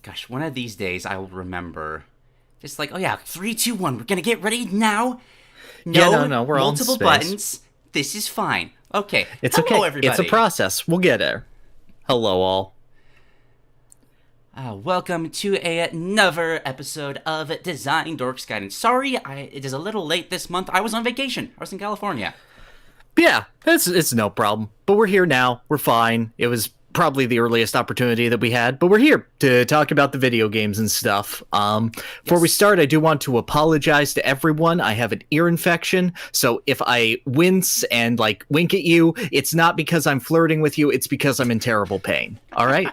Gosh, one of these days I will remember. Just like, oh yeah, 3, 2, 1, we're gonna get ready now. No, we're all in multiple space. buttons. This is fine. Okay, It's hello, okay. everybody. It's a process. We'll get there. Hello, all. Welcome to another episode of Design Dorks Gaiden. Sorry, it is a little late this month. I was on vacation. I was in California. Yeah, it's no problem. But we're here now. We're fine. It was probably the earliest opportunity that we had, but we're here to talk about the video games and stuff. Before we start, I do want to apologize to everyone. I have an ear infection, so if I wince and like wink at you, it's not because I'm flirting with you, it's because I'm in terrible pain. All right?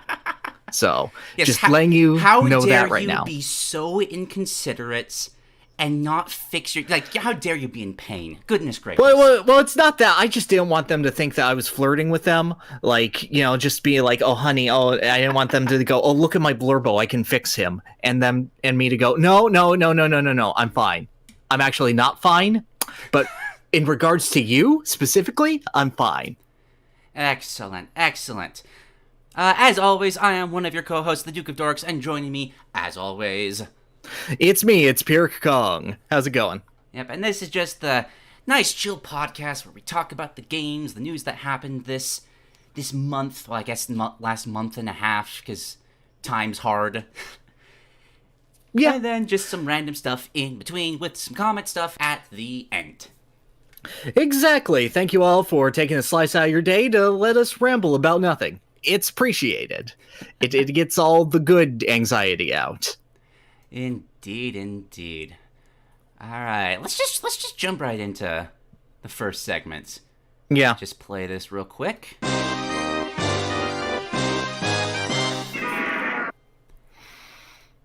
So, Yes, just letting you know that right How now. dare you be so inconsiderate and not fix your... Like, how dare you be in pain? Goodness gracious. Well, it's not that. I just didn't want them to think that I was flirting with them. Like, you know, just be like, oh, honey, oh, I didn't want them to go, oh, look at my Glorbo, I can fix him. And me to go, no, I'm fine. I'm actually not fine. But in regards to you, specifically, I'm fine. Excellent. As always, I am one of your co-hosts, the Duke of Dorks, and joining me, as always... It's me, it's Pyrr Kong. How's it going? Yep, and this is just the nice chill podcast where we talk about the games, the news that happened this month. Well, I guess last month and a half, because time's hard. Yeah. And then just some random stuff in between with some comic stuff at the end. Exactly. Thank you all for taking a slice out of your day to let us ramble about nothing. It's appreciated. It gets all the good anxiety out. Indeed. All right, let's just jump right into the first segment. Yeah. Just play this real quick.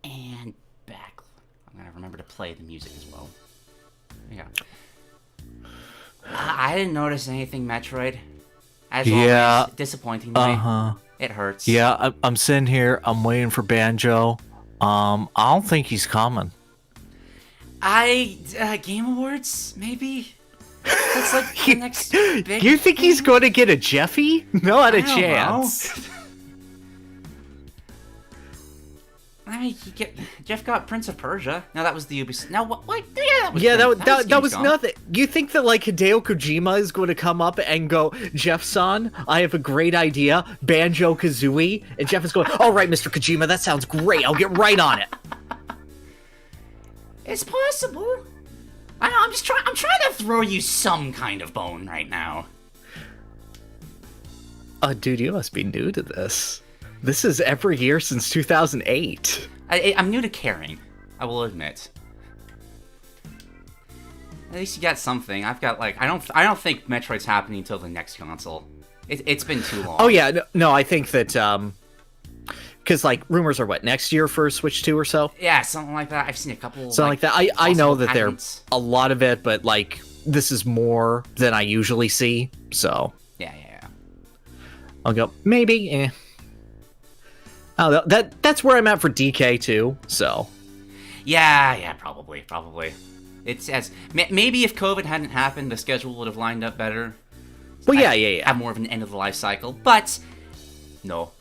And back. I'm gonna remember to play the music as well. There you go. I didn't notice anything Metroid. As always, disappointingly. It hurts. Yeah, I'm sitting here. I'm waiting for Banjo. I don't think he's coming. Game Awards, maybe? That's like the next big You think he's going to get a Jeffy? Not a I don't chance. know. I mean, Jeff got Prince of Persia. No, that was the Ubisoft. No, what? Yeah, that was Gamescom. nothing. You think that like Hideo Kojima is going to come up and go, Jeff-san, I have a great idea, Banjo-Kazooie, and Jeff is going, all right, Mr. Kojima, that sounds great. I'll get right on it. It's possible. I know. I'm trying to throw you some kind of bone right now. Dude, you must be new to this. This is every year since 2008. I'm new to caring. I will admit. At least you got something. I've got like I don't think Metroid's happening until the next console. It's been too long. Oh yeah, no, I think that because like rumors are what next year for Switch 2 or so. Yeah, something like that. I've seen a couple. Something like that. I know that patents. there's a lot of it, but like this is more than I usually see. So Yeah. I'll go maybe. Oh, that's where I'm at for DK too. So Yeah, probably. It's as maybe if COVID hadn't happened, the schedule would have lined up better. Well, yeah. Have more of an end of the life cycle, but no.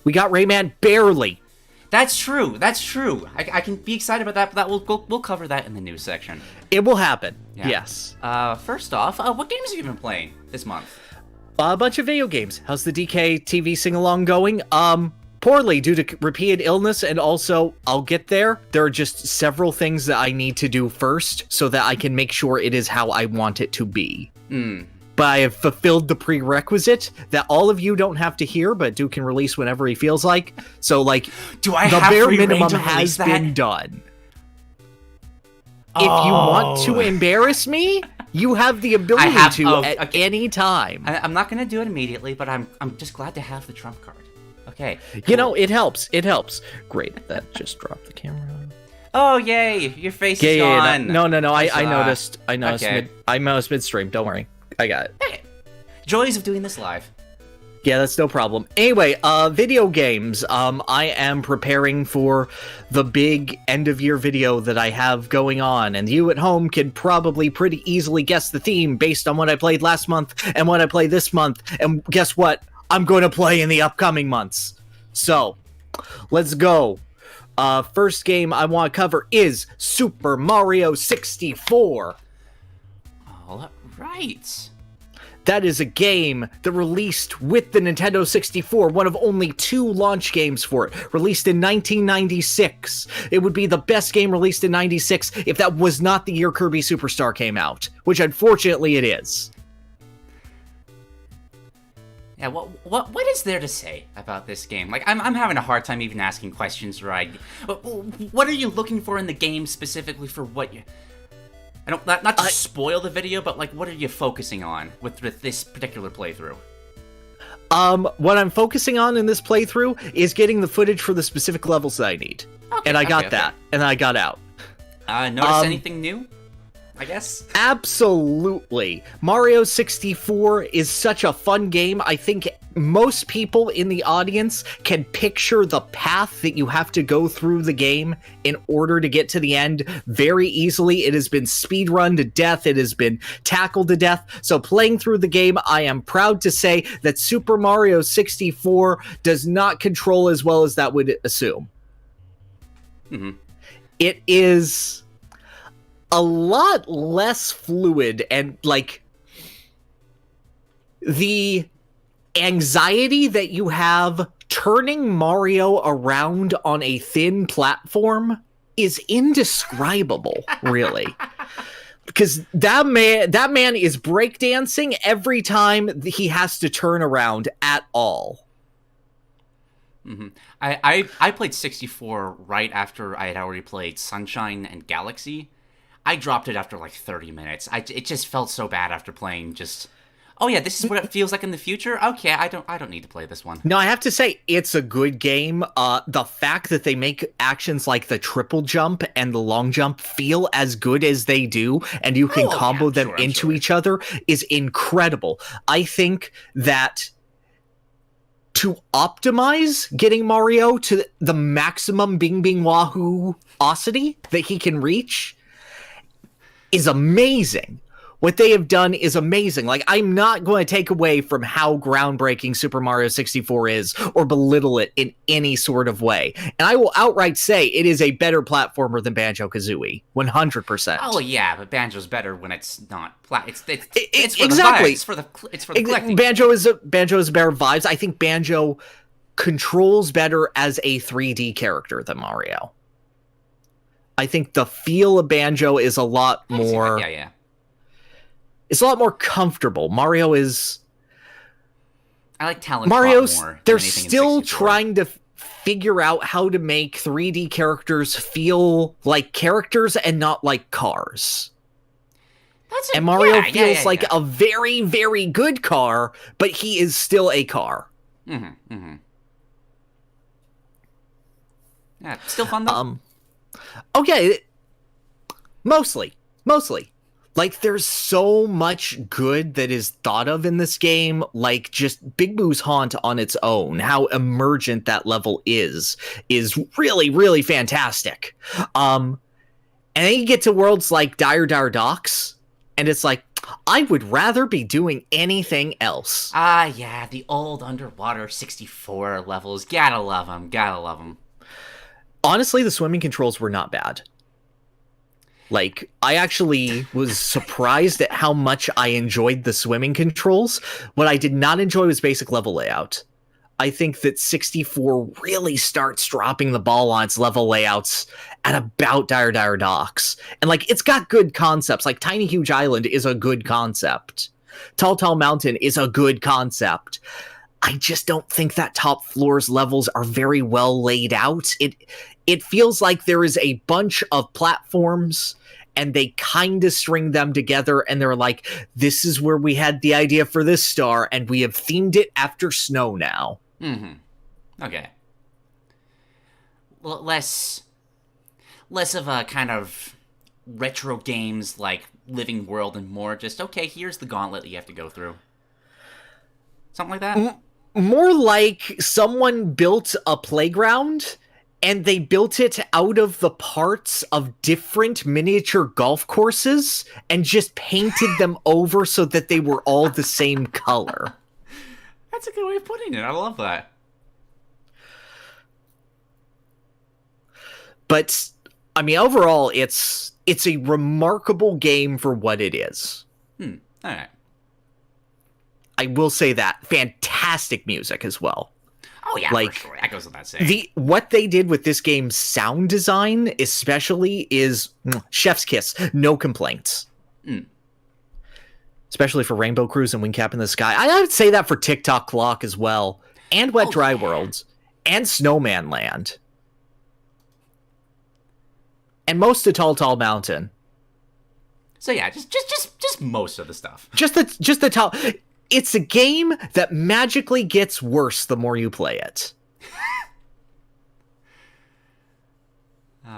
We got Rayman barely. That's true. I can be excited about that, but we'll cover that in the news section. It will happen. Yeah. Yes. First off, what games have you been playing this month? A bunch of video games. How's the DK TV sing-along going? Poorly due to repeated illness, and also, I'll get there. There are just several things that I need to do first so that I can make sure it is how I want it to be. But I have fulfilled the prerequisite that all of you don't have to hear, but Duke can release whenever he feels like. So, like, Do I the have bare free reign minimum to has release that? been done. If you want to embarrass me, you have the ability at any time. I'm not gonna do it immediately, but I'm just glad to have the trump card. Okay. Cool. You know, it helps. Great. That just dropped the camera. Oh, yay! Your face is gone. No. I noticed. Okay. I noticed midstream. Don't worry. I got it. Okay. Joys of doing this live. Yeah, that's no problem. Anyway, video games. I am preparing for the big end-of-year video that I have going on, and you at home can probably pretty easily guess the theme based on what I played last month and what I played this month. And guess what? I'm going to play in the upcoming months. So, Let's go. First game I want to cover is Super Mario 64. All right. That is a game that released with the Nintendo 64, one of only 2 launch games for it, released in 1996. It would be the best game released in 96 if that was not the year Kirby Superstar came out, which unfortunately it is. Yeah, what is there to say about this game? Like, I'm having a hard time even asking questions, right? What are you looking for in the game specifically for what you... I don't, not to spoil the video, but, like, what are you focusing on with this particular playthrough? What I'm focusing on in this playthrough is getting the footage for the specific levels that I need. Okay, and I got that, and I got out. Notice anything new? I guess? Absolutely. Mario 64 is such a fun game. I think most people in the audience can picture the path that you have to go through the game in order to get to the end very easily. It has been speedrun to death. It has been tackled to death. So playing through the game, I am proud to say that Super Mario 64 does not control as well as that would assume. Mm-hmm. It is a lot less fluid, and like the anxiety that you have turning Mario around on a thin platform is indescribable, really. Because that man is breakdancing every time he has to turn around at all. Mm-hmm. I played 64 right after I had already played Sunshine and Galaxy. I dropped it after like 30 minutes. It just felt so bad after playing just... Oh yeah, this is what it feels like in the future? Okay, I don't need to play this one. No, I have to say, it's a good game. The fact that they make actions like the triple jump and the long jump feel as good as they do, and you can combo them into each other, is incredible. I think that to optimize getting Mario to the maximum Bing Bing Wahoo-osity that he can reach is amazing. What they have done is amazing. Like, I'm not going to take away from how groundbreaking Super Mario 64 is or belittle it in any sort of way. And I will outright say it is a better platformer than Banjo-Kazooie. 100%. Oh yeah, but Banjo's better when it's not it's for exactly. the vibes. It's for the collecting. Banjo is a better vibes. I think Banjo controls better as a 3D character than Mario. I think the feel of Banjo is a lot more... Yeah. It's a lot more comfortable. Mario is... I like Talon more. They're still trying to figure out how to make 3D characters feel like characters and not like cars. And Mario feels like a very, very good car, but he is still a car. Mm-hmm, mm-hmm. Yeah, still fun though? Okay. Mostly. Like, there's so much good that is thought of in this game, like just Big Boo's Haunt on its own, how emergent that level is really, really fantastic. And then you get to worlds like Dire Docks, and it's like, I would rather be doing anything else. Yeah, the old underwater 64 levels. Gotta love them. Honestly, the swimming controls were not bad. Like, I actually was surprised at how much I enjoyed the swimming controls. What I did not enjoy was basic level layout. I think that 64 really starts dropping the ball on its level layouts at about Dire Docks. And, like, it's got good concepts. Like, Tiny Huge Island is a good concept. Tall Mountain is a good concept. I just don't think that top floor's levels are very well laid out. It feels like there is a bunch of platforms and they kind of string them together and they're like, this is where we had the idea for this star and we have themed it after snow now. Mm-hmm. Okay. Less of a kind of retro games like Living World and more just, okay, here's the gauntlet that you have to go through. Something like that? More like someone built a playground and they built it out of the parts of different miniature golf courses and just painted them over so that they were all the same color. That's a good way of putting it. I love that. But I mean, overall, it's a remarkable game for what it is. All right. I will say that. Fantastic music as well. Oh yeah, like, for sure. That goes without saying. What they did with this game's sound design, especially, is chef's kiss. No complaints. Especially for Rainbow Cruise and Wingcap in the Sky. I would say that for TikTok Clock as well, and Wet Dry Worlds, and Snowman Land, and most of Tall Tall Mountain. So yeah, just most of the stuff. Just the top. It's a game that magically gets worse the more you play it.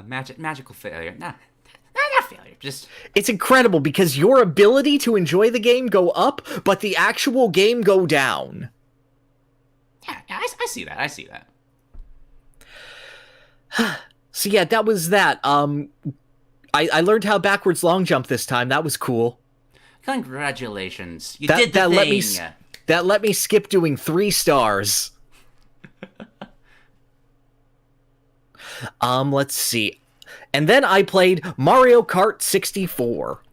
Magical failure. Nah, not failure. Just it's incredible because your ability to enjoy the game go up, but the actual game go down. Yeah, I see that. I see that. So yeah, that was that. I learned how backwards long jump this time. That was cool. Congratulations. You did the thing. That let me skip doing 3 stars. Let's see. And then I played Mario Kart 64.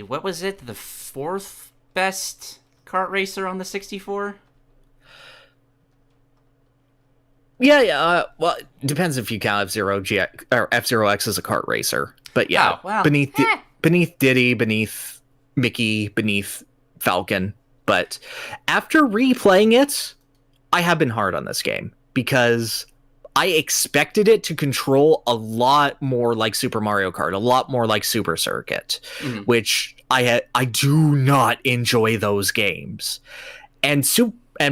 What was it? The 4th best kart racer on the 64? Yeah. Well, it depends if you count F-Zero or F-Zero X as a kart racer. But yeah, beneath Diddy, beneath Mickey, beneath Falcon. But after replaying it, I have been hard on this game because I expected it to control a lot more like Super Mario Kart, a lot more like Super Circuit, which I do not enjoy those games. And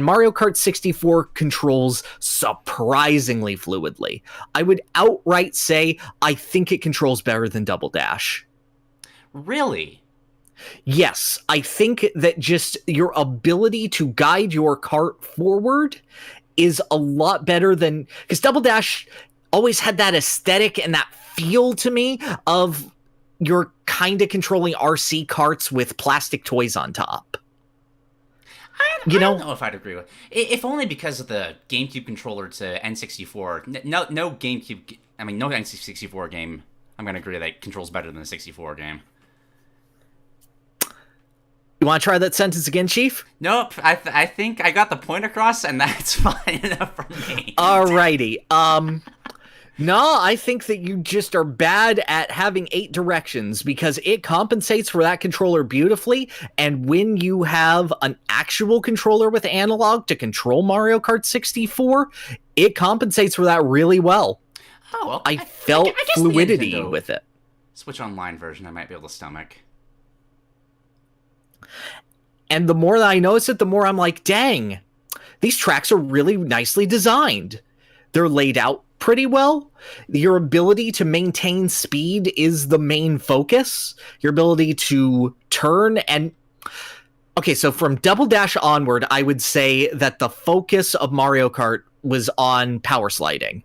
Mario Kart 64 controls surprisingly fluidly. I would outright say I think it controls better than Double Dash. Really? Yes, I think that just your ability to guide your cart forward is a lot better than... Because Double Dash always had that aesthetic and that feel to me of you're kind of controlling RC carts with plastic toys on top. I don't know if I'd agree with. If only because of the GameCube controller to N64. No GameCube. I mean, no N64 game. I'm gonna agree that controls better than the 64 game. You want to try that sentence again, Chief? Nope. I think I got the point across, and that's fine enough for me. Alrighty. No, I think that you just are bad at having 8 directions because it compensates for that controller beautifully. And when you have an actual controller with analog to control Mario Kart 64, it compensates for that really well. Oh, well, I felt fluidity with it. Switch Online version I might be able to stomach. And the more that I notice it, the more I'm like, dang, these tracks are really nicely designed. They're laid out pretty well. Your ability to maintain speed is the main focus. Your ability to turn and... Okay, so from Double Dash onward, I would say that the focus of Mario Kart was on power sliding.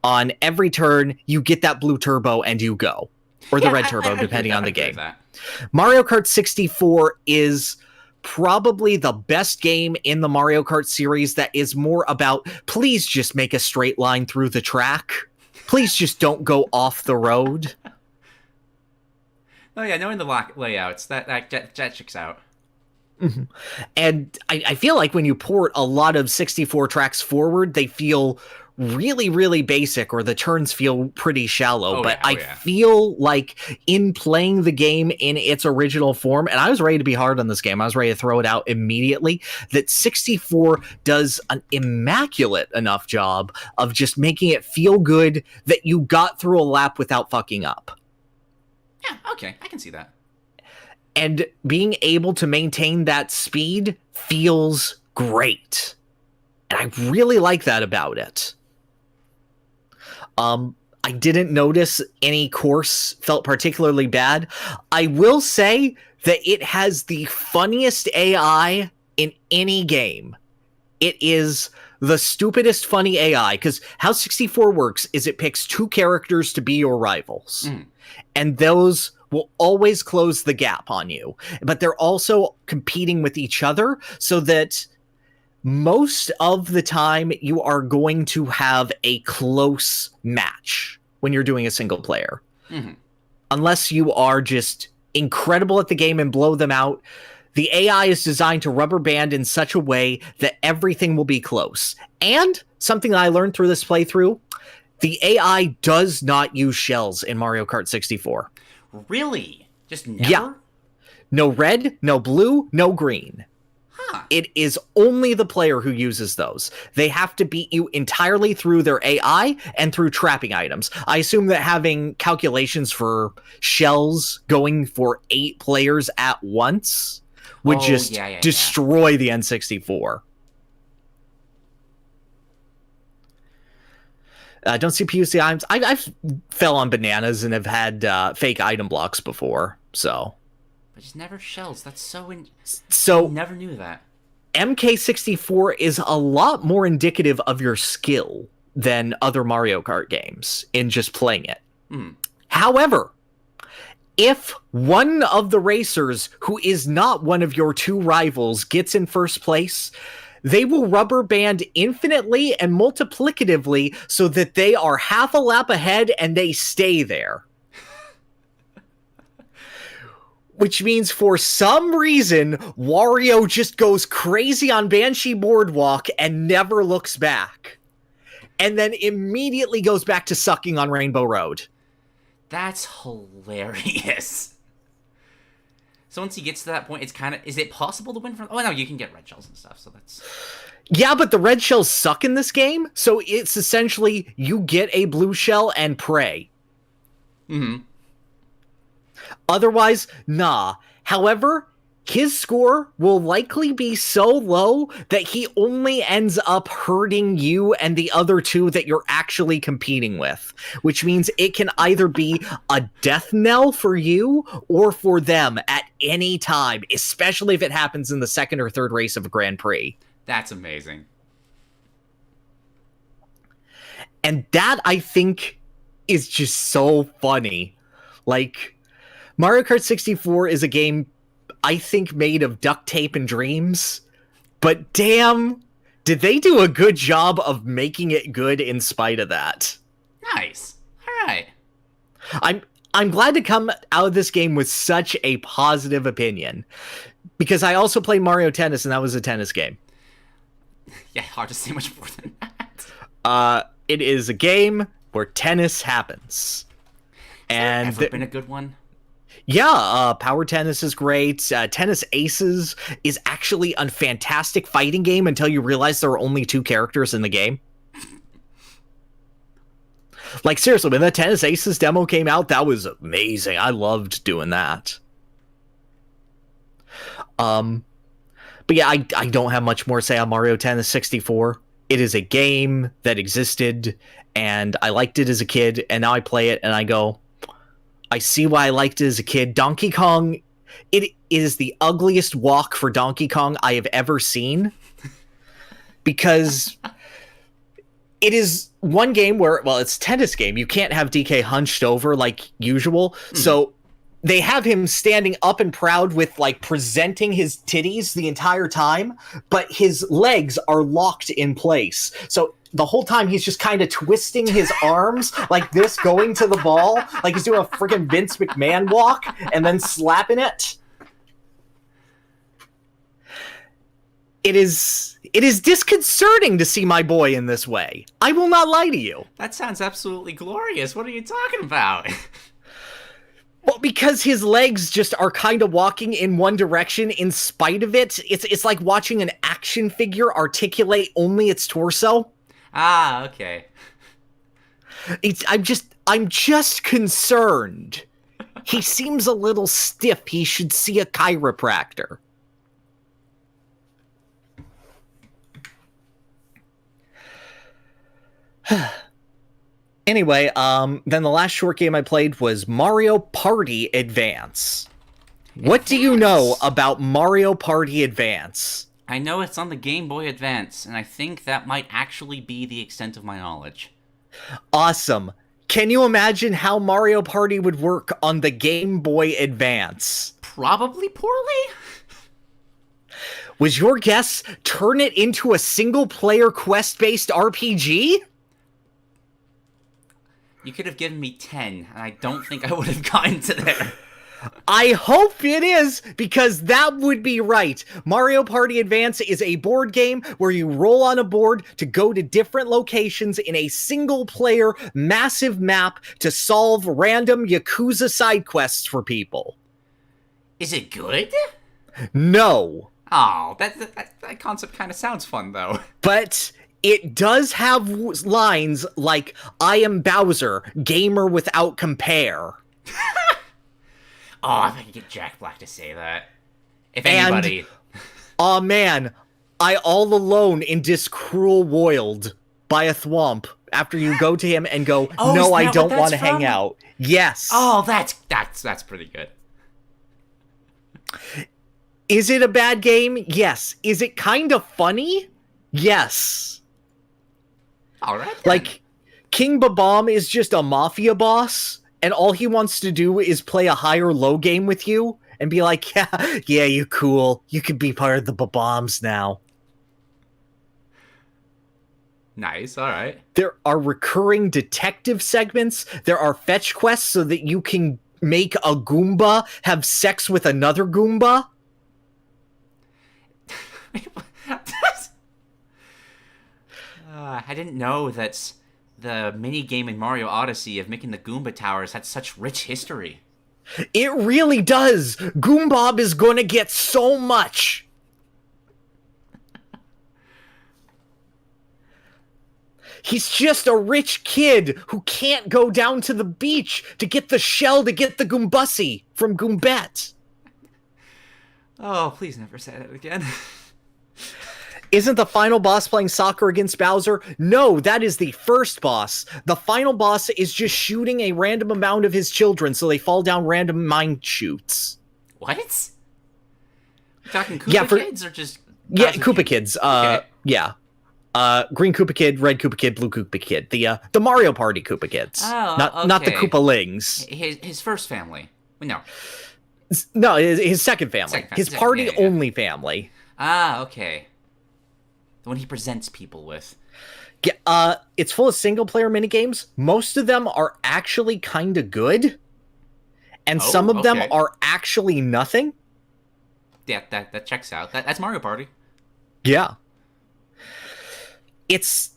On every turn, you get that blue turbo and you go. Or the red turbo, depending on the game. Mario Kart 64 is probably the best game in the Mario Kart series that is more about, please just make a straight line through the track. Please just don't go off the road. Oh yeah, knowing the layouts, that checks out. Mm-hmm. And I feel like when you port a lot of 64 tracks forward, they feel really, really basic, or the turns feel pretty shallow. I feel like in playing the game in its original form, and I was ready to be hard on this game, I was ready to throw it out immediately, that 64 does an immaculate enough job of just making it feel good that you got through a lap without fucking up. Yeah, okay, I can see that. And being able to maintain that speed feels great. And I really like that about it. I didn't notice any course felt particularly bad. I will say that it has the funniest AI in any game. It is the stupidest funny AI, because how 64 works is it picks 2 characters to be your rivals. And those will always close the gap on you. But they're also competing with each other so that most of the time you are going to have a close match when you're doing a single player. Mm-hmm. Unless you are just incredible at the game and blow them out. The AI is designed to rubber band in such a way that everything will be close. And something I learned through this playthrough, the AI does not use shells in Mario Kart 64. Really? Just never? Yeah. No red, no blue, no green. Huh. It is only the player who uses those. They have to beat you entirely through their AI and through trapping items. I assume that having calculations for shells going for 8 players at once would destroy the N64. Don't see PUC items. I've fell on bananas and have had fake item blocks before, so... But just never shells. That's so... So... I never knew that. MK64 is a lot more indicative of your skill than other Mario Kart games in just playing it. Mm. However, if one of the racers who is not one of your 2 rivals gets in first place, they will rubber band infinitely and multiplicatively so that they are half a lap ahead and they stay there. Which means for some reason, Wario just goes crazy on Banshee Boardwalk and never looks back. And then immediately goes back to sucking on Rainbow Road. That's hilarious. So once he gets to that point, it's kind of... Is it possible to win from... Oh, no, you can get red shells and stuff, so that's... Yeah, but the red shells suck in this game, so it's essentially you get a blue shell and pray. Mm-hmm. Otherwise, nah. However, his score will likely be so low that he only ends up hurting you and the other 2 that you're actually competing with, which means it can either be a death knell for you or for them at any time, especially if it happens in the 2nd or 3rd race of a Grand Prix. That's amazing. And that, I think, is just so funny. Like... Mario Kart 64 is a game, I think, made of duct tape and dreams, but damn, did they do a good job of making it good in spite of that. Nice. All right. I'm glad to come out of this game with such a positive opinion, because I also played Mario Tennis, and that was a tennis game. Yeah, hard to say much more than that. It is a game where tennis happens. Has there ever been a good one? Yeah, Power Tennis is great. Tennis Aces is actually a fantastic fighting game until you realize there are only 2 characters in the game. Like, seriously, when the Tennis Aces demo came out, that was amazing. I loved doing that. But yeah, I don't have much more to say on Mario Tennis 64. It is a game that existed, and I liked it as a kid, and now I play it, and I go... I see why I liked it as a kid. Donkey Kong, it is the ugliest walk for Donkey Kong I have ever seen. Because it is one game where, well, it's a tennis game. You can't have DK hunched over like usual. So they have him standing up and proud with, like, presenting his titties the entire time, but his legs are locked in place. So the whole time he's just kind of twisting his arms like this, going to the ball, like he's doing a freaking Vince McMahon walk, and then slapping it. It is disconcerting to see my boy in this way. I will not lie to you. That sounds absolutely glorious. What are you talking about? Well, because his legs just are kind of walking in one direction in spite of it. It's like watching an action figure articulate only its torso. Ah, okay. I'm just concerned. He seems a little stiff. He should see a chiropractor. Anyway, then the last short game I played was Mario Party Advance. What do you know about Mario Party Advance? I know it's on the Game Boy Advance, and I think that might actually be the extent of my knowledge. Awesome. Can you imagine how Mario Party would work on the Game Boy Advance? Probably poorly? Was your guess turn it into a single-player quest-based RPG? You could have given me 10, and I don't think I would have gotten to there. I hope it is, because that would be right. Mario Party Advance is a board game where you roll on a board to go to different locations in a single-player, massive map to solve random Yakuza side quests for people. Is it good? No. Oh, that concept kind of sounds fun, though. But it does have lines like, I am Bowser, gamer without compare. Oh, if I could get Jack Black to say that. If anybody. Aw man, I all alone in this cruel world by a thwomp after you go to him and go, no, I don't want to hang out. Yes. Oh, that's pretty good. Is it a bad game? Yes. Is it kind of funny? Yes. All right. Then. Like, King Babam is just a mafia boss, and all he wants to do is play a high or low game with you and be like, yeah, you cool. You could be part of the Babams now. Nice, all right. There are recurring detective segments. There are fetch quests so that you can make a Goomba have sex with another Goomba. I didn't know that the mini-game in Mario Odyssey of making the Goomba Towers had such rich history. It really does. Goombob is gonna get so much. He's just a rich kid who can't go down to the beach to get the shell to get the Goombussie from Goombette. Oh, please never say that again. Isn't the final boss playing soccer against Bowser? No, that is the first boss. The final boss is just shooting a random amount of his children so they fall down random mine chutes. What? You're talking Koopa Kids or just... Yeah, Koopa Kids. Okay. Yeah. Green Koopa Kid, Red Koopa Kid, Blue Koopa Kid. The Mario Party Koopa Kids. Oh, not the Koopalings. His first family. No. No, his second family. His party-only family. Ah, okay. The one he presents people with. Yeah, it's full of single-player minigames. Most of them are actually kind of good. And some of them are actually nothing. Yeah, that checks out. That's Mario Party. Yeah. It's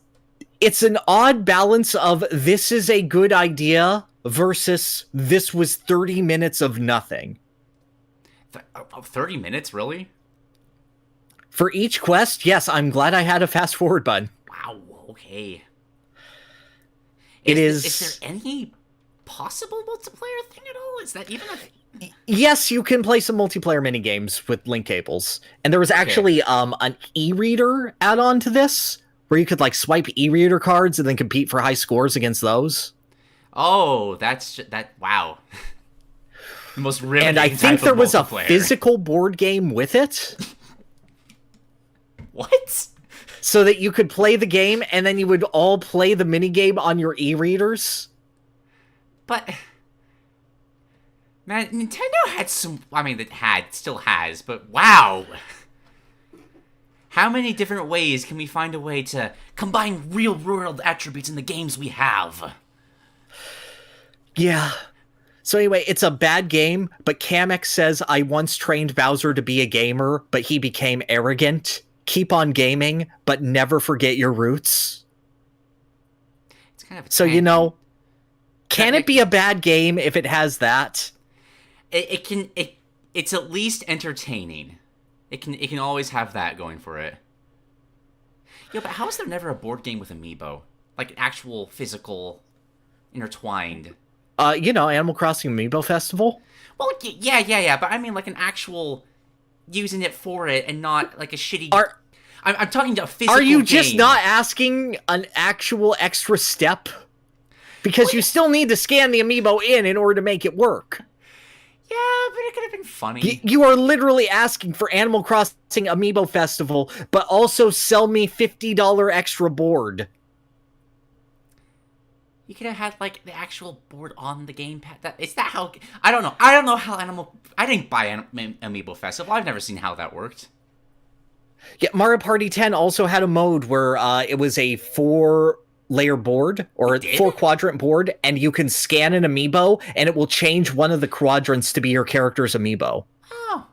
an odd balance of this is a good idea versus this was 30 minutes of nothing. 30 minutes, really? For each quest, yes, I'm glad I had a fast forward button. Wow, okay. Is there any possible multiplayer thing at all? Is that even a... Yes, you can play some multiplayer minigames with link cables. And there was actually an e-reader add-on to this, where you could like swipe e-reader cards and then compete for high scores against those. Oh, wow. The most riveting And I think there was a multiplayer. physical board game with it. What? So that you could play the game, and then you would all play the minigame on your e-readers. But... Man, Nintendo had some... I mean, still has, but wow! How many different ways can we find a way to combine real-world attributes in the games we have? Yeah. So anyway, it's a bad game, but Kamek says, I once trained Bowser to be a gamer, but he became arrogant. Keep on gaming, but never forget your roots. It's kind of so, you know, can it be a bad game if it has that? It's at least entertaining. It can always have that going for it. Yo, but how is there never a board game with amiibo? Like an actual physical intertwined. Animal Crossing Amiibo Festival? Well, yeah, but I mean like an actual using it for it and not like a shitty... I'm talking to a physical Are you game. just not asking an actual extra step? Because you still need to scan the amiibo in order to make it work. Yeah, but it could have been funny. You are literally asking for Animal Crossing Amiibo Festival, but also sell me $50 extra board. You could have had like the actual board on the gamepad. Is that how? I don't know how I didn't buy Amiibo Festival. I've never seen how that worked. Yeah, Mario Party 10 also had a mode where it was a 4-layer board or 4-quadrant board, and you can scan an amiibo, and it will change one of the quadrants to be your character's amiibo. Oh.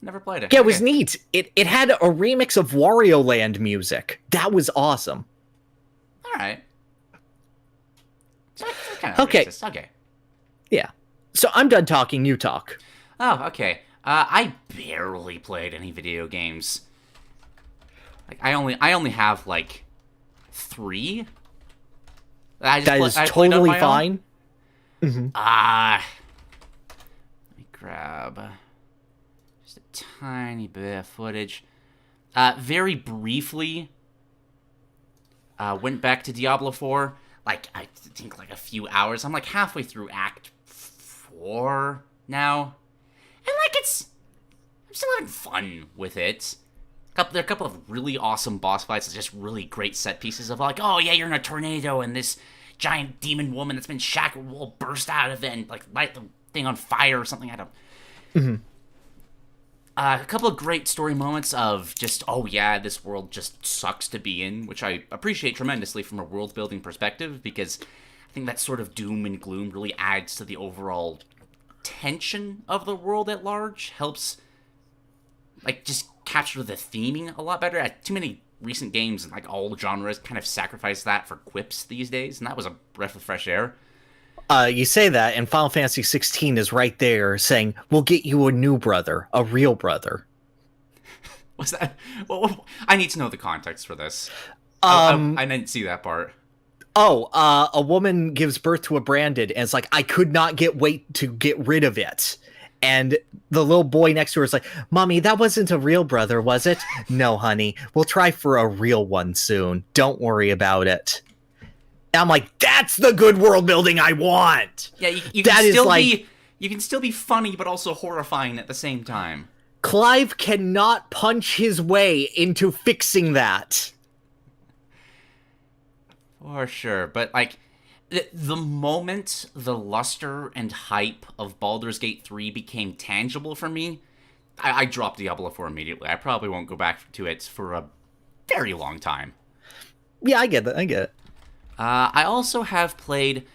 Never played it. Yeah, it was neat. It had a remix of Wario Land music. That was awesome. All right. Kind of okay. Racist. Okay. Yeah. So I'm done talking. You talk. Oh, okay. I barely played any video games. Like I only have like 3. That is totally fine. Mm-hmm. Let me grab just a tiny bit of footage. Very briefly, went back to Diablo 4. Like I think like a few hours. I'm like halfway through Act 4 now. And, like, I'm still having fun with it. There are a couple of really awesome boss fights. It's just really great set pieces of, like, oh, yeah, you're in a tornado, and this giant demon woman that's been shackled will burst out of it and, like, light the thing on fire or something. I don't... Mm-hmm. A couple of great story moments of just, oh, yeah, this world just sucks to be in, which I appreciate tremendously from a world-building perspective, because I think that sort of doom and gloom really adds to the overall tension of the world at large, helps like just capture the theming a lot better. Too many recent games and like all genres kind of sacrifice that for quips these days, and that was a breath of fresh air. You say that, and Final Fantasy 16 is right there saying, "We'll get you a new brother, a real brother." Was that? Well, I need to know the context for this. I didn't see that part. A woman gives birth to a branded, and it's like, I could not wait to get rid of it. And the little boy next to her is like, Mommy, that wasn't a real brother, was it? No, honey, we'll try for a real one soon. Don't worry about it. And I'm like, that's the good world building I want. Yeah, you can still be funny, but also horrifying at the same time. Clive cannot punch his way into fixing that. For sure, but like the moment the luster and hype of Baldur's Gate 3 became tangible for me, I dropped Diablo 4 immediately. I probably won't go back to it for a very long time. Yeah, I get it. I also have played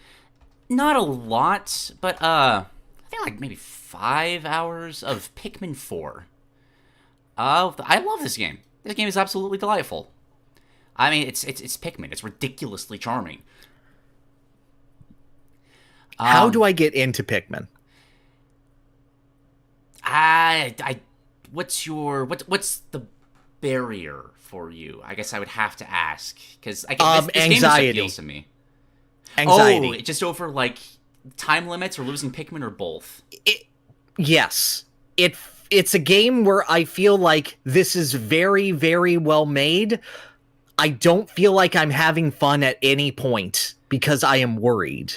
not a lot, but I think like maybe 5 hours of Pikmin 4. I love this game. This game is absolutely delightful. I mean, it's Pikmin. It's ridiculously charming. How do I get into Pikmin? What's the barrier for you? I guess I would have to ask, because this anxiety. game just appeals to me. Anxiety. Oh, just over like time limits or losing Pikmin or both? Yes. It's a game where I feel like this is very, very well made. I don't feel like I'm having fun at any point because I am worried.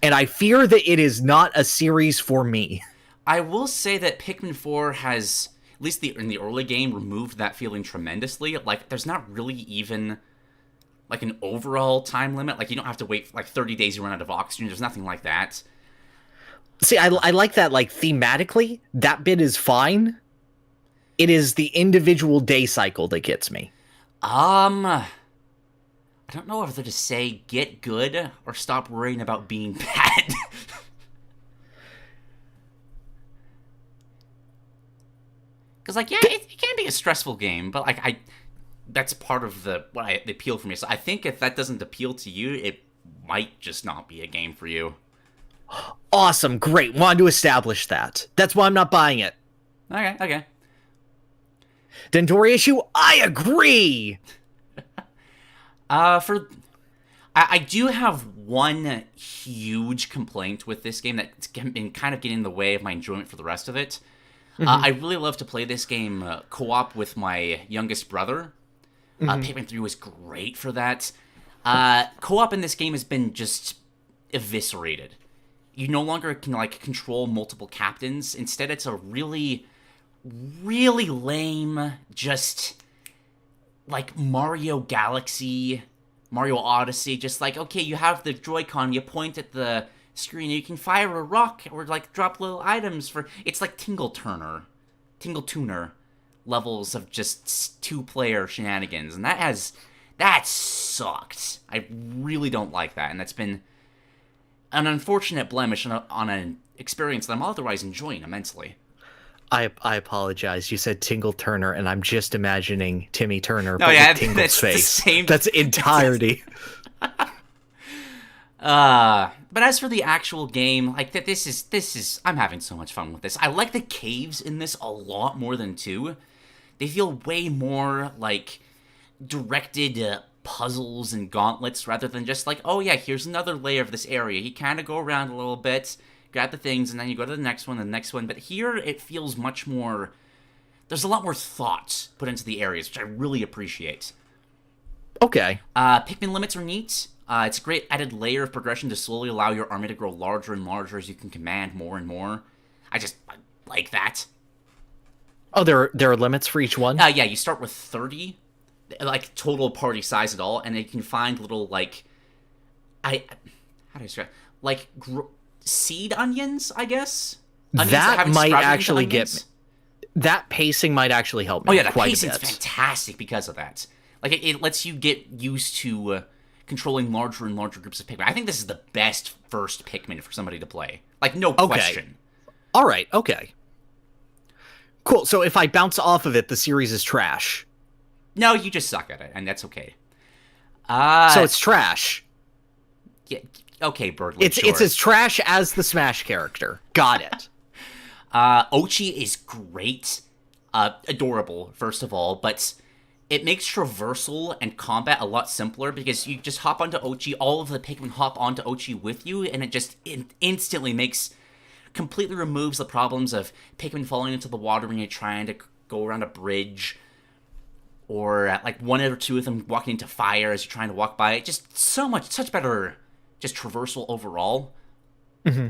And I fear that it is not a series for me. I will say that Pikmin 4 has, at least in the early game, removed that feeling tremendously. Like, there's not really even like an overall time limit. Like, you don't have to wait like 30 days you run out of oxygen. There's nothing like that. See, I like that, like, thematically, that bit is fine. It is the individual day cycle that gets me. I don't know whether to say get good or stop worrying about being bad. Because, like, yeah, it can be a stressful game, but, like, that's part of the appeal for me. So I think if that doesn't appeal to you, it might just not be a game for you. Awesome, great. Wanted to establish that. That's why I'm not buying it. Okay. Dendori issue, I agree! I do have one huge complaint with this game that's been kind of getting in the way of my enjoyment for the rest of it. Mm-hmm. I really love to play this game co-op with my youngest brother. Mm-hmm. Pikmin 3 was great for that. Co-op in this game has been just eviscerated. You no longer can, like, control multiple captains. Instead, it's a really, really lame, just, like, Mario Galaxy, Mario Odyssey. Just like, okay, you have the Joy-Con, you point at the screen, and you can fire a rock or, like, drop little items for... It's like Tingle Tuner. levels of just 2-player shenanigans, and that sucked. I really don't like that, and that's been an unfortunate blemish on an experience that I'm otherwise enjoying immensely. I apologize. You said Tingle Turner, and I'm just imagining Timmy Turner, but with Tingle's face. That's entirety. But as for the actual game, like this is I'm having so much fun with this. I like the caves in this a lot more than 2. They feel way more like directed puzzles and gauntlets rather than just like, oh yeah, here's another layer of this area. You kind of go around a little bit, grab the things, and then you go to the next one and the next one. But here it feels much more, there's a lot more thought put into the areas, which I really appreciate. Okay. Pikmin limits are neat. It's a great added layer of progression to slowly allow your army to grow larger and larger as you can command more and more. I like that. Oh, there are limits for each one? Yeah, you start with 30, like, total party size at all, and you can find little, like, how do I describe it? Like, seed onions, I guess? Onions that might actually get... That pacing might actually help me. Oh, yeah, the quite pacing's fantastic because of that. Like, it lets you get used to controlling larger and larger groups of Pikmin. I think this is the best first Pikmin for somebody to play. Like, no question. All right, okay. Cool, so if I bounce off of it, the series is trash. No, you just suck at it, and that's okay. So it's trash. Yeah, okay, Birdly, It's as trash as the Smash character. Got it. Ochi is great. Adorable, first of all, but it makes traversal and combat a lot simpler because you just hop onto Ochi, all of the Pikmin hop onto Ochi with you, and it just instantly completely removes the problems of Pikmin falling into the water when you're trying to go around a bridge, or like one or two of them walking into fire as you're trying to walk by it. Just such better just traversal overall. Mm-hmm.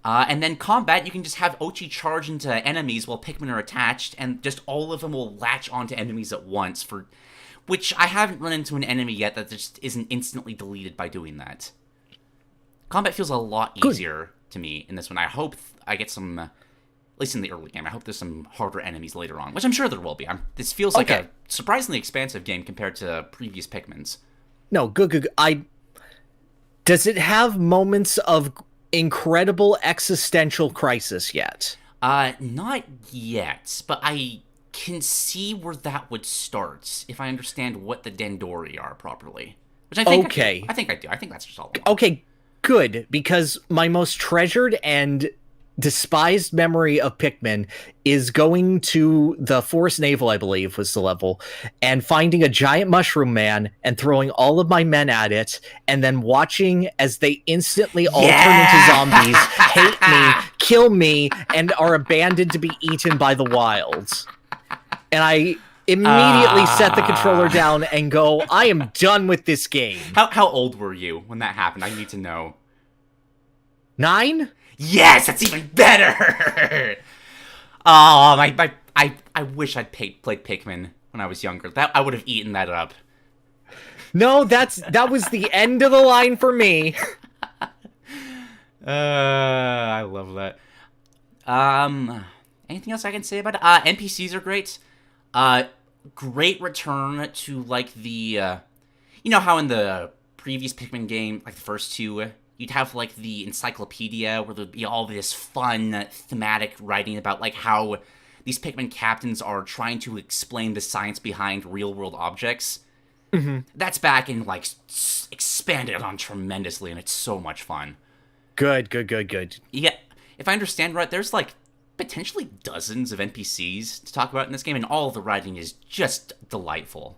And then combat, you can just have Ochi charge into enemies while Pikmin are attached, and just all of them will latch onto enemies at once, which I haven't run into an enemy yet that just isn't instantly deleted by doing that. Combat feels a lot easier to me in this one. I hope I get some, at least in the early game, I hope there's some harder enemies later on, which I'm sure there will be. This feels like a surprisingly expansive game compared to previous Pikmins. No, good. Does it have moments of incredible existential crisis yet? Not yet, but I can see where that would start if I understand what the Dendori are properly. Which I think I think I do. I think that's just all. Okay, good, because my most treasured and despised memory of Pikmin is going to the Forest Naval, I believe was the level, and finding a giant mushroom man and throwing all of my men at it, and then watching as they instantly all turn into zombies, hate me, kill me, and are abandoned to be eaten by the wilds. And I immediately set the controller down and go, I am done with this game. How old were you when that happened? I need to know. 9? Yes, that's even better. Oh, I wish I'd played Pikmin when I was younger. I would have eaten that up. No, that was the end of the line for me. I love that. Anything else I can say about it? NPCs are great. Great return to like the you know how in the previous Pikmin game, like the first 2, you'd have, like, the encyclopedia where there'd be all this fun, thematic writing about, like, how these Pikmin captains are trying to explain the science behind real-world objects. Mm-hmm. That's back and, like, expanded on tremendously, and it's so much fun. Good. Yeah, if I understand right, there's, like, potentially dozens of NPCs to talk about in this game, and all of the writing is just delightful.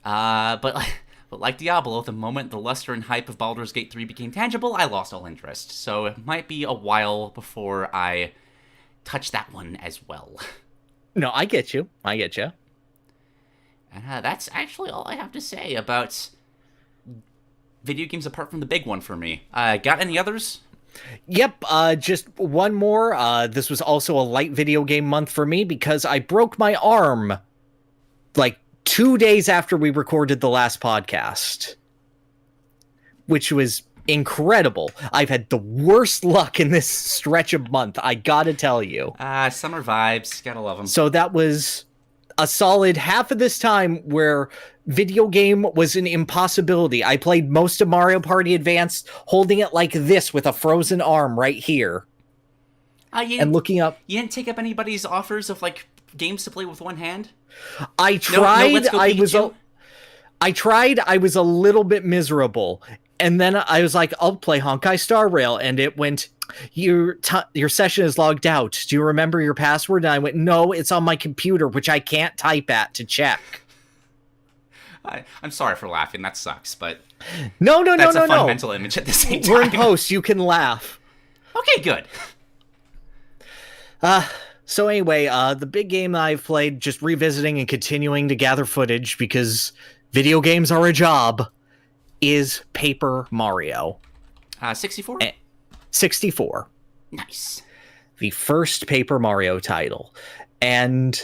But like Diablo, the moment the luster and hype of Baldur's Gate 3 became tangible, I lost all interest. So it might be a while before I touch that one as well. No, I get you. And that's actually all I have to say about video games apart from the big one for me. Got any others? Yep, just one more. This was also a light video game month for me because I broke my arm, like, 2 days after we recorded the last podcast, which was incredible. I've had the worst luck in this stretch of month, I gotta tell you. Summer vibes, gotta love them. So that was a solid half of this time where video game was an impossibility. I played most of Mario Party Advanced holding it like this with a frozen arm right here. And looking up. You didn't take up anybody's offers of like games to play with one hand? I tried. I tried. I was a little bit miserable. And then I was like, I'll play Honkai Star Rail. And it went, your session is logged out. Do you remember your password? And I went, no, it's on my computer, which I can't type at to check. I'm sorry for laughing. That sucks, but no. That's a fun mental image at the same time. We're in post. You can laugh. Okay, good. So anyway, the big game that I've played, just revisiting and continuing to gather footage because video games are a job, is Paper Mario. 64? 64. Nice. The first Paper Mario title. And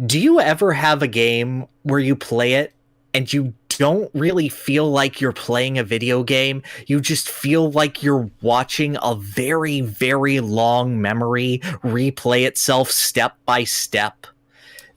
do you ever have a game where you play it and you don't really feel like you're playing a video game? You just feel like you're watching a very, very long memory replay itself step by step.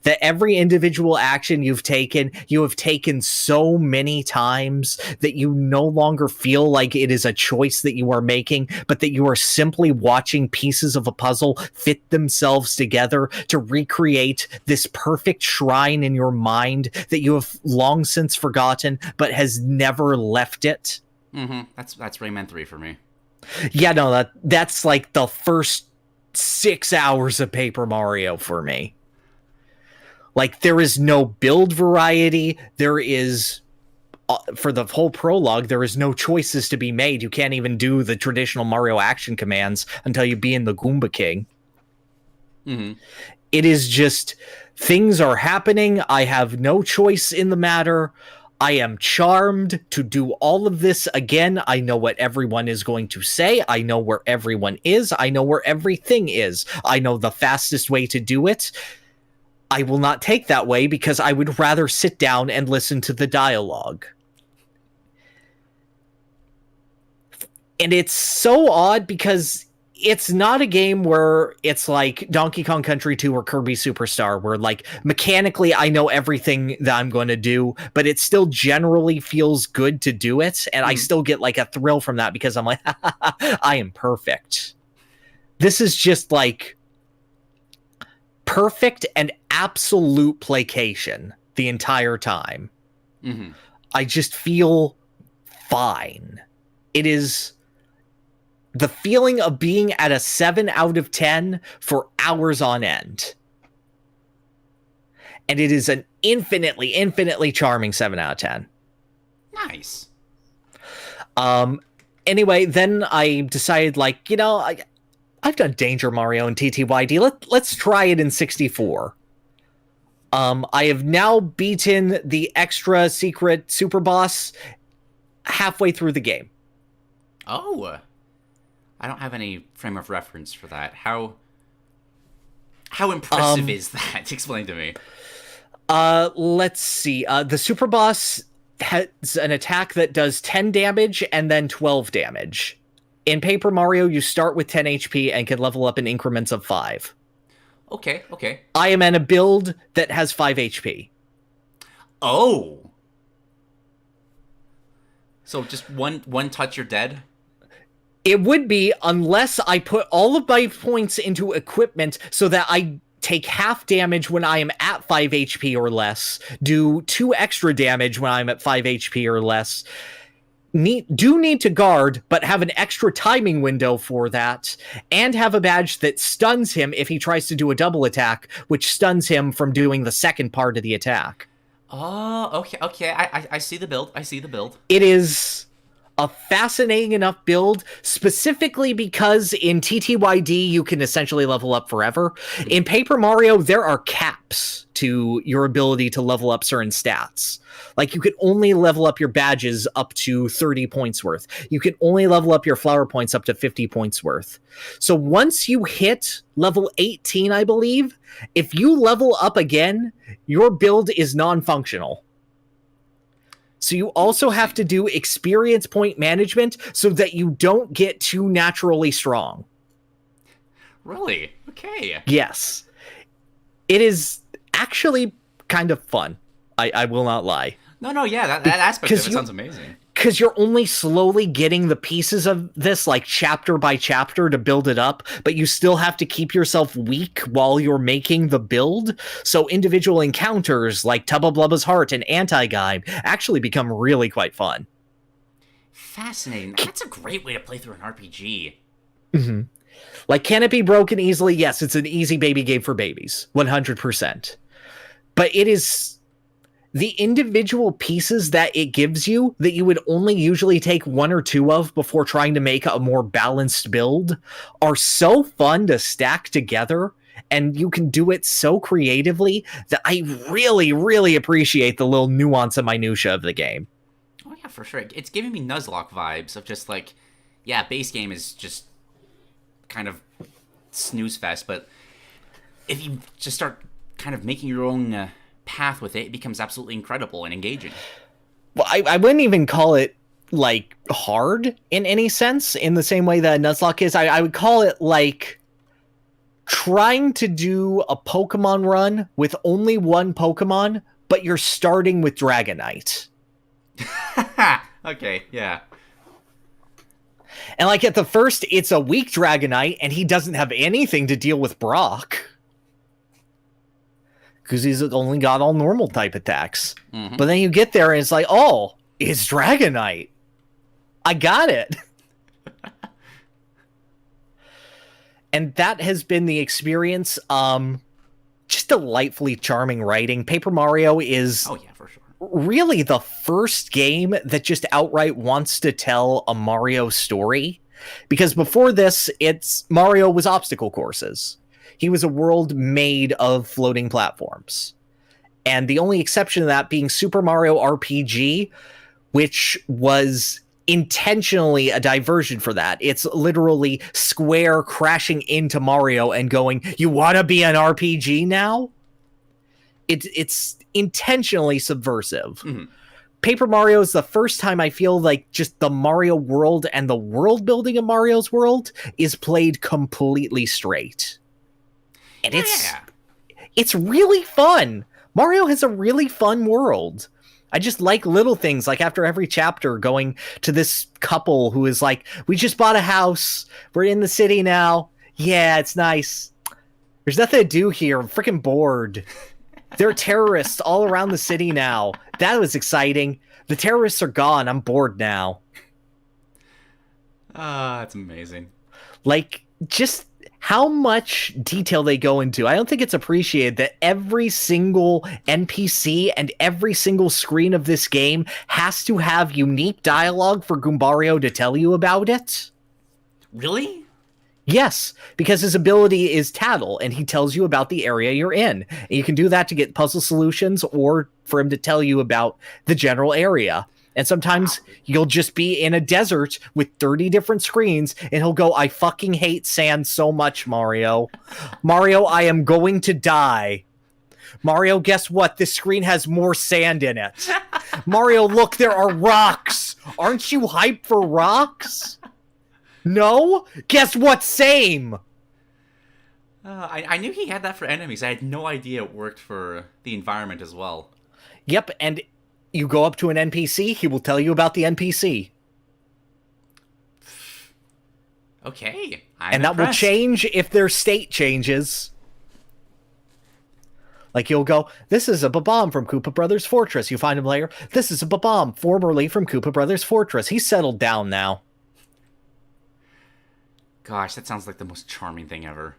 That every individual action you have taken so many times that you no longer feel like it is a choice that you are making, but that you are simply watching pieces of a puzzle fit themselves together to recreate this perfect shrine in your mind that you have long since forgotten, but has never left it. Mm-hmm. That's Rayman 3 for me. Yeah, no, that's like the first 6 hours of Paper Mario for me. Like, there is no build variety. There is, for the whole prologue, there is no choices to be made. You can't even do the traditional Mario action commands until you be in the Goomba King. Mm-hmm. It is just, things are happening. I have no choice in the matter. I am charmed to do all of this again. I know what everyone is going to say. I know where everyone is. I know where everything is. I know the fastest way to do it. I will not take that way because I would rather sit down and listen to the dialogue. And it's so odd because it's not a game where it's like Donkey Kong Country 2 or Kirby Superstar, where like mechanically I know everything that I'm going to do, but it still generally feels good to do it. And I still get like a thrill from that because I'm like, I am perfect. This is just like perfect and absolute placation the entire time. Mm-hmm. I just feel fine. It is the feeling of being at a 7 out of 10 for hours on end. And it is an infinitely charming 7 out of 10. Nice. Anyway, then I decided, like, you know, I've done Danger Mario and TTYD. Let's try it in 64. I have now beaten the extra secret super boss halfway through the game. Oh, I don't have any frame of reference for that. How impressive is that? Explain to me. Let's see. The super boss has an attack that does 10 damage and then 12 damage. In Paper Mario, you start with 10 HP and can level up in increments of 5. Okay. I am in a build that has 5 HP. Oh. So just one touch, you're dead? It would be, unless I put all of my points into equipment so that I take half damage when I am at 5 HP or less, do 2 extra damage when I'm at 5 HP or less, need to guard, but have an extra timing window for that, and have a badge that stuns him if he tries to do a double attack, which stuns him from doing the second part of the attack. Oh, okay. I see the build. It is a fascinating enough build, specifically because in TTYD you can essentially level up forever. In Paper Mario, there are caps to your ability to level up certain stats. Like, you can only level up your badges up to 30 points worth. You can only level up your flower points up to 50 points worth. So once you hit level 18, I believe, if you level up again, your build is non-functional. So you also have to do experience point management so that you don't get too naturally strong. Really? Okay. Yes. It is actually kind of fun. I will not lie. No, yeah, that aspect of it sounds amazing. Because you're only slowly getting the pieces of this, like, chapter by chapter to build it up, but you still have to keep yourself weak while you're making the build. So individual encounters, like Tubba Blubba's Heart and Anti-Guy, actually become really quite fun. Fascinating. That's a great way to play through an RPG. Mm-hmm. Like, can it be broken easily? Yes, it's an easy baby game for babies. 100%. But it is... the individual pieces that it gives you that you would only usually take one or two of before trying to make a more balanced build are so fun to stack together, and you can do it so creatively that I really, really appreciate the little nuance and minutia of the game. Oh yeah, for sure. It's giving me Nuzlocke vibes of just like, yeah, base game is just kind of snooze fest, but if you just start kind of making your own... path with it becomes absolutely incredible and engaging. Well, I wouldn't even call it, like, hard in any sense, in the same way that Nuzlocke is. I would call it, like, trying to do a Pokemon run with only one Pokemon, but you're starting with Dragonite. Okay, yeah. And, like, at the first, it's a weak Dragonite, and he doesn't have anything to deal with Brock. Because he's only got all normal type attacks. Mm-hmm. But then you get there and it's like, oh, it's Dragonite. I got it. And that has been the experience. Just delightfully charming writing. Paper Mario is oh, yeah, for sure. Really the first game that just outright wants to tell a Mario story. Because before this, Mario was obstacle courses. He was a world made of floating platforms. And the only exception to that being Super Mario RPG, which was intentionally a diversion for that. It's literally Square crashing into Mario and going, "You want to be an RPG now?" It's intentionally subversive. Mm-hmm. Paper Mario is the first time I feel like just the Mario world and the world building of Mario's world is played completely straight. And it's really fun. Mario has a really fun world. I just like little things, like after every chapter going to this couple who is like, we just bought a house. We're in the city now. Yeah, it's nice. There's nothing to do here. I'm freaking bored. There are terrorists all around the city now. That was exciting. The terrorists are gone. I'm bored now. That's amazing. Like, just... how much detail they go into. I don't think it's appreciated that every single NPC and every single screen of this game has to have unique dialogue for Goombario to tell you about it. Really? Yes, because his ability is Tattle, and he tells you about the area you're in. And you can do that to get puzzle solutions or for him to tell you about the general area. And sometimes you'll just be in a desert with 30 different screens, and he'll go, "I fucking hate sand so much, Mario. Mario, I am going to die. Mario, guess what? This screen has more sand in it. Mario, look, there are rocks. Aren't you hyped for rocks? No? Guess what? Same." I knew he had that for enemies. I had no idea it worked for the environment as well. Yep, and... you go up to an NPC, he will tell you about the NPC. Okay. And that will change if their state changes. Like, you'll go, "This is a Babam from Koopa Brothers Fortress." You find him later. "This is a Babam, formerly from Koopa Brothers Fortress. He's settled down now." Gosh, that sounds like the most charming thing ever.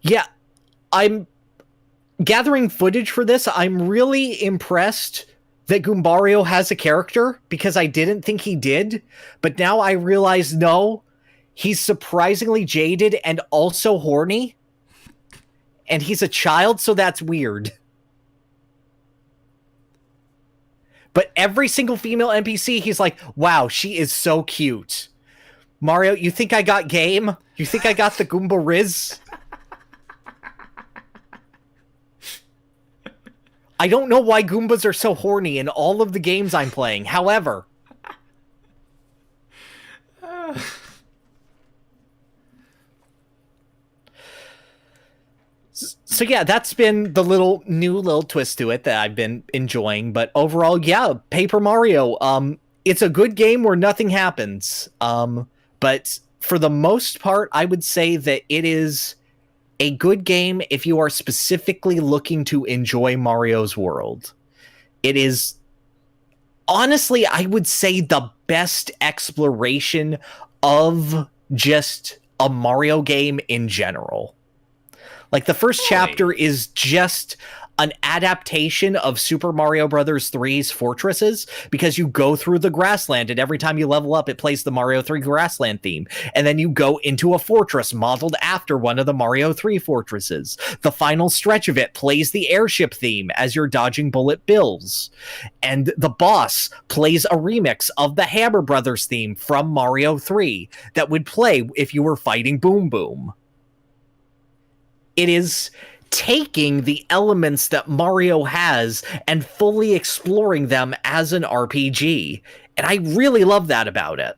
Yeah, I'm... gathering footage for this, I'm really impressed that Goombario has a character, because I didn't think he did, but now I realize, no, he's surprisingly jaded and also horny, and he's a child, so that's weird. But every single female NPC, he's like, "Wow, she is so cute. Mario, you think I got game? You think I got the Goomba Riz?" I don't know why Goombas are so horny in all of the games I'm playing. However... So yeah, that's been the new little twist to it that I've been enjoying. But overall, yeah, Paper Mario, it's a good game where nothing happens. But for the most part, I would say that it is a good game if you are specifically looking to enjoy Mario's world. It is, honestly, I would say the best exploration of just a Mario game in general. Like, the first chapter is just an adaptation of Super Mario Bros. 3's Fortresses, because you go through the grassland, and every time you level up, it plays the Mario 3 grassland theme. And then you go into a fortress modeled after one of the Mario 3 fortresses. The final stretch of it plays the airship theme as you're dodging bullet bills. And the boss plays a remix of the Hammer Brothers theme from Mario 3 that would play if you were fighting Boom Boom. It is taking the elements that Mario has and fully exploring them as an RPG. And I really love that about it.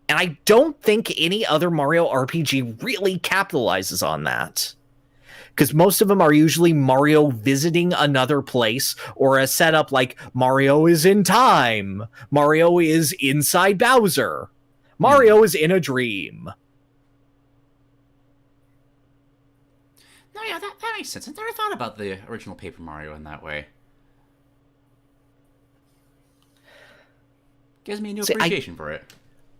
And I don't think any other Mario RPG really capitalizes on that. Because most of them are usually Mario visiting another place, or a setup like Mario is in time, Mario is inside Bowser, Mario is in a dream. No, yeah, that makes sense. I never thought about the original Paper Mario in that way. Gives me a new appreciation for it.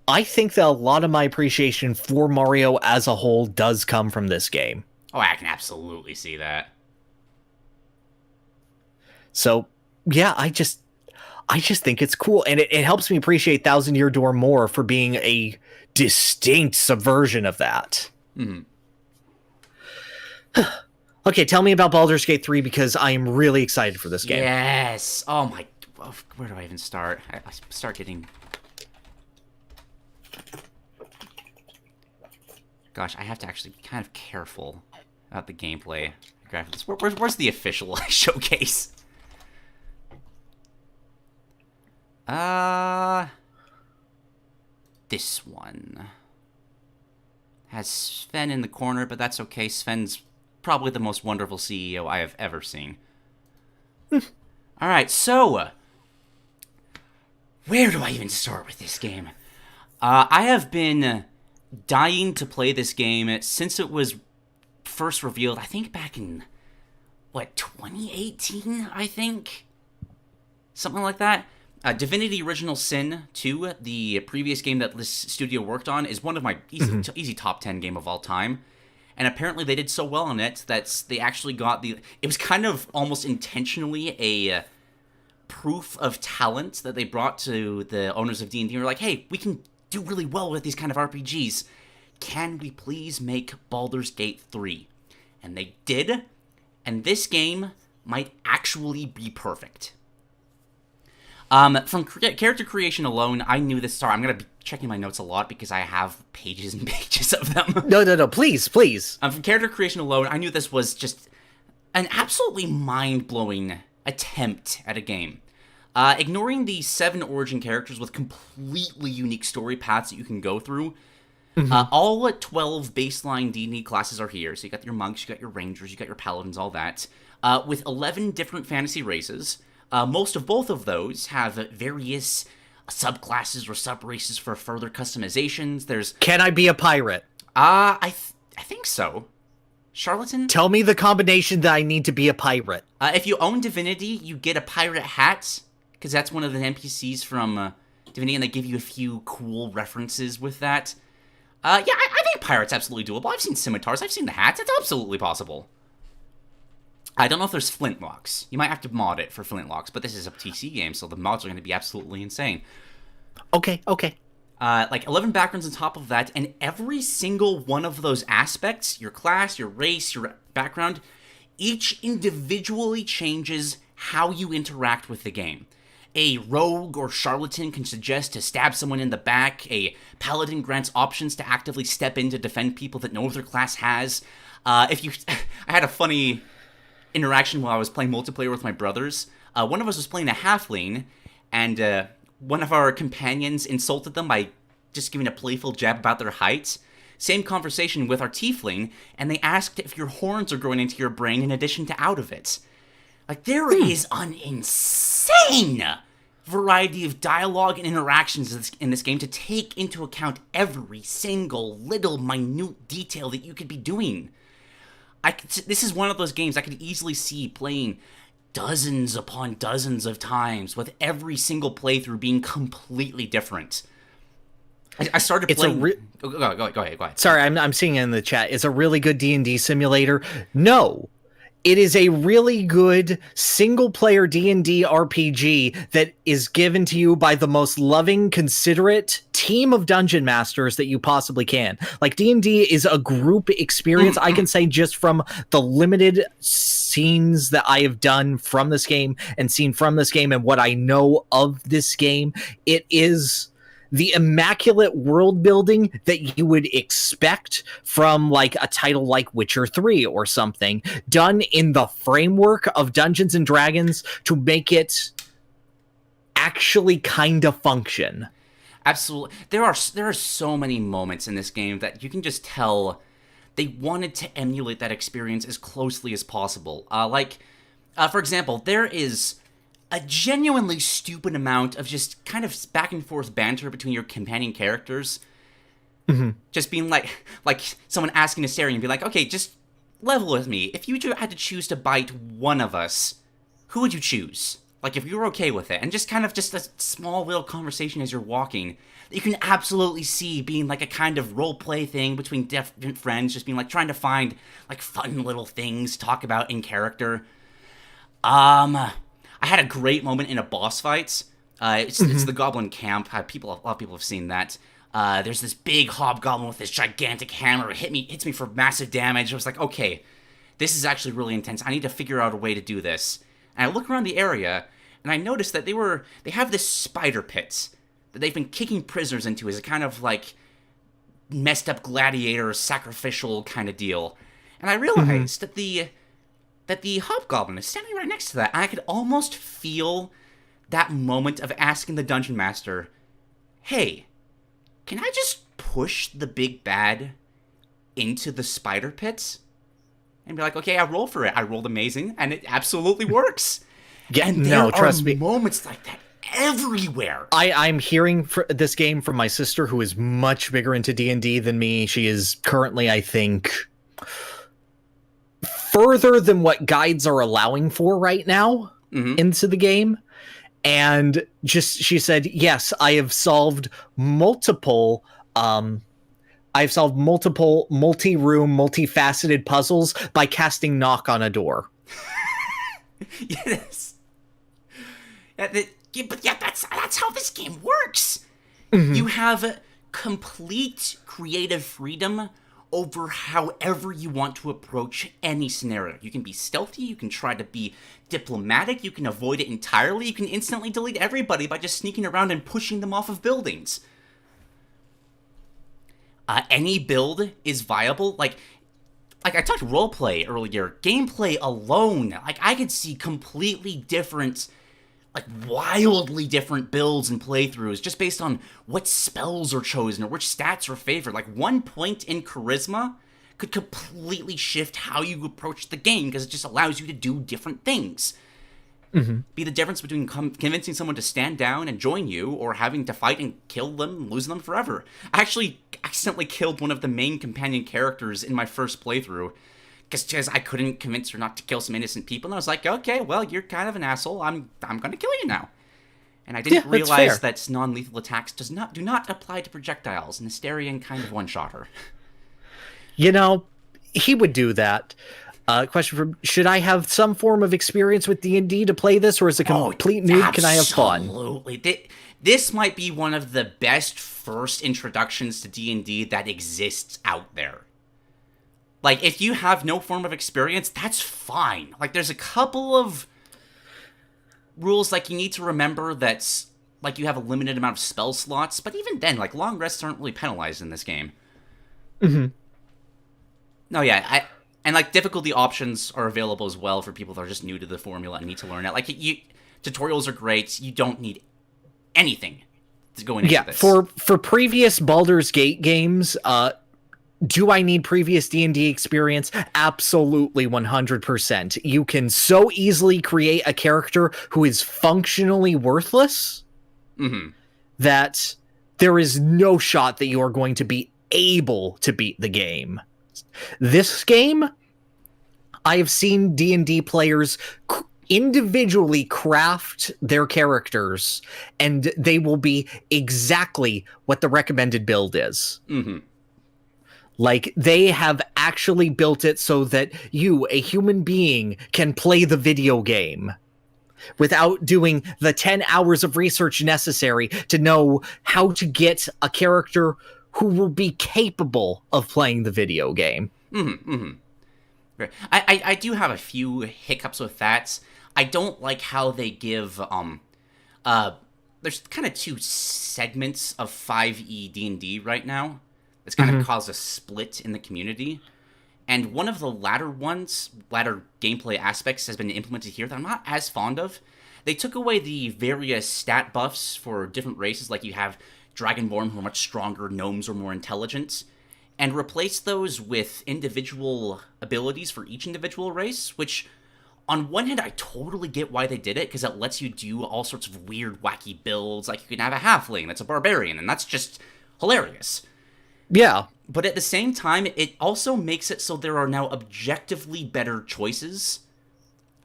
I think that a lot of my appreciation for Mario as a whole does come from this game. Oh, I can absolutely see that. So, yeah, I just think it's cool, and it helps me appreciate Thousand Year Door more for being a distinct subversion of that. Mm-hmm. Okay, tell me about Baldur's Gate 3, because I am really excited for this game. Yes! Oh my... Where do I even start? I start getting... Gosh, I have to actually be kind of careful about the gameplay graphics. Where's the official showcase? This one. Has Sven in the corner, but that's okay. Sven's probably the most wonderful CEO I have ever seen. Alright, so... where do I even start with this game? I have been dying to play this game since it was first revealed, I think back in, 2018, I think? Something like that. Divinity Original Sin 2, the previous game that this studio worked on, is one of my easy top 10 game of all time. And apparently they did so well on it that they actually got the... It was kind of almost intentionally a proof of talent that they brought to the owners of D&D. They're like, hey, we can do really well with these kind of RPGs. Can we please make Baldur's Gate 3? And they did. And this game might actually be perfect. From character creation alone, I knew this. Sorry, I'm going to be checking my notes a lot because I have pages and pages of them. No, please. From character creation alone, I knew this was just an absolutely mind-blowing attempt at a game. Ignoring the 7 origin characters with completely unique story paths that you can go through, all 12 baseline D&D classes are here. So you got your monks, you got your rangers, you got your paladins, all that. With 11 different fantasy races. Most of both of those have various subclasses or subraces for further customizations. There's... Can I be a pirate? I think so. Charlatan? Tell me the combination that I need to be a pirate. If you own Divinity, you get a pirate hat, because that's one of the NPCs from Divinity, and they give you a few cool references with that. Yeah, I think pirate's absolutely doable. I've seen scimitars, I've seen the hats, it's absolutely possible. I don't know if there's flintlocks. You might have to mod it for flintlocks, but this is a TC game, so the mods are going to be absolutely insane. Okay. 11 backgrounds on top of that, and every single one of those aspects, your class, your race, your background, each individually changes how you interact with the game. A rogue or charlatan can suggest to stab someone in the back. A paladin grants options to actively step in to defend people that no other class has. I had a funny interaction while I was playing multiplayer with my brothers. One of us was playing a halfling, and one of our companions insulted them by just giving a playful jab about their height. Same conversation with our tiefling, and they asked if your horns are growing into your brain in addition to out of it. Like, there is an insane variety of dialogue and interactions in this game to take into account every single little minute detail that you could be doing. This is one of those games I could easily see playing dozens upon dozens of times, with every single playthrough being completely different. I started playing... Go ahead. Sorry, I'm seeing it in the chat. It's a really good D&D simulator. No, it is a really good single-player D&D RPG that is given to you by the most loving, considerate team of dungeon masters that you possibly can. Like, D&D is a group experience. I can say just from the limited scenes that I have done from this game and seen from this game and what I know of this game, it is the immaculate world building that you would expect from like a title like Witcher 3 or something, done in the framework of Dungeons and Dragons to make it actually kind of function. Absolutely. There are so many moments in this game that you can just tell they wanted to emulate that experience as closely as possible. For example, there is a genuinely stupid amount of just kind of back and forth banter between your companion characters. Mm-hmm. Just being like someone asking Astarion and be like, okay, just level with me. If you had to choose to bite one of us, who would you choose? Like, if you were okay with it. And just kind of just a small little conversation as you're walking that you can absolutely see being like a kind of role-play thing between different friends, just being like trying to find like fun little things to talk about in character. I had a great moment in a boss fight. It's the Goblin Camp. A lot of people have seen that. There's this big hobgoblin with this gigantic hammer. It hits me for massive damage. I was like, okay, this is actually really intense. I need to figure out a way to do this. And I look around the area, and I noticed that they have this spider pit that they've been kicking prisoners into as a kind of like messed up gladiator sacrificial kind of deal. And I realized that the hobgoblin is standing right next to that. And I could almost feel that moment of asking the dungeon master, hey, can I just push the big bad into the spider pits? And be like, okay, I roll for it. I rolled amazing, and it absolutely works. Yeah, and there are moments like that everywhere. I'm hearing this game from my sister, who is much bigger into D&D than me. She is currently, I think, further than what guides are allowing for right now into the game. And she said, yes, I have solved multiple multi-room, multifaceted puzzles by casting knock on a door. Yes. That's how this game works. You have complete creative freedom over however you want to approach any scenario. You can be stealthy, you can try to be diplomatic, you can avoid it entirely, you can instantly delete everybody by just sneaking around and pushing them off of buildings. Any build is viable. Like I talked roleplay earlier, gameplay alone, like I could see completely different, like wildly different builds and playthroughs just based on what spells are chosen or which stats are favored. Like 1 point in charisma could completely shift how you approach the game because it just allows you to do different things. Be the difference between convincing someone to stand down and join you or having to fight and kill them and lose them forever. I actually accidentally killed one of the main companion characters in my first playthrough because I couldn't convince her not to kill some innocent people, and I was like, okay, well, you're kind of an asshole. I'm gonna kill you now. And I didn't realize that non-lethal attacks do not apply to projectiles, and Astarion kind of one-shot her. You know, he would do that. Question from, should I have some form of experience with D&D to play this, or is it complete noob? Can I have fun? Absolutely. This might be one of the best first introductions to D&D that exists out there. Like, if you have no form of experience, that's fine. Like, there's a couple of rules, like, you need to remember that, like, you have a limited amount of spell slots, but even then, like, long rests aren't really penalized in this game. No, yeah, And, like, difficulty options are available as well for people that are just new to the formula and need to learn it. Like, tutorials are great. You don't need anything to go into this. For previous Baldur's Gate games, do I need previous D&D experience? Absolutely, 100%. You can so easily create a character who is functionally worthless that there is no shot that you are going to be able to beat the game. This game, I have seen D&D players individually craft their characters, and they will be exactly what the recommended build is. Like, they have actually built it so that you, a human being, can play the video game without doing the 10 hours of research necessary to know how to get a character who will be capable of playing the video game. Right. I do have a few hiccups with that. I don't like how they give, there's kind of two segments of 5e D&D right now. It's kind of caused a split in the community. And one of the latter gameplay aspects has been implemented here that I'm not as fond of. They took away the various stat buffs for different races, like you have Dragonborn who are much stronger, gnomes are more intelligent, and replaced those with individual abilities for each individual race, which, on one hand, I totally get why they did it, because it lets you do all sorts of weird, wacky builds, like you can have a halfling that's a barbarian, and that's just hilarious. Yeah. But at the same time, it also makes it so there are now objectively better choices.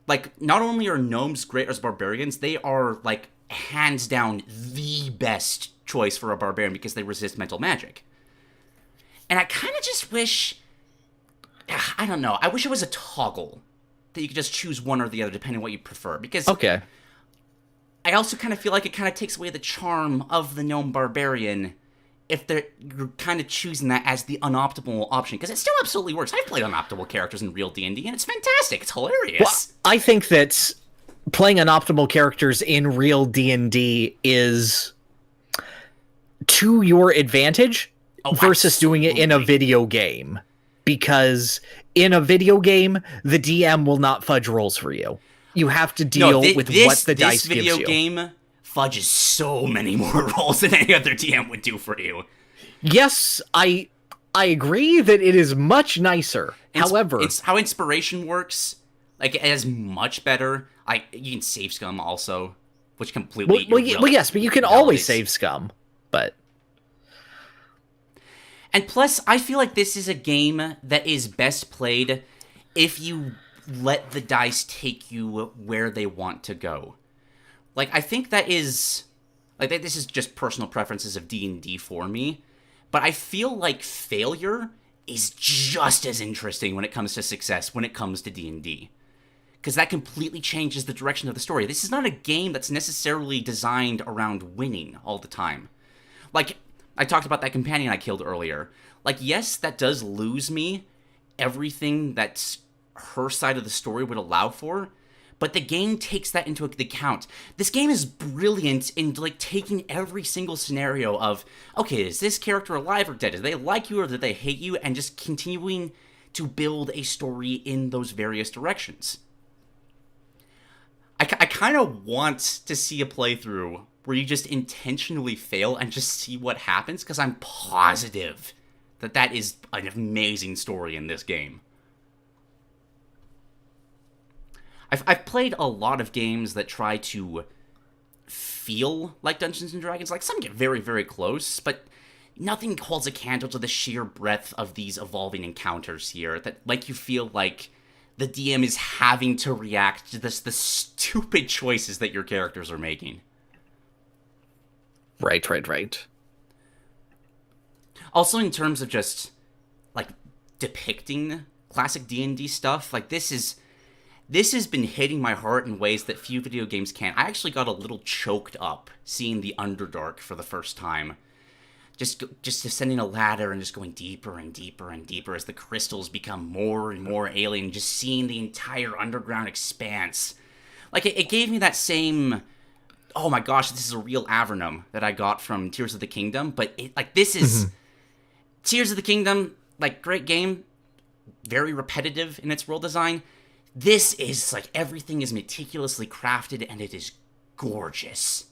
Like, not only are gnomes great as barbarians, they are, like, hands down the best choice for a barbarian because they resist mental magic. And I kind of just wish... I don't know. I wish it was a toggle that you could just choose one or the other depending on what you prefer. Because okay. I also kind of feel like it kind of takes away the charm of the gnome barbarian if you're kind of choosing that as the unoptimal option, because it still absolutely works. I've played unoptimal characters in real D&D, and it's fantastic. It's hilarious. Well, I think that playing unoptimal characters in real D&D is to your advantage versus absolutely. Doing it in a video game. Because in a video game, the DM will not fudge rolls for you. You have to deal with what the dice gives you. This video game fudges so many more rolls than any other DM would do for you. Yes, I agree that it is much nicer. However, it's how inspiration works. Like, it is much better. You can save scum also, which completely... Well, yes, but you can always save scum. But... And plus, I feel like this is a game that is best played if you let the dice take you where they want to go. Like, I think that is... Like, this is just personal preferences of D&D for me. But I feel like failure is just as interesting when it comes to success, when it comes to D&D. Because that completely changes the direction of the story. This is not a game that's necessarily designed around winning all the time. Like, I talked about that companion I killed earlier. Like, yes, that does lose me everything that her side of the story would allow for, but the game takes that into account. This game is brilliant in, like, taking every single scenario of, okay, is this character alive or dead? Do they like you or do they hate you? And just continuing to build a story in those various directions. I kind of want to see a playthrough where you just intentionally fail and just see what happens, because I'm positive that is an amazing story in this game. I've played a lot of games that try to feel like Dungeons and Dragons. Like, some get very, very close, but nothing holds a candle to the sheer breadth of these evolving encounters here that make you feel like the DM is having to react to the stupid choices that your characters are making. Right. Also, in terms of just, like, depicting classic D&D stuff, like, this has been hitting my heart in ways that few video games can. I actually got a little choked up seeing the Underdark for the first time. Just descending a ladder and just going deeper and deeper and deeper as the crystals become more and more alien, just seeing the entire underground expanse. Like, it gave me that same, oh my gosh, this is a real Avernum that I got from Tears of the Kingdom, but this is... Tears of the Kingdom, like, great game, very repetitive in its world design. This is like everything is meticulously crafted and it is gorgeous.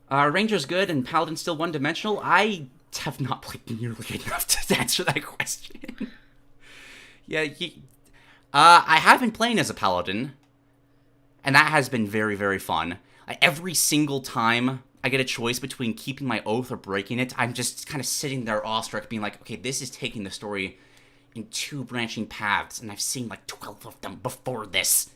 Ranger's good and Paladin's still one-dimensional. I have not played nearly enough to answer that question. I have been playing as a Paladin, and that has been very, very fun. Every single time I get a choice between keeping my oath or breaking it, I'm just kind of sitting there awestruck, being like, okay, this is taking the story in 2 branching paths, and I've seen like 12 of them before this.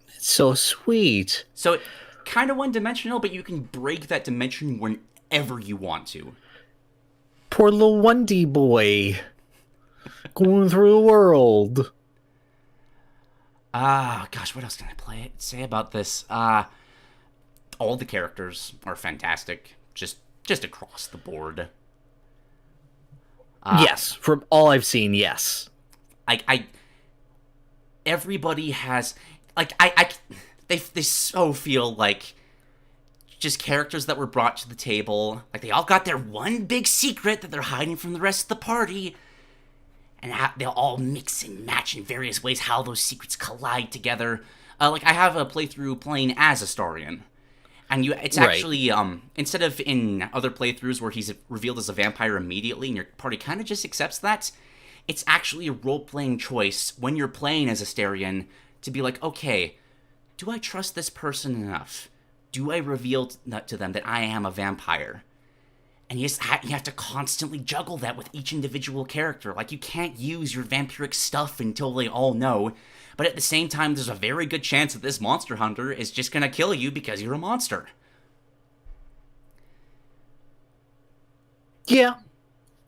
It's so sweet. So, kind of one-dimensional, but you can break that dimension whenever you want to. Poor little 1D boy. Going through the world. Gosh, what else can I say about this? All the characters are fantastic. Just across the board. Yes, from all I've seen, yes. Everybody has, they so feel like just characters that were brought to the table. Like, they all got their one big secret that they're hiding from the rest of the party. And they'll all mix and match in various ways how those secrets collide together. I have a playthrough playing as Astarion. And it's actually, instead of in other playthroughs where he's revealed as a vampire immediately and your party kind of just accepts that, it's actually a role-playing choice when you're playing as Astarion to be like, okay, do I trust this person enough? Do I reveal to them that I am a vampire? And you have to constantly juggle that with each individual character. Like, you can't use your vampiric stuff until they all know. But at the same time, there's a very good chance that this monster hunter is just gonna kill you because you're a monster. Yeah.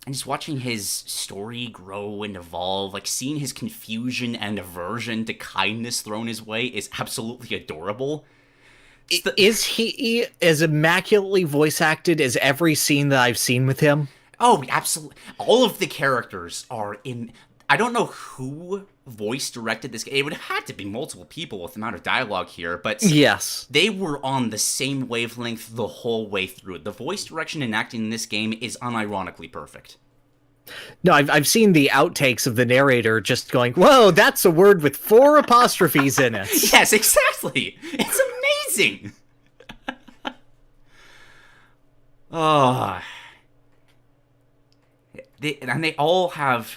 And just watching his story grow and evolve, like seeing his confusion and aversion to kindness thrown his way is absolutely adorable. Is he as immaculately voice acted as every scene that I've seen with him? Oh, absolutely. All of the characters are in... I don't know who voice directed this game. It would have had to be multiple people with the amount of dialogue here, but... Yes. They were on the same wavelength the whole way through. The voice direction and acting in this game is unironically perfect. No, I've seen the outtakes of the narrator just going, whoa, that's a word with 4 apostrophes in it. Yes, exactly. It's amazing. They all have,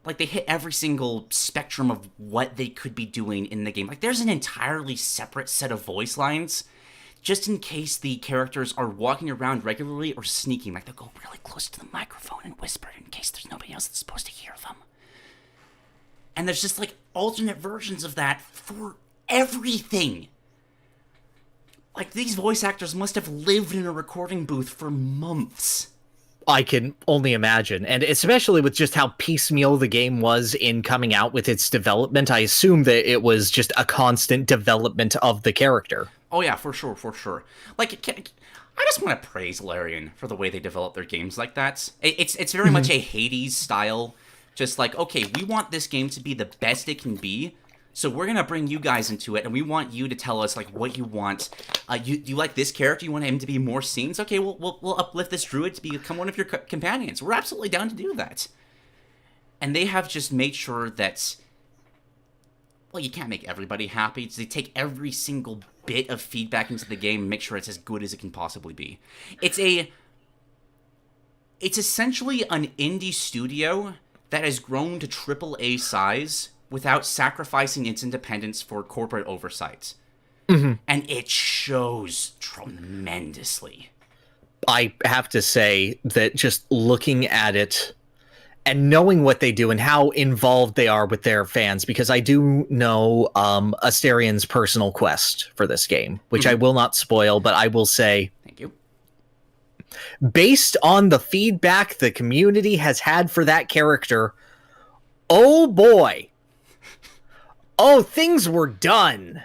like, they hit every single spectrum of what they could be doing in the game. Like, there's an entirely separate set of voice lines just in case the characters are walking around regularly or sneaking. Like, they'll go really close to the microphone and whisper in case there's nobody else that's supposed to hear them. And there's just, like, alternate versions of that for everything. Like, these voice actors must have lived in a recording booth for months. I can only imagine. And especially with just how piecemeal the game was in coming out with its development, I assume that it was just a constant development of the character. Oh yeah, for sure, for sure. Like, I just want to praise Larian for the way they develop their games like that. It's very much a Hades style. Just like, okay, we want this game to be the best it can be, so we're gonna bring you guys into it, and we want you to tell us like what you want. You like this character? You want him to be more scenes? Okay, we'll uplift this druid to become one of your companions. We're absolutely down to do that. And they have just made sure that, well, you can't make everybody happy. So they take every single bit of feedback into the game and make sure it's as good as it can possibly be. It's essentially an indie studio that has grown to AAA size without sacrificing its independence for corporate oversight. Mm-hmm. And it shows tremendously. I have to say that just looking at it and knowing what they do and how involved they are with their fans, because I do know Astarion's personal quest for this game, which I will not spoil, but I will say... Thank you. Based on the feedback the community has had for that character, oh boy. Oh, things were done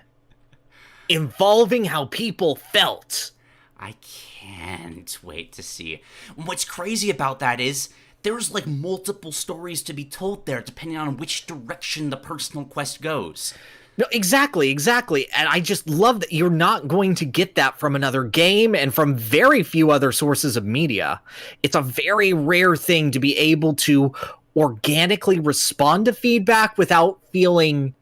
involving how people felt. I can't wait to see. What's crazy about that is there's like multiple stories to be told there depending on which direction the personal quest goes. No, exactly. And I just love that you're not going to get that from another game and from very few other sources of media. It's a very rare thing to be able to organically respond to feedback without feeling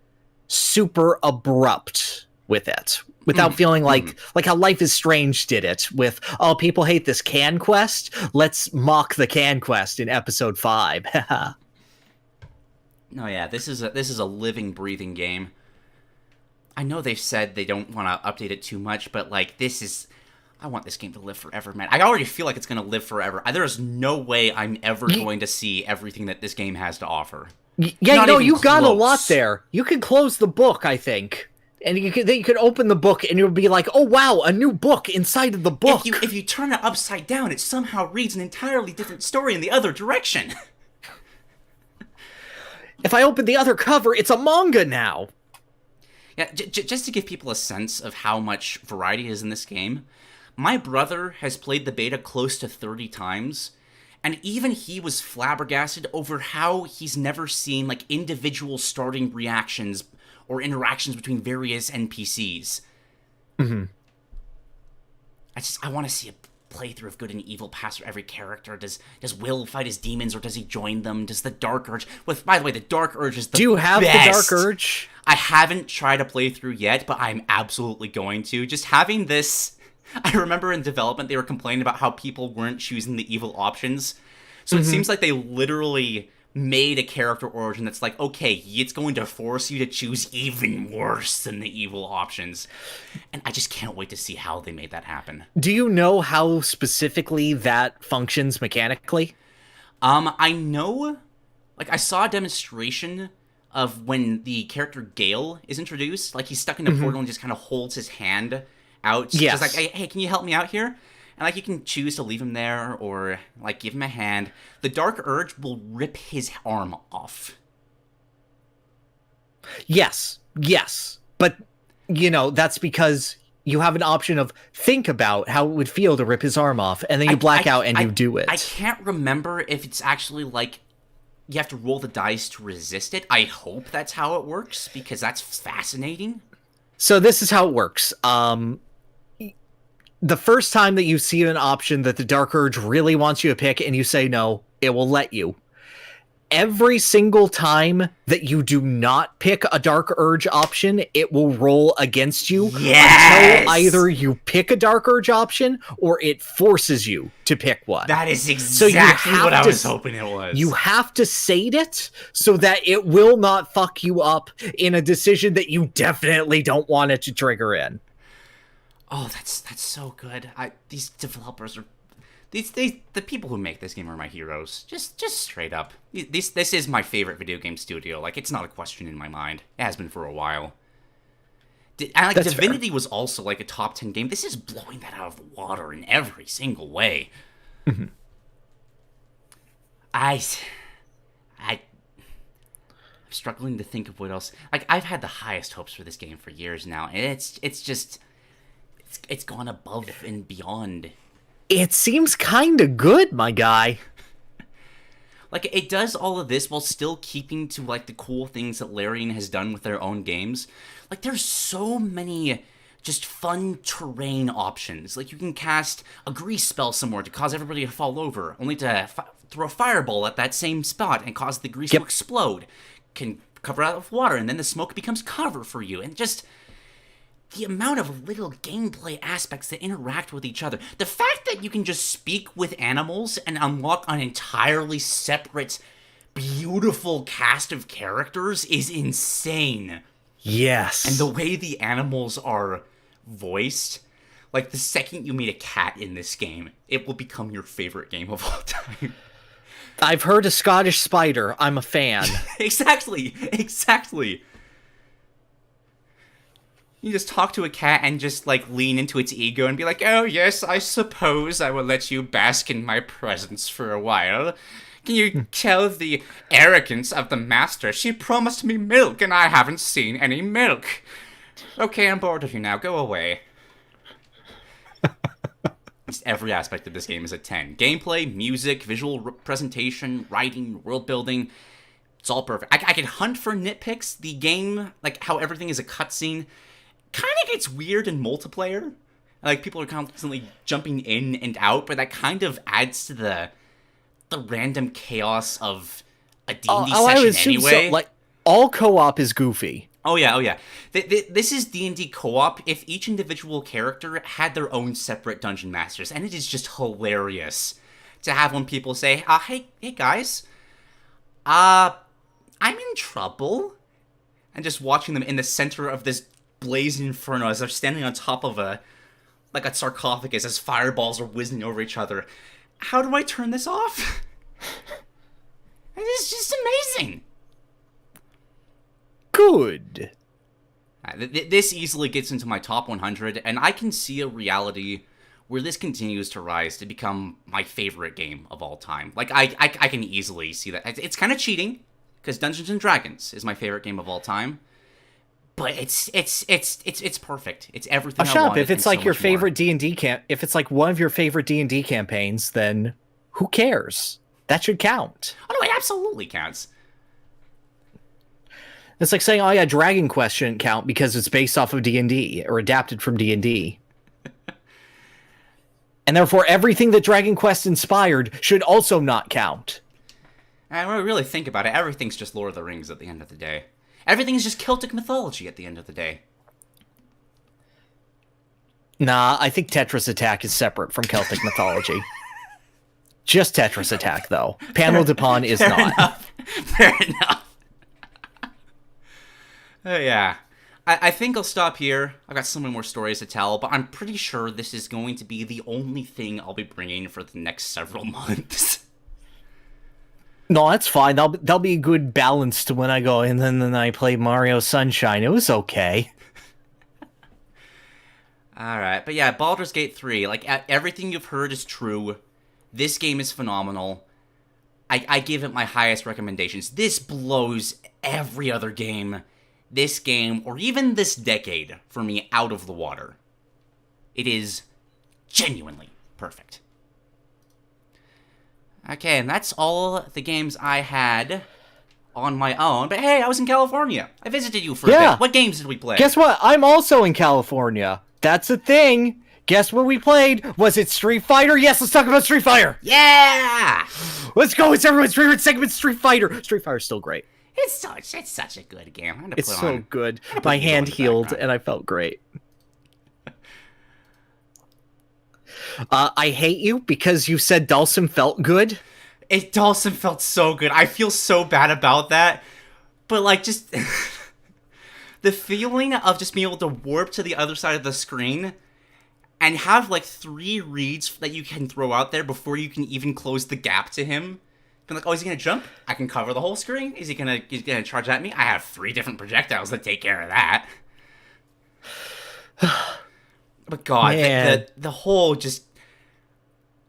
super abrupt with it. Without feeling like how Life is Strange did it with, oh, people hate this can quest. Let's mock the can quest in episode 5. No, yeah, this is a living, breathing game. I know they've said they don't want to update it too much, but like I want this game to live forever, man. I already feel like it's going to live forever. There is no way I'm ever going to see everything that this game has to offer. Yeah, you got a lot there. You can close the book, I think. And you could open the book and you'll be like, oh wow, a new book inside of the book. If you turn it upside down, it somehow reads an entirely different story in the other direction. If I open the other cover, it's a manga now. Yeah, just to give people a sense of how much variety is in this game, my brother has played the beta close to 30 times, and even he was flabbergasted over how he's never seen like individual starting reactions or interactions between various NPCs. I want to see a playthrough of good and evil pass through every character. Does Will fight his demons, or does he join them? Does the Dark Urge... By the way, the Dark Urge is the best. Do you have the Dark Urge? I haven't tried a playthrough yet, but I'm absolutely going to. Just having this... I remember in development they were complaining about how people weren't choosing the evil options. So it seems like they literally made a character origin that's like, okay, it's going to force you to choose even worse than the evil options. And I just can't wait to see how they made that happen. Do you know how specifically that functions mechanically? I know, like, I saw a demonstration of when the character Gale is introduced. Like, he's stuck in a portal and just kind of holds his hand out. Yes. Just like, hey, can you help me out here? And, like, you can choose to leave him there or, like, give him a hand. The Dark Urge will rip his arm off. Yes. But, that's because you have an option of think about how it would feel to rip his arm off, and then you black out and you do it. I can't remember if it's actually, like, you have to roll the dice to resist it. I hope that's how it works, because that's fascinating. So this is how it works. The first time that you see an option that the Dark Urge really wants you to pick and you say no, it will let you. Every single time that you do not pick a Dark Urge option, it will roll against you until either you pick a Dark Urge option or it forces you to pick one. That is exactly what I was hoping it was. You have to sate it so that it will not fuck you up in a decision that you definitely don't want it to trigger in. Oh, that's so good. These developers are, the people who make this game are my heroes. Just straight up. This is my favorite video game studio. Like, it's not a question in my mind. It has been for a while. Divinity was also like a top 10 game. This is blowing that out of the water in every single way. I'm struggling to think of what else. Like, I've had the highest hopes for this game for years now, and it's gone above and beyond. It seems kind of good, my guy. Like, it does all of this while still keeping to, like, the cool things that Larian has done with their own games. Like, there's so many just fun terrain options. Like, you can cast a grease spell somewhere to cause everybody to fall over, only to throw a fireball at that same spot and cause the grease to explode. Can cover out with water, and then the smoke becomes cover for you. And just the amount of little gameplay aspects that interact with each other. The fact that you can just speak with animals and unlock an entirely separate, beautiful cast of characters is insane. Yes. And the way the animals are voiced, like, the second you meet a cat in this game, it will become your favorite game of all time. I've heard a Scottish spider. I'm a fan. Exactly. You just talk to a cat and just, like, lean into its ego and be like, oh, yes, I suppose I will let you bask in my presence for a while. Can you tell the arrogance of the master? She promised me milk and I haven't seen any milk. Okay, I'm bored of you now. Go away. Just every aspect of this game is a 10. Gameplay, music, visual presentation, writing, world building. It's all perfect. I can hunt for nitpicks. The game, like how everything is a cutscene, kind of gets weird in multiplayer. Like, people are constantly jumping in and out, but that kind of adds to the random chaos of a D&D session I would assume anyway. So. Like, all co-op is goofy. Oh yeah. This is D&D co-op if each individual character had their own separate dungeon masters, and it is just hilarious to have when people say, hey guys, I'm in trouble, and just watching them in the center of this blazing inferno as they're standing on top of a sarcophagus as fireballs are whizzing over each other. How do I turn this off? It is just amazing. Good. This easily gets into my top 100, and I can see a reality where this continues to rise to become my favorite game of all time. Like, I can easily see that. It's kind of cheating, because Dungeons and Dragons is my favorite game of all time. But it's perfect. It's everything I wanted. If it's like your favorite D&D if it's like one of your favorite D&D campaigns, then who cares? That should count. Oh no, it absolutely counts. It's like saying, oh yeah, Dragon Quest shouldn't count because it's based off of D&D or adapted from D&D. And therefore everything that Dragon Quest inspired should also not count. And when we really think about it, everything's just Lord of the Rings at the end of the day. Everything is just Celtic mythology at the end of the day. Nah, I think Tetris Attack is separate from Celtic mythology. Just Tetris Attack, though. Panel de Pon is not. Fair enough. Yeah. I think I'll stop here. I've got so many more stories to tell, but I'm pretty sure this is going to be the only thing I'll be bringing for the next several months. No, that's fine. That'll be a good balance to when I go and then I play Mario Sunshine. It was okay. Alright, but yeah, Baldur's Gate 3, like, everything you've heard is true. This game is phenomenal. I give it my highest recommendations. This blows every other game, this game, or even this decade, for me, out of the water. It is genuinely perfect. Okay, and that's all the games I had on my own. But hey, I was in California. I visited you for a bit. What games did we play? Guess what? I'm also in California. That's a thing. Guess what we played? Was it Street Fighter? Yes, let's talk about Street Fighter. Yeah! Let's go. It's everyone's favorite segment, Street Fighter. Street Fighter's still great. It's such a good game. It's so good. My hand healed, and I felt great. I hate you because you said Dhalsim felt good. Dhalsim felt so good. I feel so bad about that. But, like, just... the feeling of just being able to warp to the other side of the screen and have, like, 3 reads that you can throw out there before you can even close the gap to him. Being like, oh, is he gonna jump? I can cover the whole screen. He's gonna charge at me? I have 3 different projectiles that take care of that. But God, the whole just...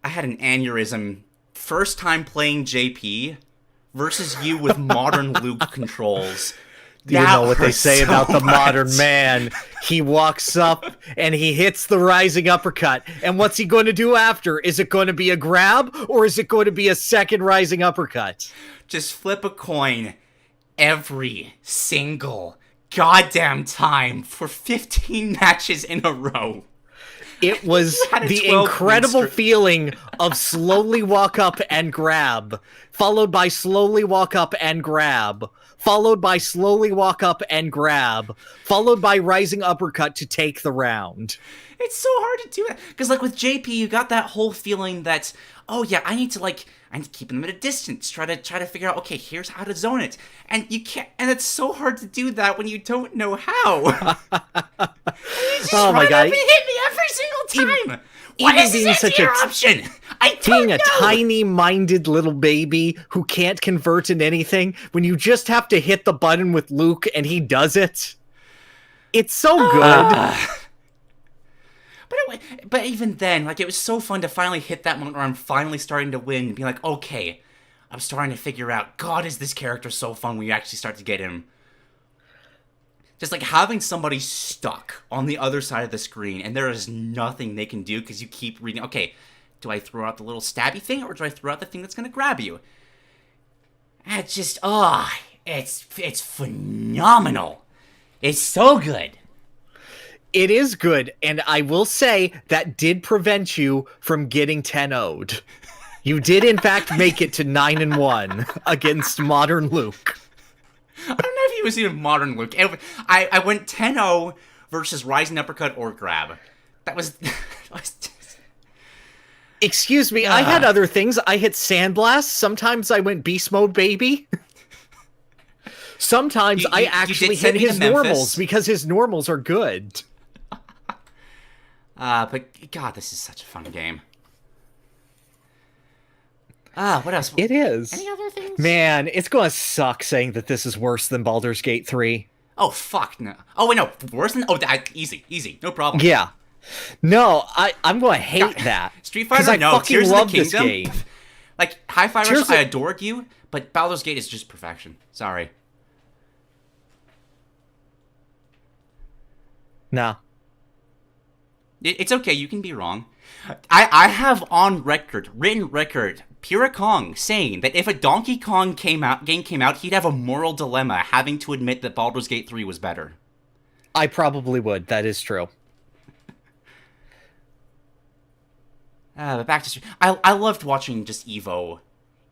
I had an aneurysm. First time playing JP versus you with modern Luke controls. Do you know what they say about the modern man? He walks up and he hits the rising uppercut. And what's he going to do after? Is it going to be a grab or is it going to be a second rising uppercut? Just flip a coin every single goddamn time for 15 matches in a row. It was the incredible feeling of slowly walk up and grab, followed by slowly walk up and grab, followed by slowly walk up and grab, followed by rising uppercut to take the round. It's so hard to do that. Because, like, with JP, you got that whole feeling that, oh, yeah, I need to keep them at a distance, try to figure out, okay, here's how to zone it. And you can't, and it's so hard to do that when you don't know how. You just oh my God. Up and hit me every single time. What is this option? Being a tiny-minded little baby who can't convert in anything, when you just have to hit the button with Luke and he does it, it's so good. But even then, like, it was so fun to finally hit that moment where I'm finally starting to win and be like, okay, I'm starting to figure out, God, is this character so fun when you actually start to get him. Just, like, having somebody stuck on the other side of the screen and there is nothing they can do because you keep reading, okay, do I throw out the little stabby thing or do I throw out the thing that's going to grab you? It's just, It's phenomenal. It's so good. It is good, and I will say that did prevent you from getting 10-0'd. You did, in fact, make it to 9-1 against Modern Luke. I don't know if he was even Modern Luke. I went 10-0 versus Rising Uppercut or Grab. That was Excuse me, I had other things. I hit Sandblast. Sometimes I went Beast Mode, baby. Sometimes I actually hit his normals because his normals are good. But God, this is such a fun game. What else? It is. Any other things? Man, it's gonna suck saying that this is worse than Baldur's Gate 3. Oh, fuck, no. Oh, wait, no. Worse than... Oh, easy. No problem. Yeah. No, I'm gonna hate that. Street Fighter, no. Fucking Tears love of the Kingdom. this game. Like, High Fivers, I adored you, but Baldur's Gate is just perfection. Sorry. Nah. It's okay, you can be wrong. I have on written record, Pyrr Kong saying that if a Donkey Kong game came out, he'd have a moral dilemma having to admit that Baldur's Gate 3 was better. I probably would. That is true. But back to... I loved watching just EVO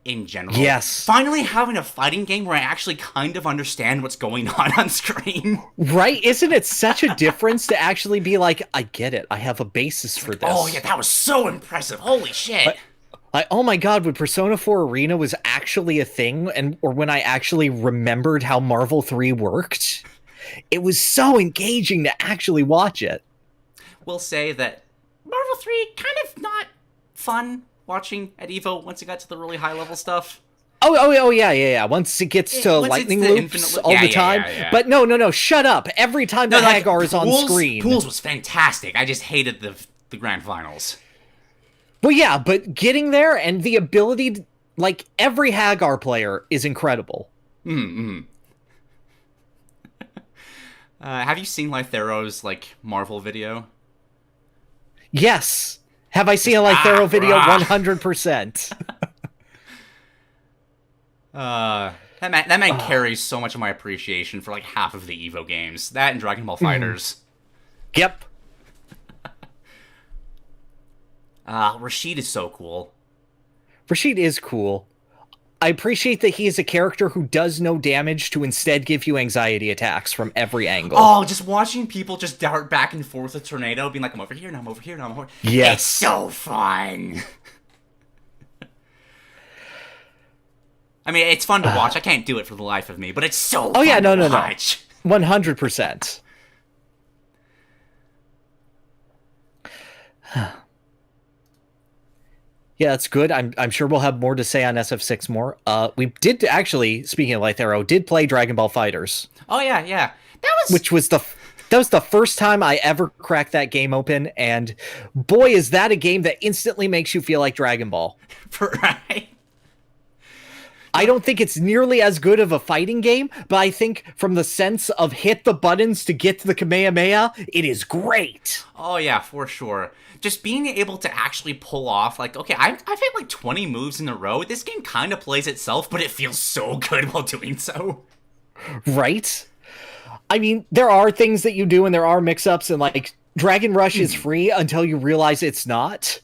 in general. Yes. Finally having a fighting game where I actually kind of understand what's going on screen. Right? Isn't it such a difference to actually be like, I get it. I have a basis for this. Oh, yeah, that was so impressive. Holy shit. Oh my god, when Persona 4 Arena was actually a thing, or when I actually remembered how Marvel 3 worked, it was so engaging to actually watch it. We'll say that Marvel 3 kind of not fun watching at EVO once it got to the really high level stuff. Oh yeah. Once it gets to lightning loops all the time. Yeah. But no, shut up. Every time the Hagar is on screen. Pools was fantastic. I just hated the grand finals. Well, yeah, but getting there and the ability to, like, every Hagar player is incredible. Have you seen Lythero's, like, Marvel video? Yes. Have I seen a Lythero video? 100%. That man carries so much of my appreciation for, like, half of the EVO games. That and Dragon Ball FighterZ. Yep. Rashid is so cool. Rashid is cool. I appreciate that he is a character who does no damage to instead give you anxiety attacks from every angle. Oh, just watching people just dart back and forth with Tornado, being like, I'm over here, now I'm over here, now I'm over here. Yes. It's so fun. I mean, it's fun to watch. I can't do it for the life of me, but it's so fun to watch. 100%. Yeah, that's good. I'm sure we'll have more to say on SF6 more. We did actually, speaking of Lythero, did play Dragon Ball FighterZ. Oh yeah. That was the first time I ever cracked that game open, and boy, is that a game that instantly makes you feel like Dragon Ball. Right. I don't think it's nearly as good of a fighting game, but I think from the sense of hit the buttons to get to the Kamehameha, it is great. Oh yeah, for sure. Just being able to actually pull off, like, okay, I've hit like 20 moves in a row. This game kind of plays itself, but it feels so good while doing so. Right? I mean, there are things that you do and there are mix-ups, and like, Dragon Rush is free until you realize it's not.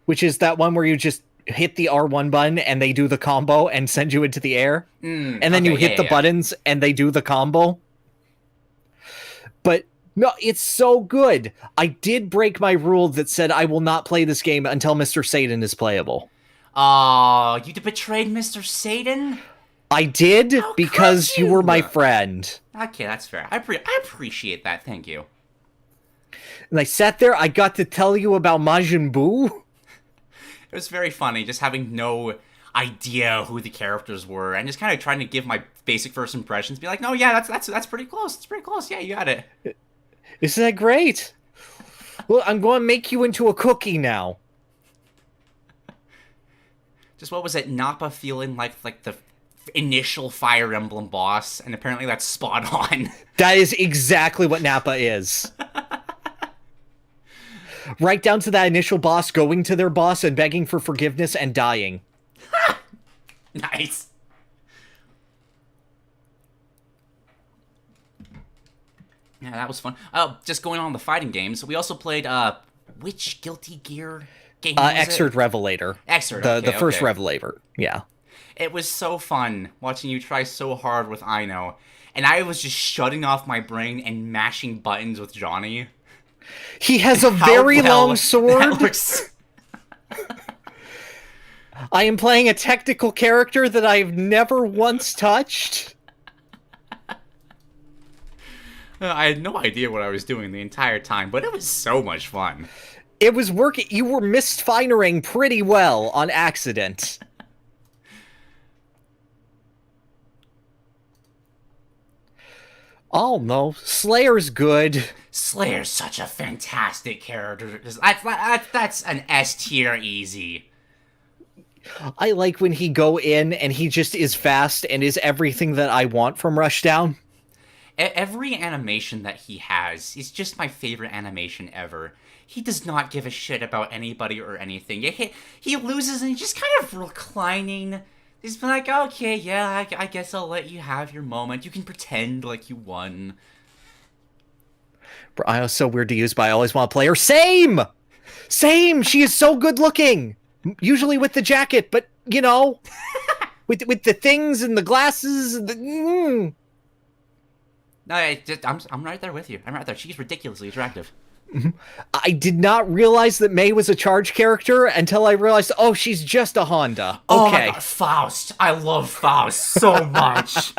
Which is that one where you just hit the R1 button and they do the combo and send you into the air. And then you hit the buttons and they do the combo. But no, it's so good. I did break my rule that said I will not play this game until Mr. Satan is playable. Oh, you betrayed Mr. Satan? I did, because you were my friend. Okay, that's fair. I appreciate that. Thank you. And I sat there, I got to tell you about Majin Buu. It was very funny, just having no idea who the characters were, and just kind of trying to give my basic first impressions. Be like, no, yeah, that's pretty close. It's pretty close. Yeah, you got it. Isn't that great? Well, I'm going to make you into a cookie now. Just what was it? Nappa feeling like the initial Fire Emblem boss, and apparently that's spot on. That is exactly what Nappa is. Right down to that initial boss going to their boss and begging for forgiveness and dying. Nice. Yeah, that was fun. Just going on the fighting games, we also played, which Guilty Gear game was Xrd Revelator. Xrd, The first Revelator, yeah. It was so fun watching you try so hard with Ino, and I was just shutting off my brain and mashing buttons with Johnny. He has a very long sword. That looks... I am playing a technical character that I've never once touched. I had no idea what I was doing the entire time, but it was so much fun. It was working. You were misfiring pretty well on accident. Oh no, Slayer's good. Slayer's such a fantastic character. That's an S tier easy. I like when he go in and he just is fast and is everything that I want from Rushdown. Every animation that he has is just my favorite animation ever. He does not give a shit about anybody or anything. He loses and he's just kind of reclining. He's been like, okay, yeah, I guess I'll let you have your moment. You can pretend like you won. Bro, I was so weird to use, but I always want to play her. Same! She is so good looking. Usually with the jacket, but, you know, with the things and the glasses. No, I'm right there with you. I'm right there. She's ridiculously attractive. I did not realize that May was a charge character until I realized, oh, she's just a Honda. Okay. Oh my God, Faust. I love Faust so much.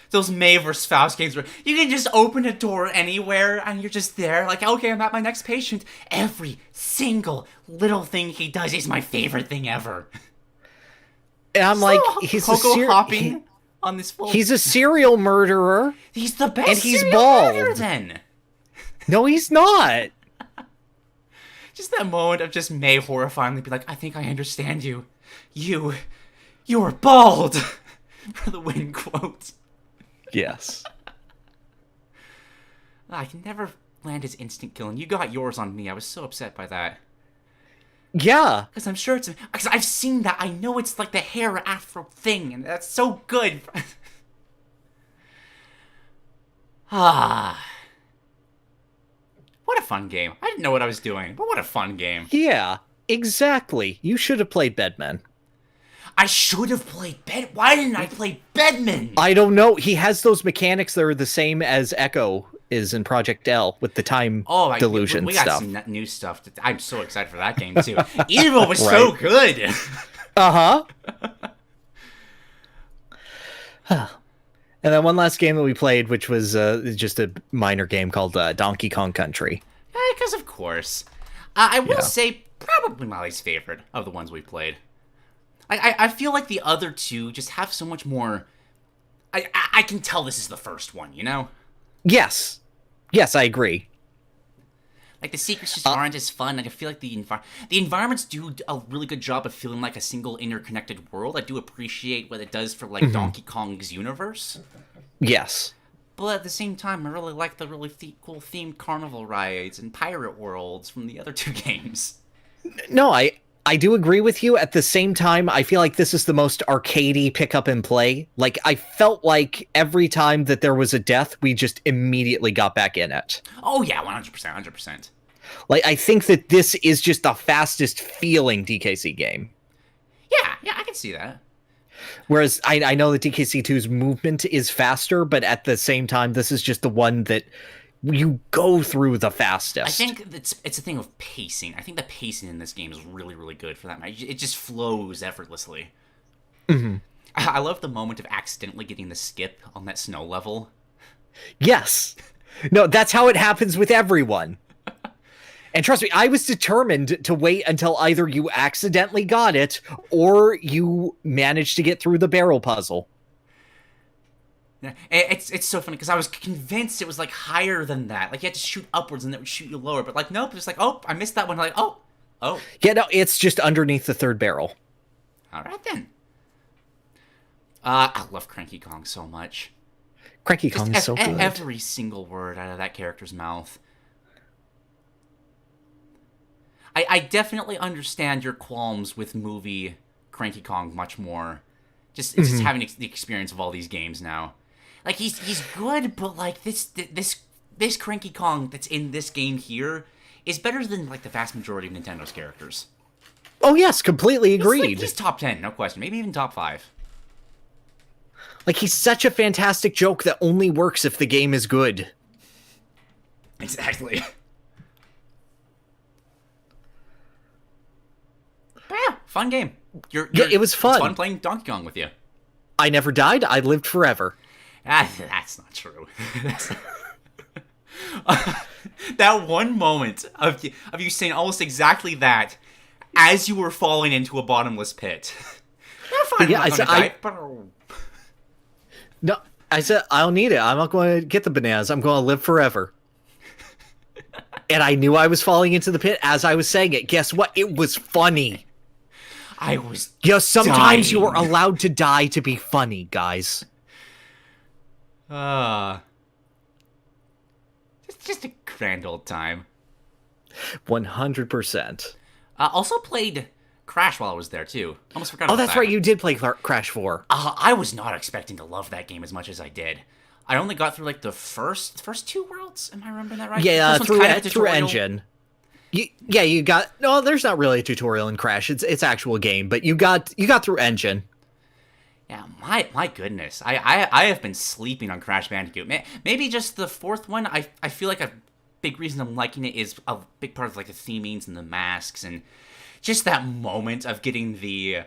Those May vs. Faust games where you can just open a door anywhere and you're just there, like, okay, I'm at my next patient. Every single little thing he does is my favorite thing ever. And I'm like, he's hopping on this full... He's a serial murderer. He's the best and he's serial bald. murderer, then. No, he's not. Just that moment of just May horrifyingly be like, I think I understand you. You're bald. For the win quote. Yes. I can never land his instant kill, and you got yours on me. I was so upset by that. Yeah. Because I'm sure it's... Because I've seen that. I know it's like the hair afro thing, and that's so good. What a fun game. I didn't know what I was doing, but what a fun game. Yeah, exactly. You should have played Bedman. I should have played Why didn't I play Bedman? I don't know. He has those mechanics that are the same as Echo is in Project L with the time delusion we got stuff. some new stuff. I'm so excited for that game, too. Evil was so good. Uh-huh. And then one last game that we played, which was just a minor game called Donkey Kong Country. Because of course. I will say probably my least favorite of the ones we played. I feel like the other two just have so much more... I can tell this is the first one, you know? Yes. Yes, I agree. Like, the secrets just aren't as fun. Like, I feel like the environments do a really good job of feeling like a single interconnected world. I do appreciate what it does for, like, Donkey Kong's universe. Yes. But at the same time, I really like the really cool themed carnival rides and pirate worlds from the other two games. No, I do agree with you. At the same time, I feel like this is the most arcadey pick up and play. Like, I felt like every time that there was a death, we just immediately got back in it. Oh yeah, 100%. Like, I think that this is just the fastest feeling DKC game. Yeah, I can see that. Whereas I know that DKC2's movement is faster, but at the same time, this is just the one that you go through the fastest. I think it's a thing of pacing. I think the pacing in this game is really, really good for that. It just flows effortlessly. Mm-hmm. I love the moment of accidentally getting the skip on that snow level. Yes. No, that's how it happens with everyone. And trust me, I was determined to wait until either you accidentally got it or you managed to get through the barrel puzzle. Yeah, it's so funny because I was convinced it was like higher than that. Like you had to shoot upwards and it would shoot you lower. But like nope, it's like oh, I missed that one. Like oh. Yeah, no, it's just underneath the third barrel. All right then. I love Cranky Kong so much. Cranky Kong is so good. Every single word out of that character's mouth. I definitely understand your qualms with movie Cranky Kong much more. Just having the experience of all these games now. Like, he's good, but, like, this Cranky Kong that's in this game here is better than, like, the vast majority of Nintendo's characters. Oh, yes, completely agreed. He's top 10, no question. Maybe even top 5. Like, he's such a fantastic joke that only works if the game is good. Exactly. But yeah, fun game. It was fun. It's fun playing Donkey Kong with you. I never died. I lived forever. That's not true. That one moment of you saying almost exactly that as you were falling into a bottomless pit. Fine, yeah, No, I said, I don't need it. I'm not going to get the bananas. I'm going to live forever. And I knew I was falling into the pit as I was saying it. Guess what? It was funny. I was sometimes dying. you are allowed to die to be funny, guys. It's just a grand old time. 100%. Also played Crash while I was there, too. Almost forgot about that. Oh, that's right. You did play Crash 4. I was not expecting to love that game as much as I did. I only got through, like, the first 2 worlds. Am I remembering that right? Yeah, through Engine. You got... No, there's not really a tutorial in Crash. It's actual game, but you got through Engine. Yeah, my goodness. I have been sleeping on Crash Bandicoot. Maybe just the 4th one. I feel like a big reason I'm liking it is a big part of, like, the themings and the masks and just that moment of getting the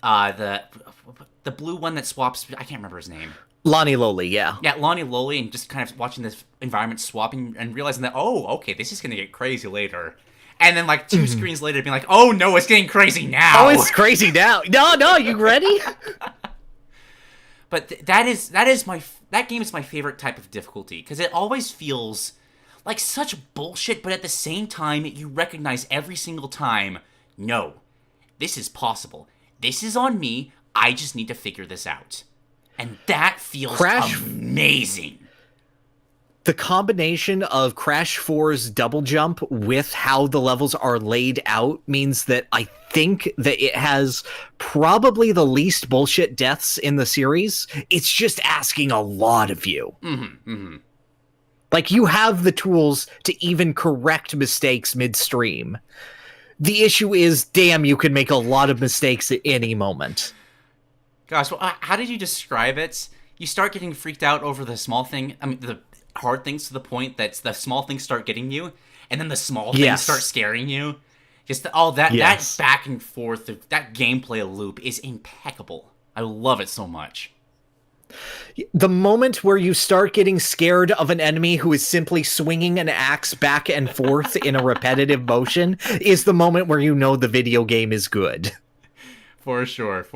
blue one that swaps. I can't remember his name. Lonnie Lowly, yeah. Yeah, Lonnie Lowly, and just kind of watching this environment swapping and realizing that, oh, okay, this is going to get crazy later. And then, like, 2 screens later, being like, oh, no, it's getting crazy now. Oh, it's crazy now. No, you ready? But that game is my favorite type of difficulty, because it always feels like such bullshit, but at the same time, you recognize every single time, no, this is possible. This is on me. I just need to figure this out. And that feels amazing. The combination of Crash 4's double jump with how the levels are laid out means that I think that it has probably the least bullshit deaths in the series. It's just asking a lot of you. Like, you have the tools to even correct mistakes midstream. The issue is, damn, you can make a lot of mistakes at any moment. Gosh, well, how did you describe it? You start getting freaked out over the small thing. I mean, the hard things to the point that the small things start getting you, and then the small things start scaring you. Just that back and forth, that gameplay loop is impeccable. I love it so much. The moment where you start getting scared of an enemy who is simply swinging an axe back and forth in a repetitive motion is the moment where you know the video game is good. For sure.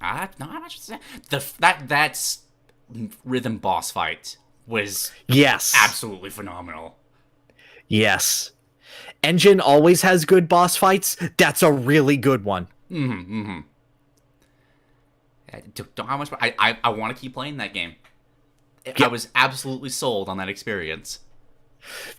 Not much to say. That's rhythm boss fight was absolutely phenomenal. Yes. Engine always has good boss fights. That's a really good one. How much? I want to keep playing that game. I was absolutely sold on that experience.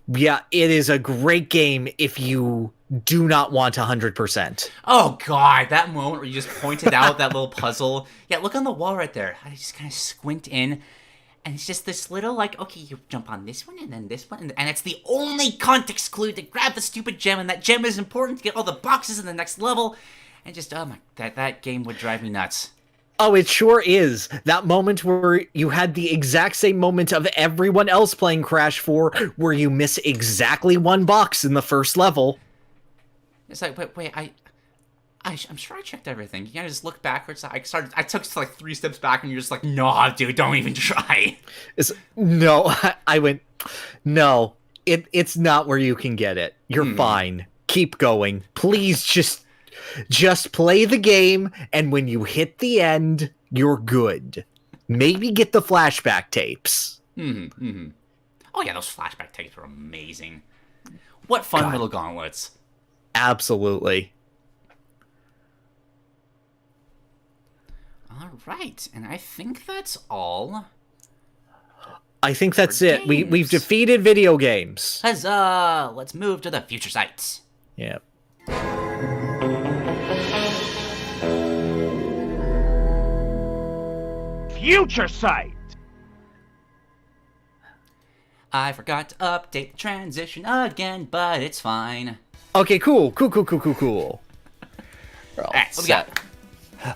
Yeah, it is a great game if you do not want 100%. Oh god, that moment where you just pointed out that little puzzle. Yeah, look on the wall right there. I just kind of squint in, and it's just this little, like, okay, you jump on this one and then this one, and it's the only context clue to grab the stupid gem, and that gem is important to get all the boxes in the next level. And just, oh my, that game would drive me nuts. Oh, it sure is. That moment where you had the exact same moment of everyone else playing Crash 4, where you miss exactly one box in the first level. It's like, wait, I'm sure I checked everything. You gotta just look backwards. I took like 3 steps back, and you're just like, nah, dude, don't even try. I went, no, it's not where you can get it. You're fine. Keep going. Please just play the game, and when you hit the end, you're good. Maybe get the flashback tapes. Oh yeah, those flashback tapes were amazing. What fun little gauntlets. Absolutely. All right, and I think that's all. I think that's it. We've defeated video games. Huzzah! Let's move to the future sites. Yep. future sight. I forgot to update the transition again, but it's fine. Okay, cool. Alright, what we got?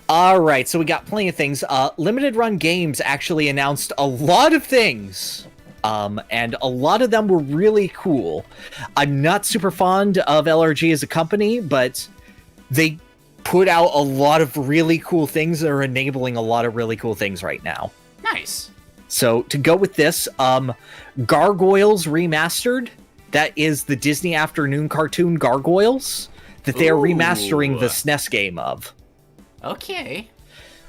Alright, so we got plenty of things. Limited Run Games actually announced a lot of things. And a lot of them were really cool. I'm not super fond of LRG as a company, but they put out a lot of really cool things that are enabling a lot of really cool things right now. Nice. So to go with this, Gargoyles Remastered. That is the Disney Afternoon cartoon Gargoyles that they are remastering the SNES game of. Okay.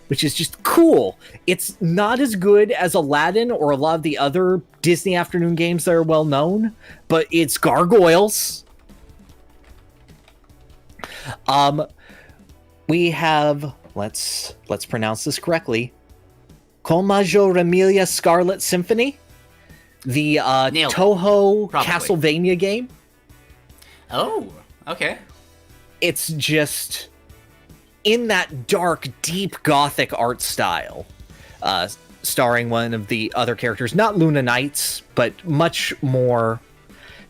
Which is just cool. It's not as good as Aladdin or a lot of the other Disney Afternoon games that are well known, but it's Gargoyles. We have, let's pronounce this correctly, Colmajo Remilia Scarlet Symphony, the Toho Castlevania game. Oh, okay. It's just in that dark, deep gothic art style, starring one of the other characters, not Luna Knights, but much more,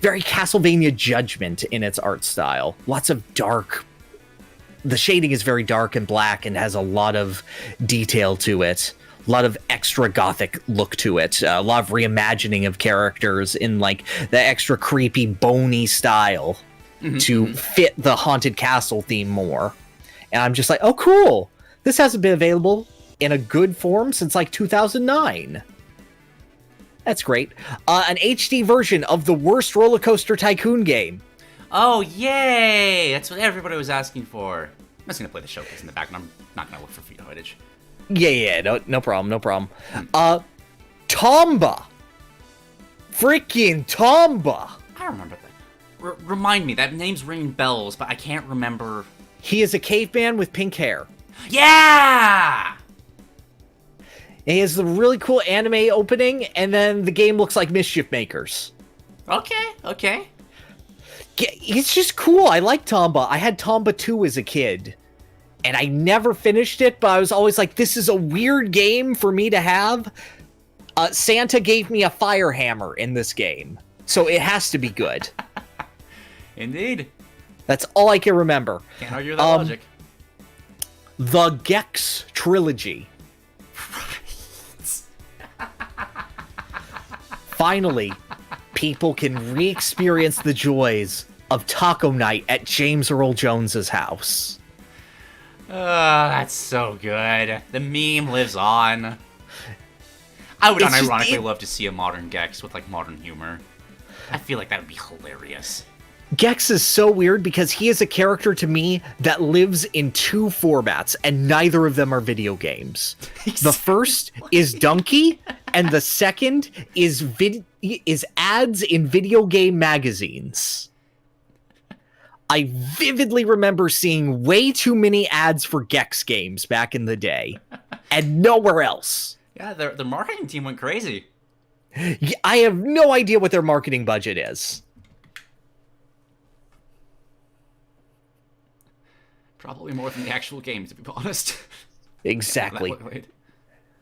very Castlevania Judgment in its art style. Lots of dark, the shading is very dark and black and has a lot of detail to it. A lot of extra gothic look to it. A lot of reimagining of characters in like the extra creepy, bony style to fit the Haunted Castle theme more. And I'm just like, oh, cool. This hasn't been available in a good form since like 2009. That's great. An HD version of the worst Roller Coaster Tycoon game. Oh, yay! That's what everybody was asking for. I'm just going to play the showcase in the back, and I'm not going to look for video footage. Yeah, no problem. Tomba. Freaking Tomba. I remember that. Remind me, that name's ringing bells, but I can't remember. He is a caveman with pink hair. Yeah! And he has the really cool anime opening, and then the game looks like Mischief Makers. Okay. It's just cool. I like Tomba. I had Tomba 2 as a kid. And I never finished it, but I was always like, this is a weird game for me to have. Santa gave me a fire hammer in this game, so it has to be good. Indeed. That's all I can remember. Can't argue that logic. The Gex Trilogy. Finally, people can re-experience the joys of Taco Night at James Earl Jones's house. That's so good. The meme lives on. I would unironically love to see a modern Gex with, like, modern humor. I feel like that would be hilarious. Gex is so weird because he is a character to me that lives in two formats, and neither of them are video games. Exactly. The first is Donkey, and the second is ads in video game magazines. I vividly remember seeing way too many ads for Gex games back in the day, and nowhere else. Yeah, the marketing team went crazy. I have no idea what their marketing budget is. Probably more than the actual game, to be honest. Exactly.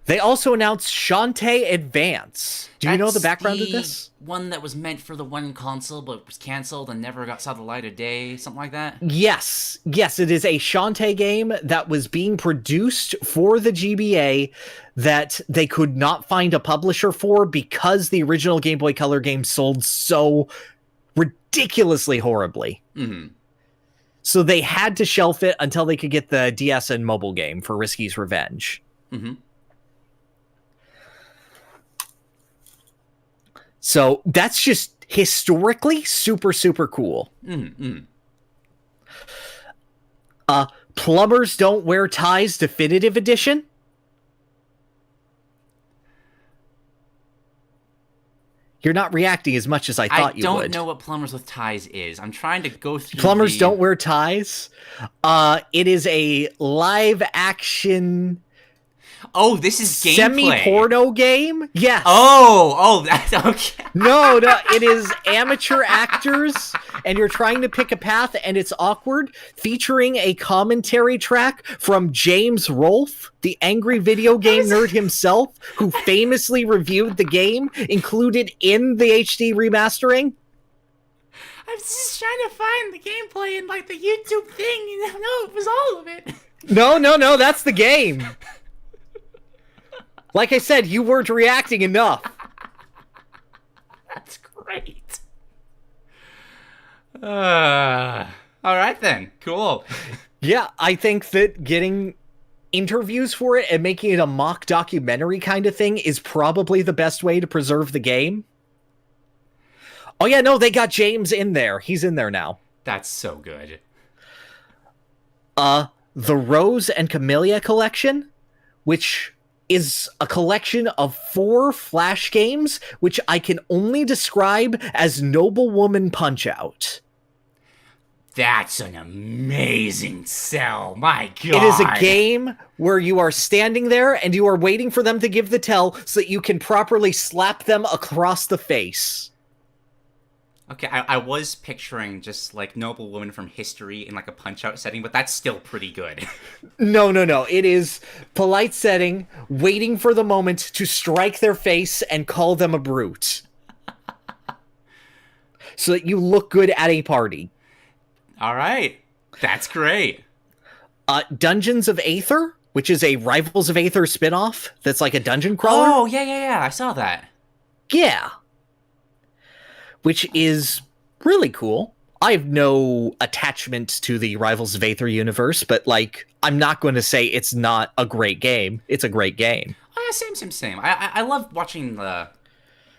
They also announced Shantae Advance. Do you know the background of this? One that was meant for the one console, but was canceled and never saw the light of day, something like that? Yes, it is a Shantae game that was being produced for the GBA that they could not find a publisher for because the original Game Boy Color game sold so ridiculously horribly. Mm-hmm. So they had to shelf it until they could get the DS and mobile game for Risky's Revenge. Mm-hmm. So that's just historically super, super cool. Mm-hmm. Plumbers Don't Wear Ties Definitive Edition. You're not reacting as much as I thought you would. I don't know what Plumbers with Ties is. I'm trying to go through Plumbers Don't Wear Ties. It is a live action Oh, this is gameplay. Semi-porno game? Yes. Oh, that's okay. No, it is amateur actors, and you're trying to pick a path, and it's awkward, featuring a commentary track from James Rolfe, the angry video game nerd himself, who famously reviewed the game, included in the HD remastering. I was just trying to find the gameplay in, like, the YouTube thing, and no, it was all of it. No, that's the game. Like I said, you weren't reacting enough. That's great. Alright then, cool. Yeah, I think that getting interviews for it and making it a mock documentary kind of thing is probably the best way to preserve the game. Oh yeah, no, they got James in there. He's in there now. That's so good. The Rose and Camellia collection, which is a collection of 4 Flash games, which I can only describe as Noblewoman Punch-Out. That's an amazing sell. My God. It is a game where you are standing there and you are waiting for them to give the tell so that you can properly slap them across the face. Okay, I was picturing just, like, Noblewoman from history in, like, a Punch-Out setting, but that's still pretty good. No. It is polite setting, waiting for the moment to strike their face and call them a brute. So that you look good at a party. All right. That's great. Dungeons of Aether, which is a Rivals of Aether spinoff that's like a dungeon crawler. Oh, yeah, I saw that. Yeah. Which is really cool. I have no attachment to the Rivals of Aether universe, but, like, I'm not going to say it's not a great game. It's a great game. Oh, yeah, same. I love watching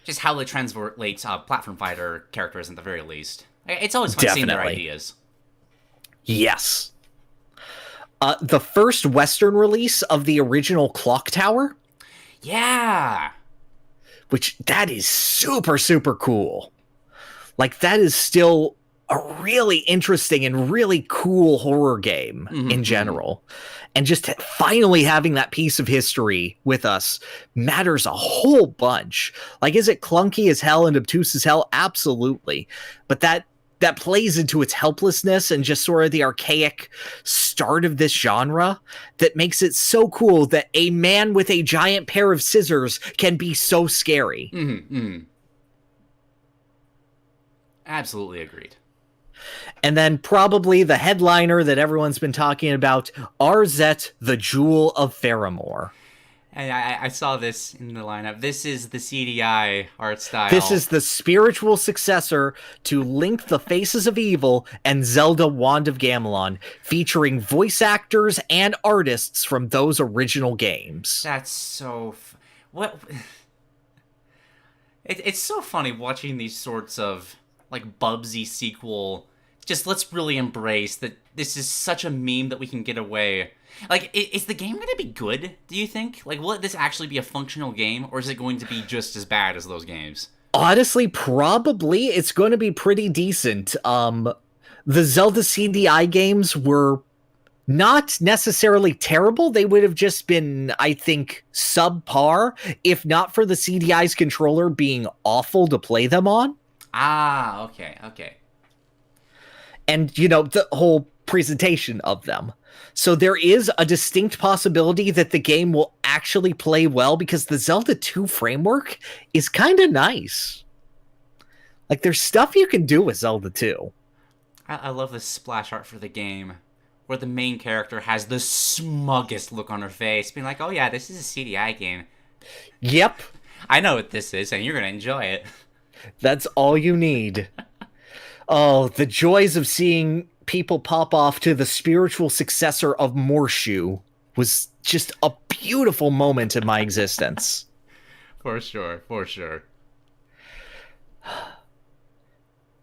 just how they translate platform fighter characters at the very least. It's always fun seeing their ideas. Yes. The first Western release of the original Clocktower. Yeah. Which, that is super, super cool. Like, that is still a really interesting and really cool horror game in general. And just finally having that piece of history with us matters a whole bunch. Like, is it clunky as hell and obtuse as hell? Absolutely. But that plays into its helplessness and just sort of the archaic start of this genre that makes it so cool that a man with a giant pair of scissors can be so scary. Absolutely agreed. And then probably the headliner that everyone's been talking about, RZ, the Jewel of Faramore. And I saw this in the lineup. This is the CDI art style. This is the spiritual successor to Link the Faces of Evil and Zelda Wand of Gamelon, featuring voice actors and artists from those original games. That's so... What... It's so funny watching these sorts of, like, Bubsy sequel. Just let's really embrace that this is such a meme that we can get away. Like, is the game going to be good, do you think? Like, will this actually be a functional game, or is it going to be just as bad as those games? Honestly, probably. It's going to be pretty decent. The Zelda CDI games were not necessarily terrible. They would have just been, I think, subpar, if not for the CDI's controller being awful to play them on. Ah, okay. And, you know, the whole presentation of them. So there is a distinct possibility that the game will actually play well because the Zelda 2 framework is kind of nice. Like, there's stuff you can do with Zelda 2. I love the splash art for the game, where the main character has the smuggest look on her face, being like, oh yeah, this is a CDI game. Yep. I know what this is, and you're going to enjoy it. That's all you need. Oh, the joys of seeing people pop off to the spiritual successor of Morshu was just a beautiful moment in my existence. For sure.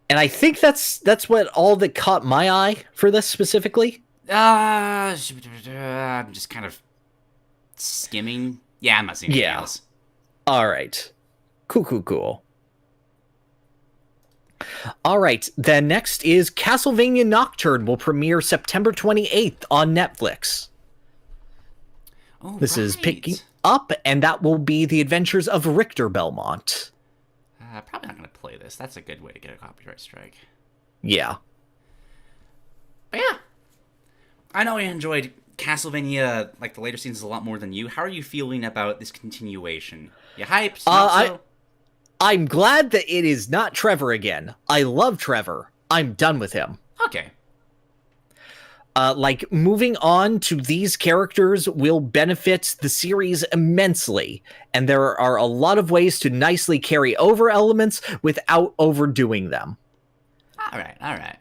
And I think that's what all that caught my eye for this specifically. I'm just kind of skimming. Yeah, I'm not seeing anything else. All right. Cool. All right, then next is Castlevania Nocturne will premiere September 28th on Netflix. Oh, This is picking right. up, and that will be the adventures of Richter Belmont. Probably not going to play this. That's a good way to get a copyright strike. Yeah. But yeah. I know I enjoyed Castlevania, like the later seasons, a lot more than you. How are you feeling about this continuation? You hyped? Not so? I'm glad that it is not Trevor again. I love Trevor. I'm done with him. Okay. Like, moving on to these characters will benefit the series immensely, and there are a lot of ways to nicely carry over elements without overdoing them. All right.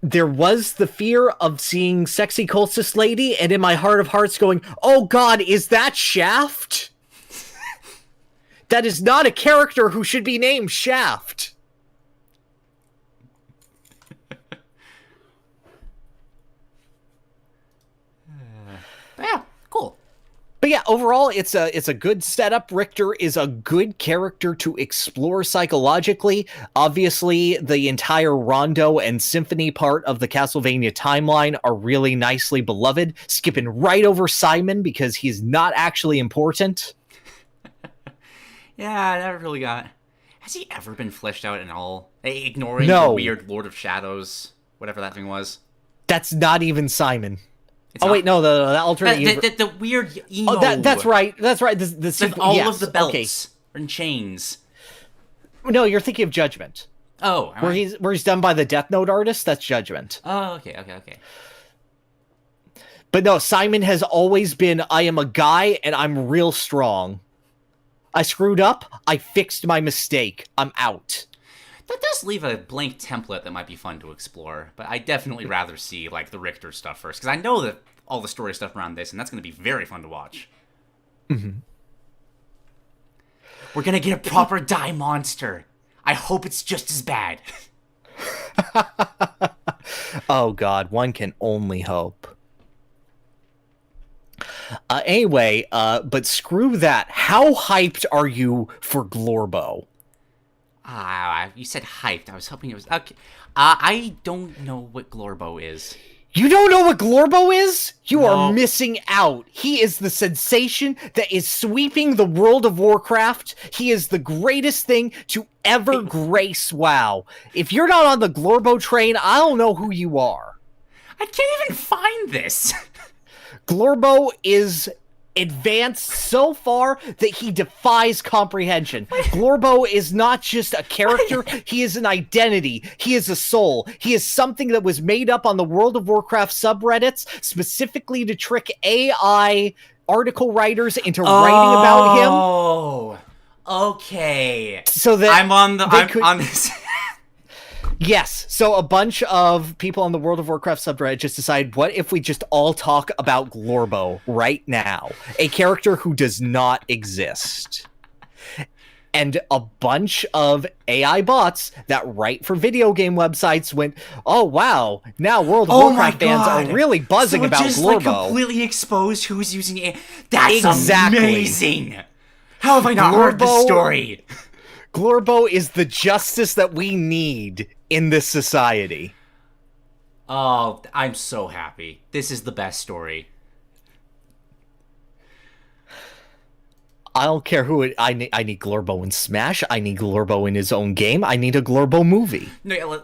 There was the fear of seeing Sexy Cultist Lady, and in my heart of hearts going, oh god, is that Shaft? That is not a character who should be named Shaft. Yeah, cool. But yeah, overall, it's a good setup. Richter is a good character to explore psychologically. Obviously, the entire Rondo and Symphony part of the Castlevania timeline are really nicely beloved. Skipping right over Simon because he's not actually important. Yeah, I never really got... Has he ever been fleshed out at all? Ignoring No. the weird Lord of Shadows, whatever that thing was. That's not even Simon. It's Oh not- wait, no, the alternate. The weird emo. Oh, that's right. That's right. The With all yes, of the belts okay. and chains. No, you're thinking of Judgment, Oh, all where right. he's done by the Death Note artist. That's Judgment. Oh, okay. But no, Simon has always been, I am a guy and I'm real strong. I screwed up. I fixed my mistake. I'm out. That does leave a blank template that might be fun to explore, but I definitely rather see, like, the Richter stuff first, because I know that all the story stuff around this, and that's going to be very fun to watch. Mm-hmm. We're going to get a proper die monster. I hope it's just as bad. Oh god, one can only hope. Anyway, but screw that. How hyped are you for Glorbo? You said hyped. I was hoping it was... Okay. I don't know what Glorbo is. You don't know what Glorbo is? You No. are missing out. He is the sensation that is sweeping the world of Warcraft. He is the greatest thing to ever grace WoW. If you're not on the Glorbo train, I don't know who you are. I can't even find this. Glorbo is advanced so far that he defies comprehension. Glorbo is not just a character, he is an identity. He is a soul. He is something that was made up on the World of Warcraft subreddits specifically to trick AI article writers into writing about him. Oh, okay. So that I'm on on this. Yes, so a bunch of people on the World of Warcraft subreddit just decide, what if we just all talk about Glorbo right now? A character who does not exist. And a bunch of AI bots that write for video game websites went, oh wow, now World of Warcraft fans are really buzzing about just, Glorbo. Like, completely exposed who's using it. That's Exactly. amazing. How have I not heard this story? Glorbo is the justice that we need in this society. Oh, I'm so happy. This is the best story. I don't care who it... I need Glorbo in Smash. I need Glorbo in his own game. I need a Glorbo movie. No,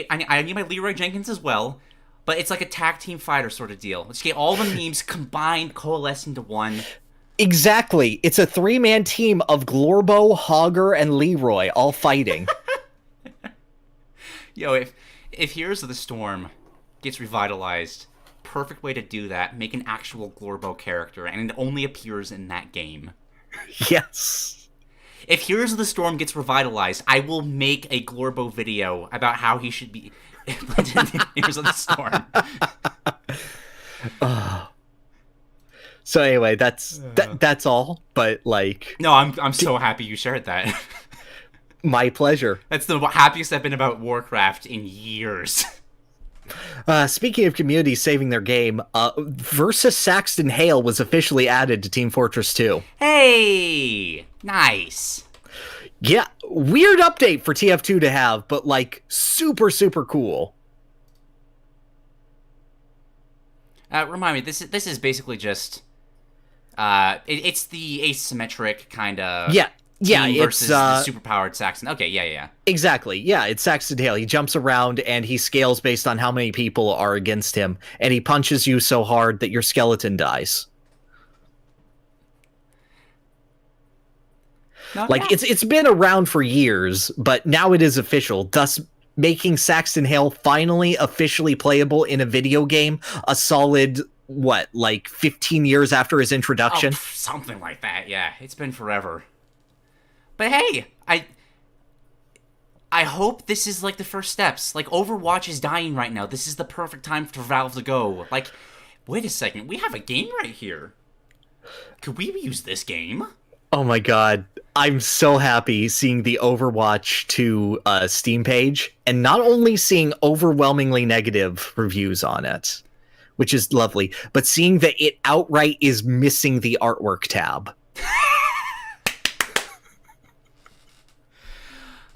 I need my Leroy Jenkins as well, but it's like a tag team fighter sort of deal. Let's get all the memes combined, coalesced into one. Exactly. It's a 3-man team of Glorbo, Hogger, and Leroy all fighting. Yo, if Heroes of the Storm gets revitalized, perfect way to do that, make an actual Glorbo character, and it only appears in that game. Yes. If Heroes of the Storm gets revitalized, I will make a Glorbo video about how he should be implemented in Heroes of the Storm. So anyway, that's all. But like, No, I'm so happy you shared that. my pleasure. That's the happiest I've been about Warcraft in years. Speaking of communities saving their game, versus Saxton Hale was officially added to Team Fortress 2. Hey! Nice. Yeah, weird update for TF2 to have, but like super, super cool. Remind me, this is basically just it's the asymmetric kind of team versus the superpowered Saxton. Okay, yeah. Exactly. Yeah, it's Saxton Hale. He jumps around and he scales based on how many people are against him, and he punches you so hard that your skeleton dies. It's been around for years, but now it is official, thus making Saxton Hale finally officially playable in a video game a solid 15 years after his introduction? Something like that, yeah. It's been forever. But hey, I hope this is like the first steps. Like, Overwatch is dying right now. This is the perfect time for Valve to go. Like, wait a second, we have a game right here. Could we use this game? Oh my god, I'm so happy seeing the Overwatch 2 Steam page, and not only seeing overwhelmingly negative reviews on it, which is lovely, but seeing that it outright is missing the artwork tab.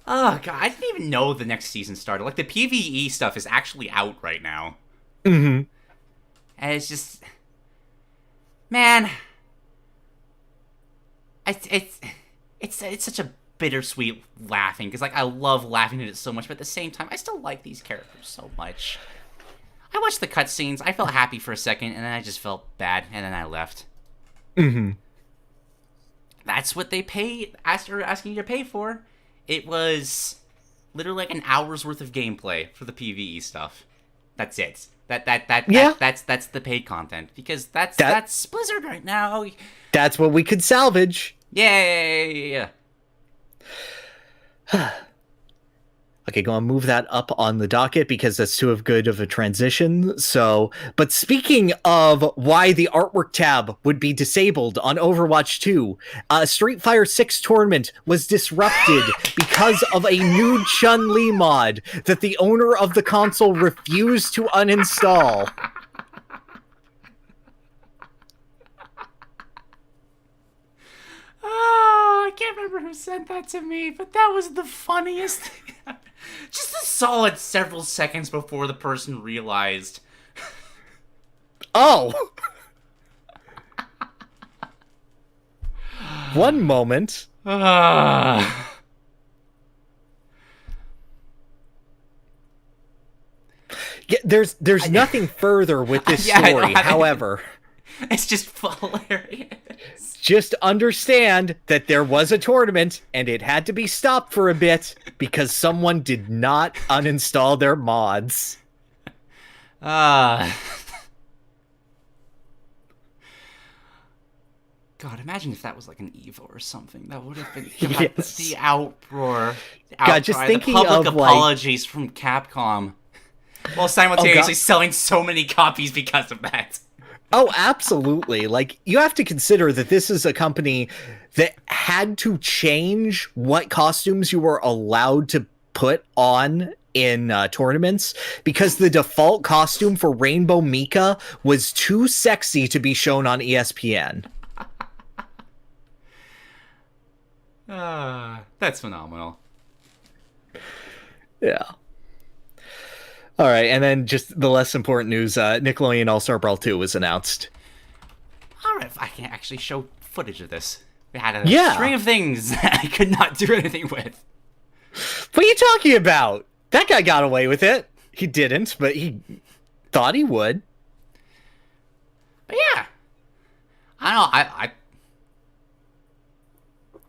Oh god, I didn't even know the next season started. Like, the PvE stuff is actually out right now. Mm-hmm. And it's just... Man... It's such a bittersweet laughing, because, like, I love laughing at it so much, but at the same time, I still like these characters so much. I watched the cutscenes, I felt happy for a second, and then I just felt bad, and then I left. Mm-hmm. That's what they asking you to pay for. It was literally like an hour's worth of gameplay for the PvE stuff. That's it. That's the paid content, because that's Blizzard right now. That's what we could salvage. Yay! Okay, go on, move that up on the docket because that's too good of a transition. So, but speaking of why the artwork tab would be disabled on Overwatch 2, Street Fighter 6 tournament was disrupted because of a new Chun Li mod that the owner of the console refused to uninstall. Oh, I can't remember who sent that to me, but that was the funniest thing. Just a solid several seconds before the person realized. Oh! One moment. Yeah, there's nothing further with this story, however. It's just hilarious. Just understand that there was a tournament and it had to be stopped for a bit because someone did not uninstall their mods. God, imagine if that was like an Evo or something. That would have been the outroar. God, just thinking the public of apologies from Capcom, while simultaneously selling so many copies because of that. Oh, absolutely. Like, you have to consider that this is a company that had to change what costumes you were allowed to put on in tournaments because the default costume for Rainbow Mika was too sexy to be shown on ESPN. That's phenomenal. Yeah. All right, and then just the less important news, Nickelodeon All-Star Brawl 2 was announced. All right, I can actually show footage of this. We had a string of things that I could not do anything with. What are you talking about? That guy got away with it. He didn't, but he thought he would. But yeah. I don't know,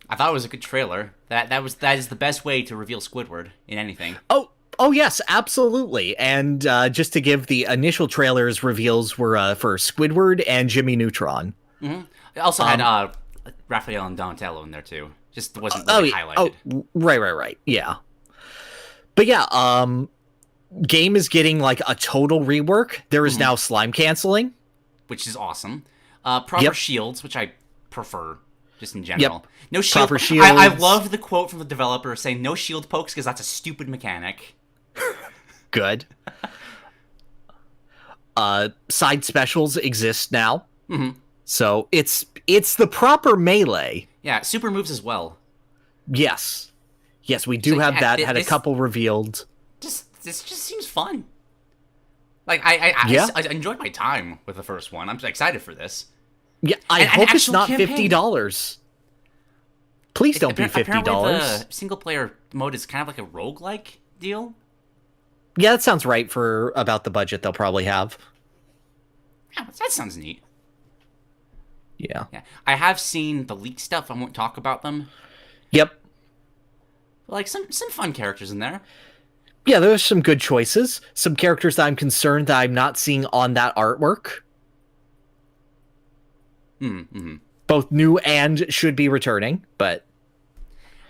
I thought it was a good trailer. That is the best way to reveal Squidward in anything. Oh yes, absolutely. And just to give the initial trailers, reveals were for Squidward and Jimmy Neutron. Mm-hmm. It also had Raphael and Donatello in there too. Just wasn't really highlighted. Oh, right. Yeah. But yeah, game is getting like a total rework. There is now slime canceling, which is awesome. Proper shields, which I prefer. Just in general. No shield. Proper shields. I love the quote from the developer saying no shield pokes because that's a stupid mechanic. Good. Side specials exist now. Mm-hmm. So it's the proper melee. Yeah, super moves as well. Yes, we do have that. Had a couple revealed. This just seems fun. Like, I enjoyed my time with the first one. I'm excited for this. Yeah, I hope it's not $50. Please don't be $50. Apparently the single-player mode is kind of like a roguelike deal. Yeah, that sounds right for about the budget they'll probably have. Yeah, that sounds neat. Yeah. I have seen the leaked stuff. I won't talk about them. Yep. Like, some fun characters in there. Yeah, there's some good choices. Some characters that I'm concerned that I'm not seeing on that artwork. Mm-hmm. Both new and should be returning, but...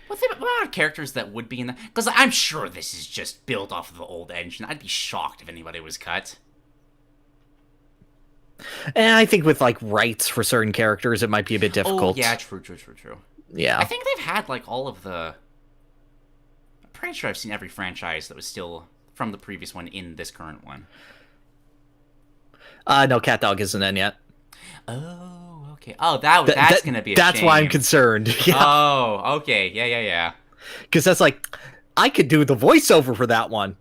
What about characters that would be in that? Because I'm sure this is just built off of the old engine. I'd be shocked if anybody was cut. And I think with, like, rights for certain characters, it might be a bit difficult. Oh, yeah, true. Yeah. I think they've had, like, all of the... I'm pretty sure I've seen every franchise that was still from the previous one in this current one. No, CatDog isn't in yet. Oh, okay. Oh, that's going to be a That's shame. why I'm concerned. Yeah. Oh, okay. Yeah. Because that's like, I could do the voiceover for that one.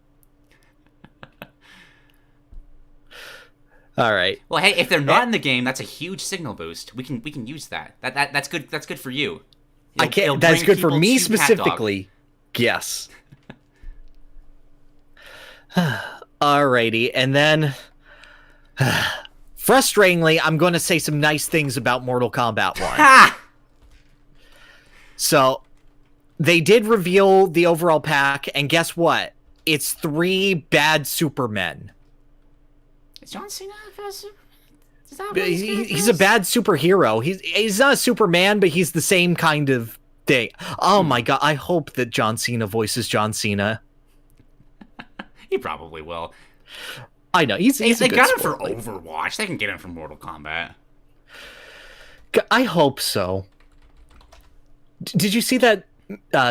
All right. Well, hey, if they're not in the game, that's a huge signal boost. We can use that. That's good. That's good for you. That's good for me specifically. Yes. Alrighty, and then frustratingly, I'm going to say some nice things about Mortal Kombat 1. Ha! So, they did reveal the overall pack, and guess what? It's 3 bad Supermen. Is John Cena he's a bad superhero. He's not a Superman, but he's the same kind of thing. Oh my god, I hope that John Cena voices John Cena. He probably will. I know, he's they a good got him sport. for Overwatch. They can get him for Mortal Kombat. I hope so. Did you see that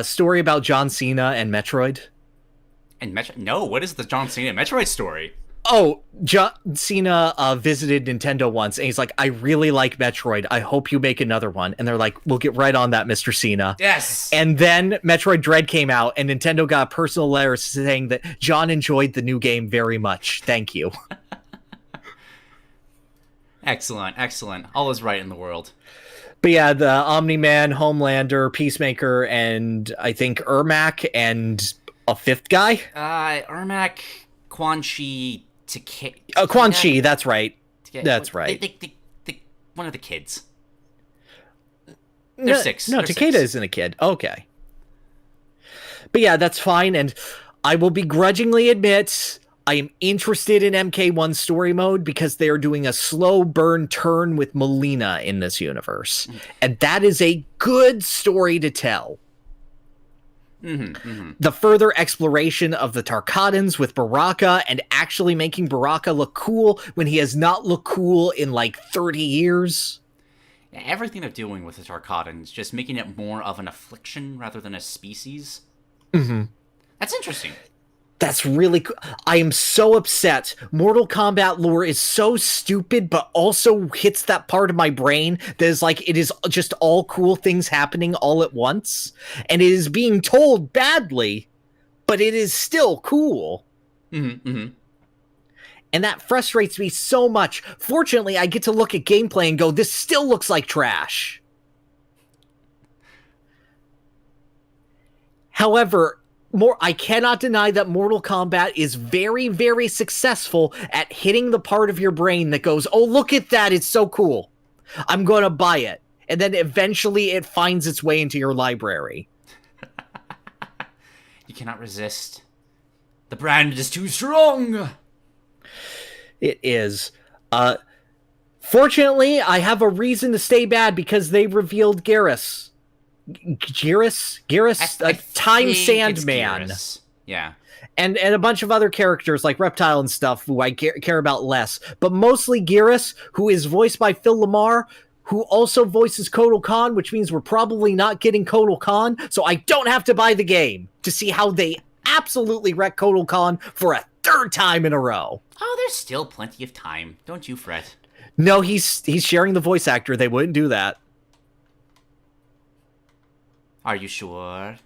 story about John Cena and Metroid? And No, what is the John Cena Metroid story? Oh, John Cena visited Nintendo once, and he's like, I really like Metroid. I hope you make another one. And they're like, we'll get right on that, Mr. Cena. Yes! And then Metroid Dread came out, and Nintendo got a personal letter saying that John enjoyed the new game very much. Thank you. Excellent. All is right in the world. But yeah, the Omni-Man, Homelander, Peacemaker, and I think Ermac, and a 5th guy? Ermac, Quan Chi... Quan Chi, that's right. That's right. One of the kids. There's 6. No, Takeda isn't a kid. Okay. But yeah, that's fine, and I will begrudgingly admit I am interested in MK1 story mode because they are doing a slow burn turn with Melina in this universe. And that is a good story to tell. The further exploration of the Tarkatans with Baraka and actually making Baraka look cool when he has not looked cool in like 30 years. Yeah, everything they're doing with the Tarkatans, just making it more of an affliction rather than a species. That's interesting. That's really cool. I am so upset. Mortal Kombat lore is so stupid, but also hits that part of my brain that is like, it is just all cool things happening all at once. And it is being told badly, but it is still cool. And that frustrates me so much. Fortunately, I get to look at gameplay and go, this still looks like trash. However, I cannot deny that Mortal Kombat is very, very successful at hitting the part of your brain that goes, oh, look at that, it's so cool. I'm going to buy it. And then eventually it finds its way into your library. You cannot resist. The brand is too strong. It is. Fortunately, I have a reason to stay bad because they revealed Garrus. Time Sandman. Yeah. And a bunch of other characters like Reptile and stuff who I care about less. But mostly Garrus, who is voiced by Phil Lamar, who also voices Kotal Khan, which means we're probably not getting Kotal Khan, so I don't have to buy the game to see how they absolutely wreck Kotal Khan for a 3rd time in a row. Oh, there's still plenty of time. Don't you fret. No, he's sharing the voice actor. They wouldn't do that. Are you sure?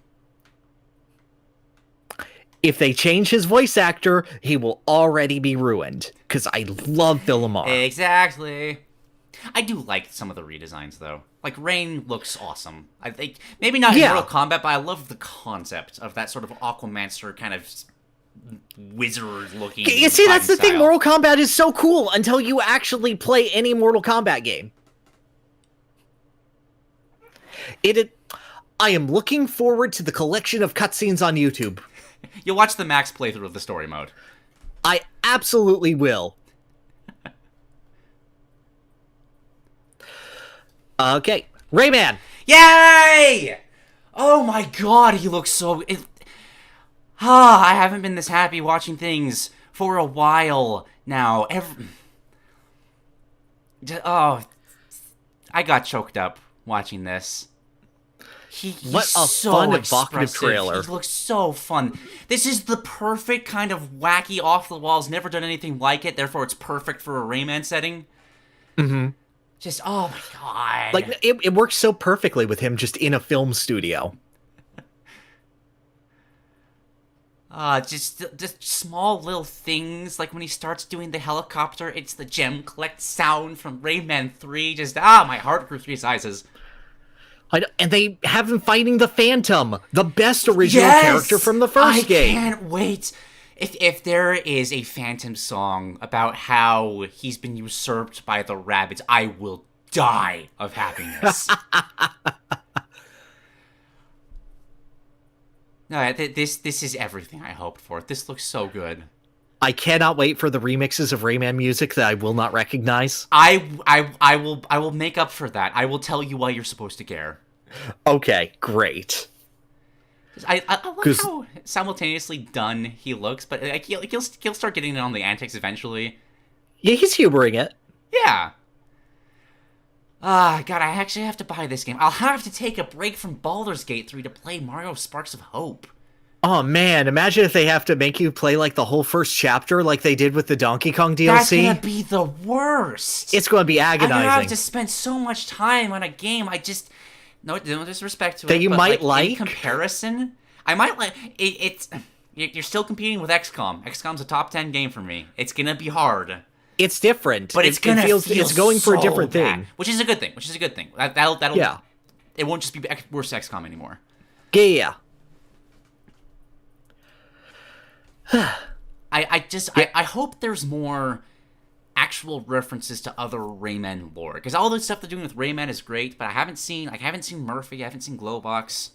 If they change his voice actor, he will already be ruined. Because I love Phil Lamar. Exactly. I do like some of the redesigns, though. Like, Rain looks awesome. I think, maybe not in Mortal Kombat, but I love the concept of that sort of Aquamancer kind of wizard-looking. You see, that's the thing. Mortal Kombat is so cool until you actually play any Mortal Kombat game. I am looking forward to the collection of cutscenes on YouTube. You'll watch the max playthrough of the story mode. I absolutely will. Okay, Rayman! Yay! Oh my god, he looks so... I haven't been this happy watching things for a while now. I got choked up watching this. What a so fun, evocative trailer. He looks so fun. This is the perfect kind of wacky, off-the-walls, never done anything like it, therefore it's perfect for a Rayman setting. Mm-hmm. Just, oh my god. Like, it works so perfectly with him just in a film studio. Just small little things, like when he starts doing the helicopter, it's the gem collect sound from Rayman 3, just, my heart grew 3 sizes. And they have him fighting the Phantom, the best original character from the first game. I can't wait. If there is a Phantom song about how he's been usurped by the rabbits, I will die of happiness. No, this is everything I hoped for. This looks so good. I cannot wait for the remixes of Rayman music that I will not recognize. I will make up for that. I will tell you why you're supposed to care. Okay, great. I like how simultaneously done he looks, but like, he'll start getting in on the antics eventually. Yeah, he's humoring it. Yeah. God, I actually have to buy this game. I'll have to take a break from Baldur's Gate 3 to play Mario Sparks of Hope. Oh man, imagine if they have to make you play like the whole first chapter like they did with the Donkey Kong DLC. That's gonna be the worst. It's gonna be agonizing. I'm gonna have to spend so much time on a game no disrespect to it. That you might like? In comparison, I might like it. You're still competing with XCOM. XCOM's a top 10 game for me. It's gonna be hard. It's different, but it's going for a different thing, which is a good thing. That'll yeah. It won't just be worse XCOM anymore. Yeah. I hope there's more actual references to other Rayman lore, because all the stuff they're doing with Rayman is great, but I haven't seen Murphy, I haven't seen Glowbox.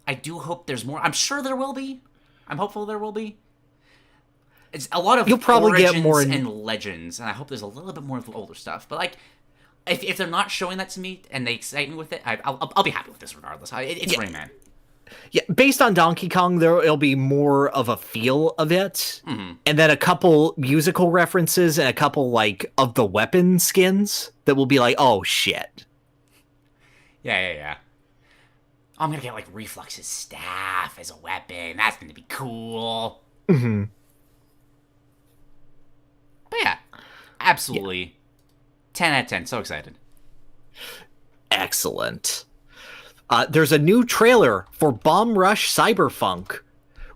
I do hope there's more. I'm sure there will be. I'm hopeful there will be. It's a lot of You'll probably get more and legends, and I hope there's a little bit more of the older stuff. But like, if they're not showing that to me and they excite me with it, I'll be happy with this regardless. It's Rayman. Yeah, based on Donkey Kong, there'll be more of a feel of it, and then a couple musical references and a couple like of the weapon skins that will be like, oh shit. Yeah. I'm gonna get like Reflux's staff as a weapon. That's gonna be cool. Mm-hmm. But yeah, absolutely. Yeah. 10 out of 10. So excited. Excellent. There's a new trailer for Bomb Rush Cyberpunk,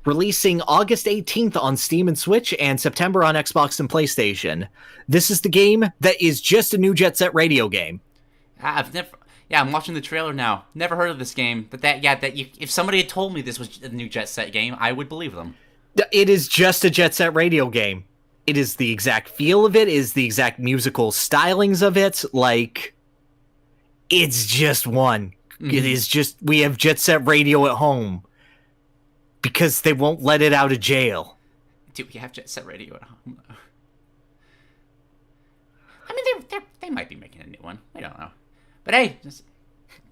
releasing August 18th on Steam and Switch and September on Xbox and PlayStation. This is the game that is just a new Jet Set Radio game. I'm watching the trailer now. Never heard of this game, but if somebody had told me this was a new Jet Set game, I would believe them. It is just a Jet Set Radio game. It is the exact feel of it, is the exact musical stylings of it. Like, it's just one. Mm-hmm. It is just, we have Jet Set Radio at home because they won't let it out of jail. Do we have Jet Set Radio at home? I mean, they might be making a new one. I don't know. But hey, just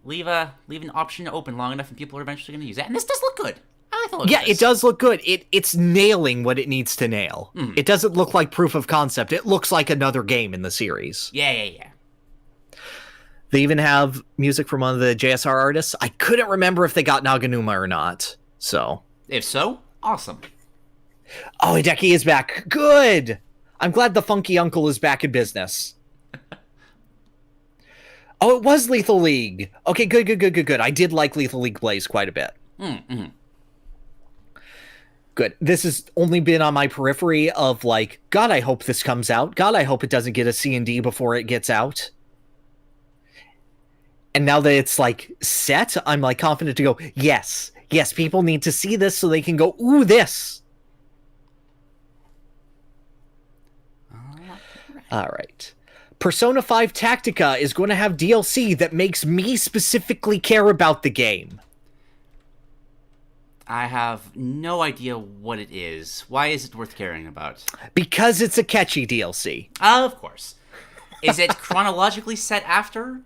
leave an option open long enough and people are eventually going to use it. And this does look good. I like the look of this. It does look good. It's nailing what it needs to nail. Mm. It doesn't look like proof of concept. It looks like another game in the series. Yeah. They even have music from one of the JSR artists. I couldn't remember if they got Naganuma or not. So, if so, awesome. Oh, Hideki is back. Good. I'm glad the funky uncle is back in business. Oh, it was Lethal League. Okay, good. I did like Lethal League Blaze quite a bit. Mm-hmm. Good. This has only been on my periphery of like, God, I hope this comes out. God, I hope it doesn't get a C&D before it gets out. And now that it's like set, I'm like confident to go, yes, people need to see this so they can go, ooh, this. All right. Persona 5 Tactica is going to have DLC that makes me specifically care about the game. I have no idea what it is. Why is it worth caring about? Because it's a catchy DLC. Of course. Is it chronologically set after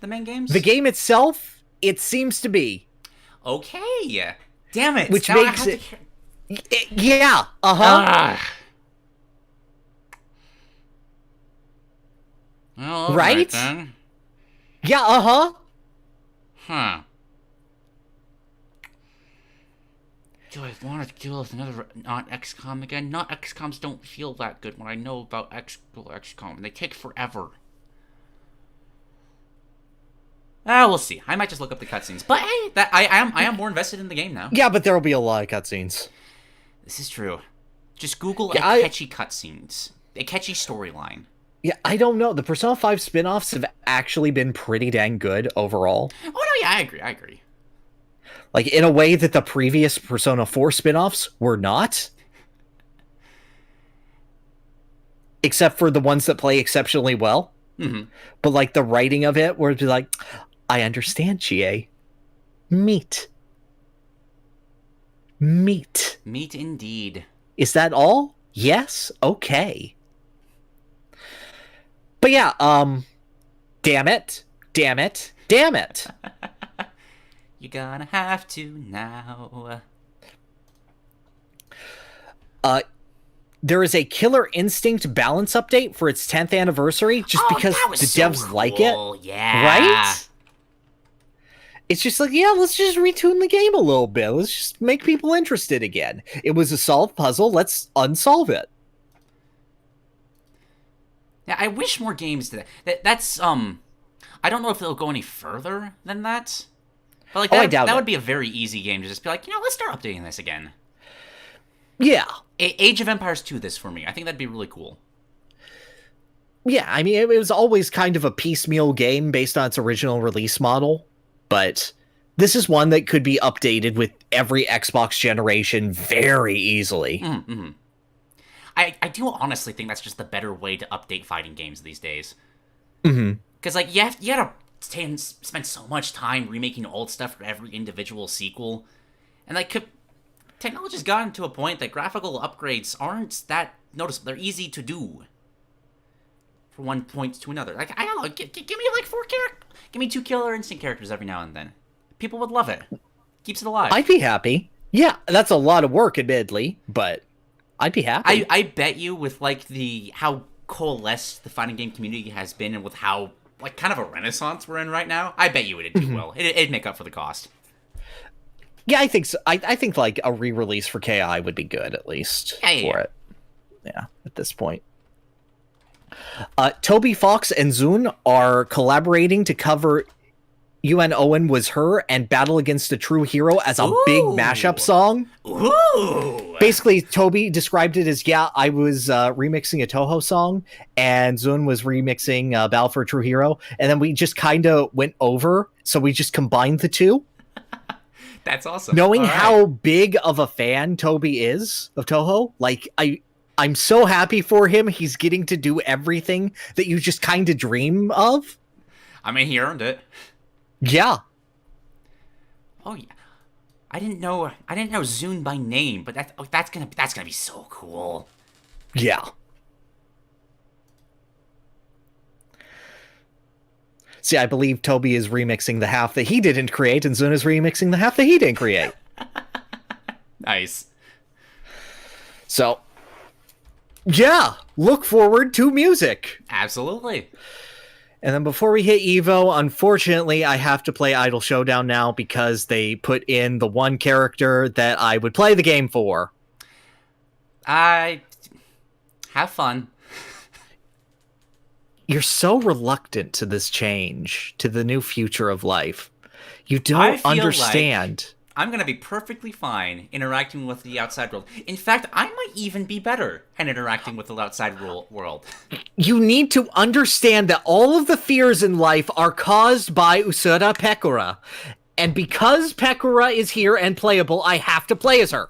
the main games? The game itself, it seems to be. Okay. Damn it. Which now makes it... Yeah. Uh-huh. Well, right? Then. Yeah, uh-huh. Huh. Do I want to deal with another not XCOM again? Not XCOMs don't feel that good when I know about XCOM. They take forever. We'll see. I might just look up the cutscenes. But hey, I am more invested in the game now. Yeah, but there will be a lot of cutscenes. This is true. Just Google Akechi cutscenes. Akechi storyline. Yeah, I don't know. The Persona 5 spin-offs have actually been pretty dang good overall. Oh, no, yeah, I agree. Like, in a way that the previous Persona 4 spin-offs were not. Except for the ones that play exceptionally well. Mm-hmm. But, like, the writing of it, where it'd be like, I understand, Chie. Meat. Meat indeed. Is that all? Yes? Okay. But yeah, damn it. You're gonna have to now. There is a Killer Instinct balance update for its 10th anniversary just because the devs like it. Yeah. Right? It's just like, yeah, let's just retune the game a little bit. Let's just make people interested again. It was a solved puzzle. Let's unsolve it. Yeah, I wish more games did that. That's I don't know if they'll go any further than that. But like that would be a very easy game to just be like, let's start updating this again. Yeah. Age of Empires 2 this for me. I think that'd be really cool. Yeah, I mean, it was always kind of a piecemeal game based on its original release model, but this is one that could be updated with every Xbox generation very easily. Mm-hmm. I do honestly think that's just the better way to update fighting games these days. Mm-hmm. Because, like, you have to spend so much time remaking old stuff for every individual sequel. And, like, technology's gotten to a point that graphical upgrades aren't that noticeable. They're easy to do from one point to another. Like, I don't know, give me, like, 4 characters. Give me 2 Killer Instinct characters every now and then. People would love it. Keeps it alive. I'd be happy. Yeah, that's a lot of work, admittedly, but I'd be happy. I bet you with, like, how coalesced the fighting game community has been and with how, like, kind of a renaissance we're in right now, I bet you it'd do well. It'd make up for the cost. Yeah, I think so. I think, like, a re-release for KI would be good, at least, for it. Yeah, at this point. Toby Fox and ZUN are collaborating to cover UN Owen Was Her and Battle Against a True Hero as a big mashup song. Ooh! Basically, Toby described it as, I was remixing a Toho song, and ZUN was remixing Battle for a True Hero, and then we just kind of went over, so we just combined the two. That's awesome. Knowing how big of a fan Toby is of Toho, like, I'm so happy for him. He's getting to do everything that you just kind of dream of. I mean, he earned it. Yeah. Oh yeah. I didn't know ZUN by name, but that's gonna be so cool. Yeah. See, I believe Toby is remixing the half that he didn't create, and ZUN is remixing the half that he didn't create. Nice. So, yeah, look forward to music. Absolutely. And then before we hit Evo, unfortunately, I have to play Idol Showdown now because they put in the one character that I would play the game for. Have fun. You're so reluctant to this change, to the new future of life. You don't understand. I'm gonna be perfectly fine interacting with the outside world. In fact, I might even be better at interacting with the outside world. You need to understand that all of the fears in life are caused by Usura Pekora. And because Pekora is here and playable, I have to play as her.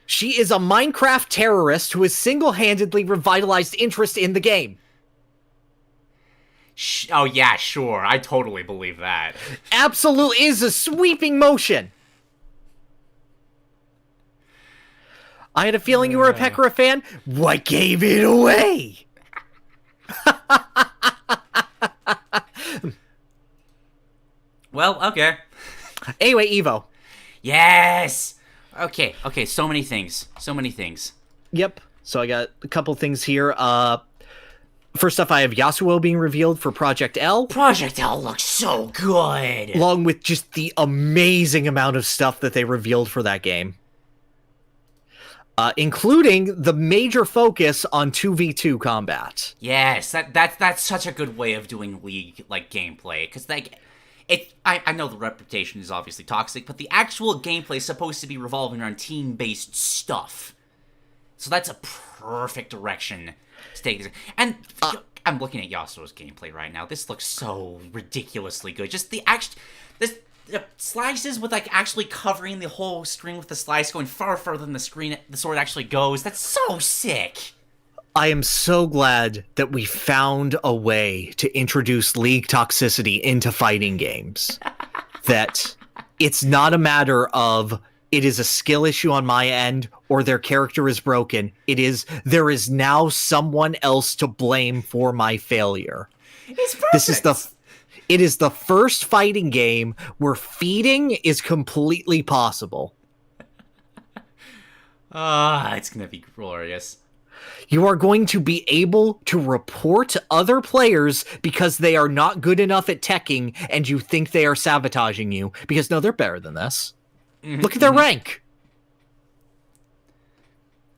She is a Minecraft terrorist who has single-handedly revitalized interest in the game. Oh yeah, sure. I totally believe that. Absolutely is a sweeping motion. I had a feeling you were a Pekora fan. What gave it away? Well, okay. Anyway, Evo. Yes! Okay, so many things. Yep. So I got a couple things here. First off, I have Yasuo being revealed for Project L. Project L looks so good! Along with just the amazing amount of stuff that they revealed for that game. Including the major focus on 2v2 combat. Yes, that's such a good way of doing League, like, gameplay. Because, like, I know the reputation is obviously toxic, but the actual gameplay is supposed to be revolving around team-based stuff. So that's a perfect direction to take this. And I'm looking at Yasuo's gameplay right now. This looks so ridiculously good. Just the slices with, like, actually covering the whole screen with the slice going far further than the sword actually goes. That's so sick. I am so glad that we found a way to introduce League toxicity into fighting games. That it's not a matter of it is a skill issue on my end or their character is broken. It is there is now someone else to blame for my failure. It's perfect. It is the first fighting game where feeding is completely possible. It's gonna be glorious. You are going to be able to report other players because they are not good enough at teching and you think they are sabotaging you. Because, no, they're better than this. Look at their rank.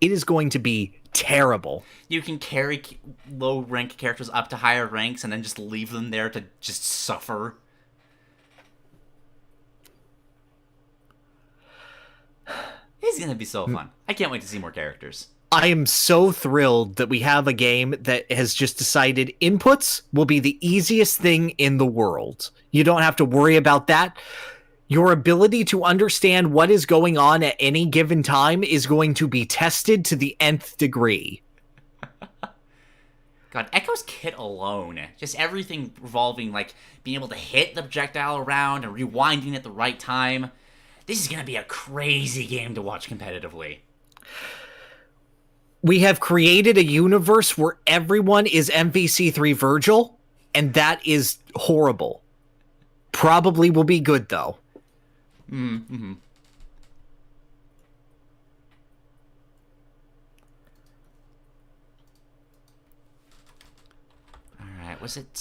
It is going to be terrible. You can carry low-rank characters up to higher ranks and then just leave them there to just suffer. It's gonna be so fun. I can't wait to see more characters. I am so thrilled that we have a game that has just decided inputs will be the easiest thing in the world. You don't have to worry about that. Your ability to understand what is going on at any given time is going to be tested to the nth degree. God, Echo's kit alone, just everything revolving, like, being able to hit the projectile around and rewinding at the right time. This is gonna be a crazy game to watch competitively. We have created a universe where everyone is MVC3 Virgil, and that is horrible. Probably will be good, though. Mm-hmm. Alright, was it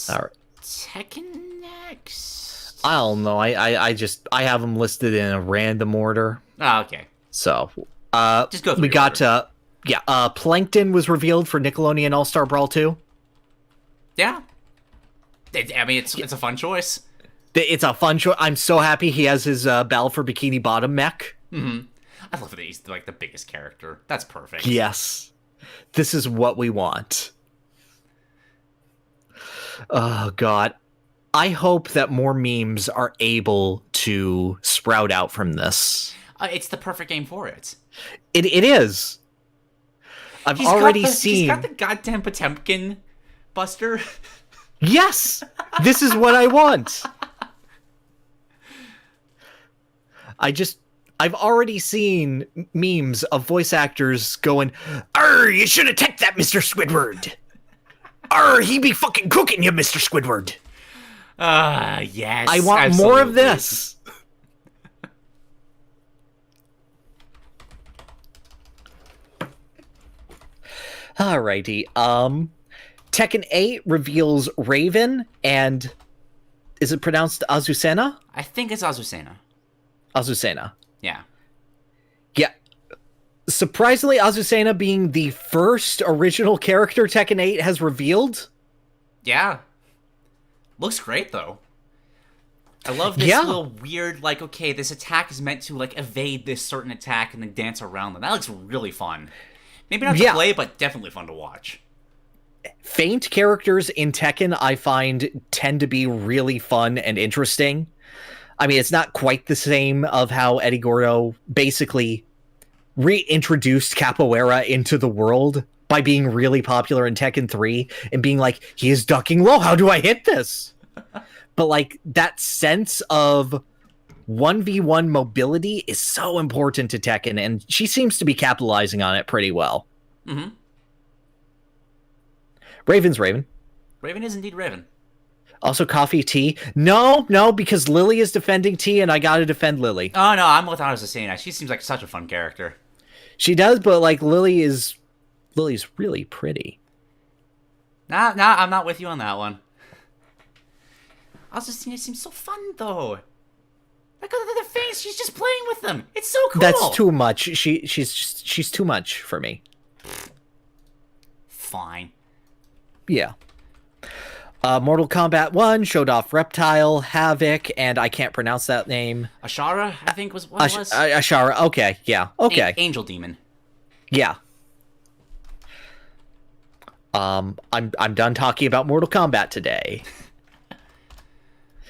Tekken next? I don't know. I have them listed in a random order. Oh, okay. So, just go through we got Plankton was revealed for Nickelodeon All-Star Brawl 2. Yeah. I mean, it's a fun choice. It's a fun choice. I'm so happy he has his Battle for Bikini Bottom mech. Mm-hmm. I love that he's, like, the biggest character. That's perfect. Yes. This is what we want. Oh, God. I hope that more memes are able to sprout out from this. It's the perfect game for it. It is. He's got the goddamn Potemkin buster. Yes! This is what I want. I've already seen memes of voice actors going, "Arr, you should have teched that, Mr. Squidward. Arr, he be fucking cooking you, Mr. Squidward." Yes. I want absolutely. more of this. Alrighty. Tekken 8 reveals Raven and is it pronounced Azucena? I think it's Azucena. Azucena. Yeah. Yeah. Surprisingly, Azucena being the first original character Tekken 8 has revealed. Yeah. Looks great, though. I love this little weird, like, okay, this attack is meant to, like, evade this certain attack and then dance around them. That looks really fun. Maybe not to play, but definitely fun to watch. Feint characters in Tekken, I find, tend to be really fun and interesting. I mean, it's not quite the same of how Eddie Gordo basically reintroduced capoeira into the world by being really popular in Tekken 3 and being like, he is ducking low, how do I hit this? But, like, that sense of 1v1 mobility is so important to Tekken, and she seems to be capitalizing on it pretty well. Mm-hmm. Raven's Raven. Raven is indeed Raven. Also, Coffee T. No, because Lily is defending T, and I gotta defend Lily. Oh, no, I'm with Honest saying that. She seems like such a fun character. She does, but, like, Lily's really pretty. Nah, I'm not with you on that one. I was just saying, it seems so fun, though. Look at the face. She's just playing with them. It's so cool. That's too much. She's too much for me. Fine. Yeah. Mortal Kombat 1 showed off Reptile, Havoc, and I can't pronounce that name. Ashara, I think was what it was. Ashara. Okay. Yeah. Okay. Angel Demon. Yeah. I'm done talking about Mortal Kombat today.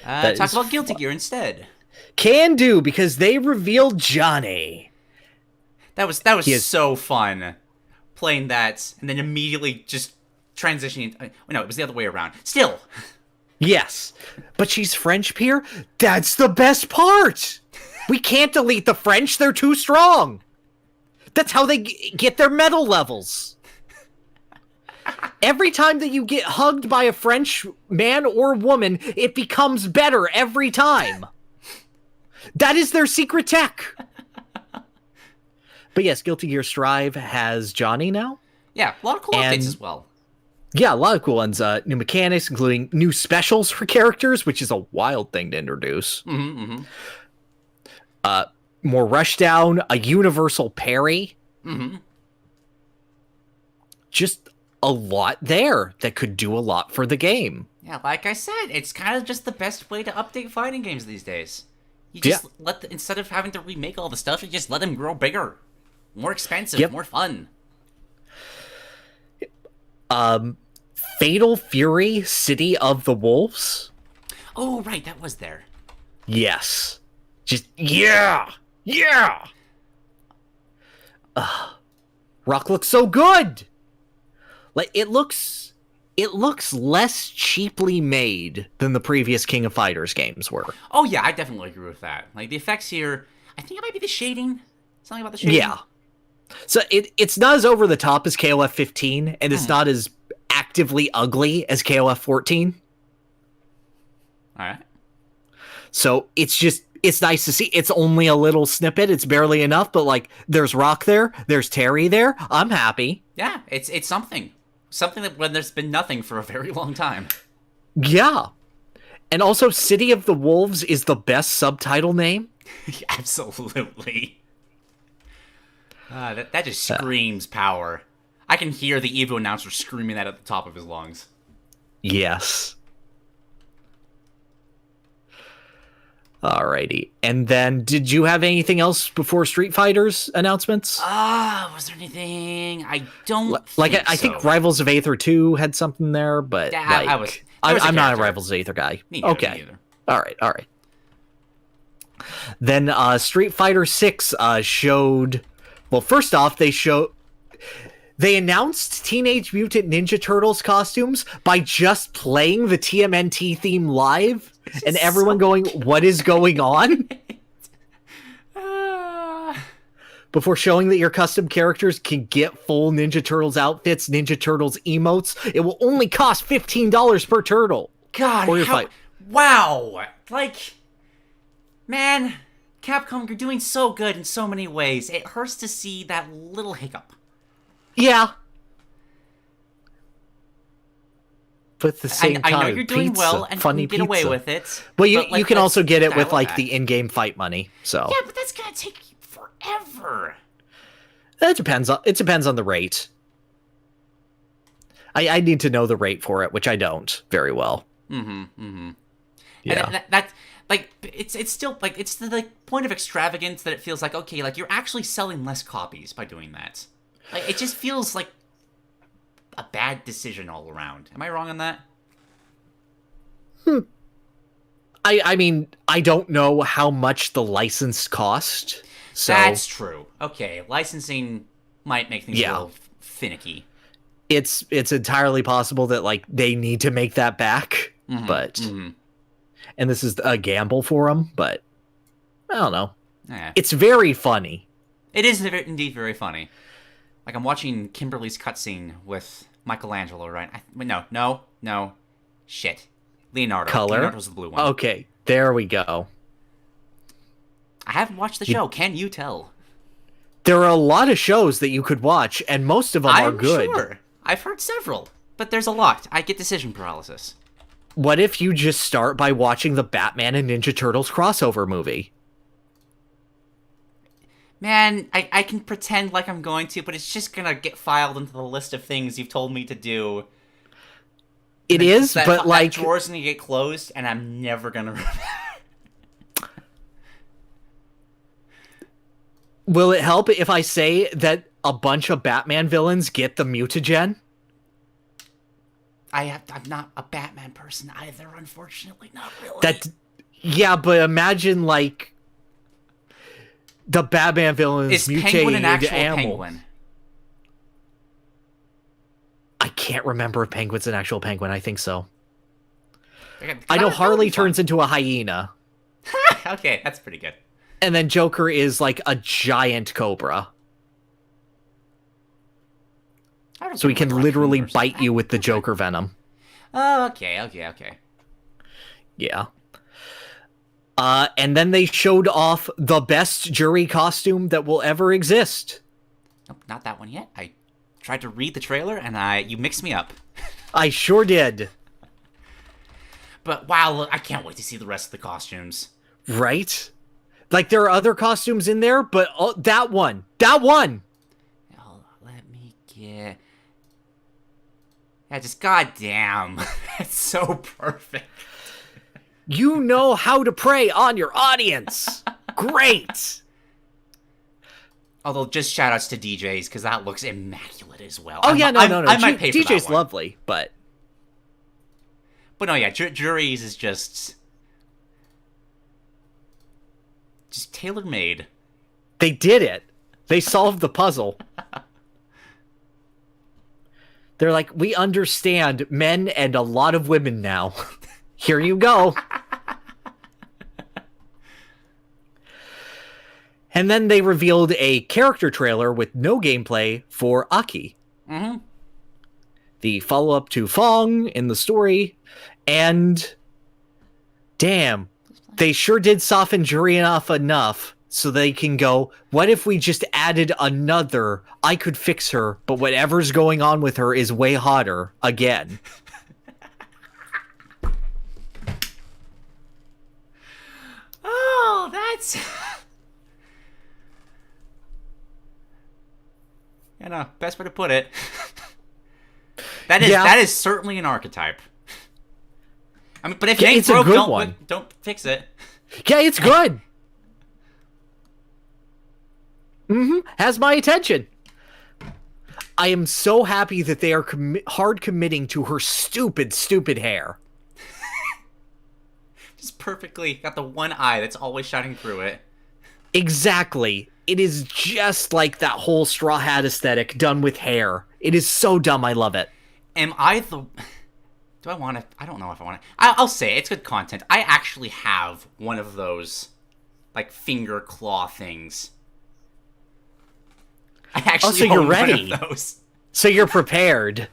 Talk about Guilty Gear instead. Can do, because they revealed Johnny. That was so fun, playing that and then immediately just transitioning. No, it was the other way around. Still. Yes, but she's French, Pyrr. That's the best part. We can't delete the French; they're too strong. That's how they get their medal levels. Every time that you get hugged by a French man or woman, it becomes better every time. That is their secret tech. But yes, Guilty Gear Strive has Johnny now. Yeah, a lot of cool updates as well. Yeah, a lot of cool ones. New mechanics, including new specials for characters, which is a wild thing to introduce. Mm-hmm, mm-hmm. More rushdown, a universal parry. Mm-hmm. Just a lot there that could do a lot for the game. Yeah, like I said, it's kind of just the best way to update fighting games these days. You just instead of having to remake all the stuff, you just let them grow bigger, more expensive, more fun. Fatal Fury, City of the Wolves. Oh, right, that was there. Yes. Just, yeah! Rock looks so good! Like, it looks less cheaply made than the previous King of Fighters games were. Oh, yeah, I definitely agree with that. Like, the effects here, I think it might be the shading. Something about the shading. Yeah. So it's not as over the top as KOF 15, and it's not as actively ugly as KOF 14. All right. So it's nice to see. It's only a little snippet. It's barely enough, but like there's Rock there, there's Terry there. I'm happy. Yeah, it's something. Something that when there's been nothing for a very long time. Yeah. And also City of the Wolves is the best subtitle name. Absolutely. That just screams power. I can hear the Evo announcer screaming that at the top of his lungs. Yes. Alrighty. And then, did you have anything else before Street Fighter's announcements? Was there anything? I don't I think Rivals of Aether 2 had something there, but yeah, I'm not a Rivals of Aether guy. Me neither, okay. Alright. Then Street Fighter 6 showed... Well, first off, they announced Teenage Mutant Ninja Turtles costumes by just playing the TMNT theme live, and everyone going, what is going on? Before showing that your custom characters can get full Ninja Turtles outfits, Ninja Turtles emotes, it will only cost $15 per turtle. God, wow. Like, man... Capcom, you're doing so good in so many ways. It hurts to see that little hiccup. Yeah. But at the same time, I know you're doing well and you can get away with it. Well, you can also get it with like the in-game fight money. So yeah, but that's gonna take forever. It depends on the rate. I need to know the rate for it, which I don't very well. Yeah. And that like it's still like it's the like point of extravagance that it feels like okay, like you're actually selling less copies by doing that. Like it just feels like a bad decision all around. Am I wrong on that? I mean, I don't know how much the license cost. So That's true. Okay, licensing might make things a little finicky. It's entirely possible that like they need to make that back, but and this is a gamble for them, but I don't know. It's very funny. It is indeed very funny. Like I'm watching Kimberly's cutscene with Michelangelo, right? No. Shit. Leonardo. Color? Leonardo's the blue one. Okay, there we go. I haven't watched the show. Can you tell? There are a lot of shows that you could watch, and most of them are good. Sure. I've heard several, but there's a lot. I get decision paralysis. What if you just start by watching the Batman and Ninja Turtles crossover movie? Man, I can pretend like I'm going to, but it's just gonna get filed into the list of things you've told me to do. It is, but like... That drawer's gonna get closed, and I'm never gonna remember. Will it help if I say that a bunch of Batman villains get the mutagen? I'm not a Batman person either, unfortunately. Not really. Yeah, but imagine, like, the Batman villains mutating into animals. Penguin? I can't remember if Penguin's an actual penguin. I think so. I know Harley turns into a hyena. Okay, that's pretty good. And then Joker is like a giant cobra. So he can literally bite you with the Joker venom. Oh, okay. Yeah. And then they showed off the best jury costume that will ever exist. Nope, not that one yet. I tried to read the trailer and you mixed me up. I sure did. But wow, look, I can't wait to see the rest of the costumes. Right? Like, there are other costumes in there, but that one! Oh, let me get... Yeah, just goddamn. It's so perfect. You know how to prey on your audience! Great! Although, just shoutouts to DJs, because that looks immaculate as well. Oh, yeah, no. I might pay for DJ's that one. lovely, but... But no, yeah, Juries is just tailor-made. They did it. They solved the puzzle. They're like, we understand men and a lot of women now. Here you go. And then they revealed a character trailer with no gameplay for Aki. Mm-hmm. The follow-up to Fong in the story. And damn, they sure did soften Jury off enough so they can go, what if we just added another, I could fix her, but whatever's going on with her is way hotter again. Oh, that's... You know, best way to put it. That is certainly an archetype. I mean, but if it ain't broke, don't fix it. Yeah, it's good. Has my attention. I am so happy that they are hard committing to her stupid hair. Just perfectly got the one eye that's always shining through it. Exactly. It is just like that whole straw hat aesthetic done with hair. It is so dumb. I love it. Am I the... Do I want to... I don't know if I want to... I'll say it. It's good content. I actually have one of those, like, finger claw things. I actually so you're ready. One of those. So you're prepared.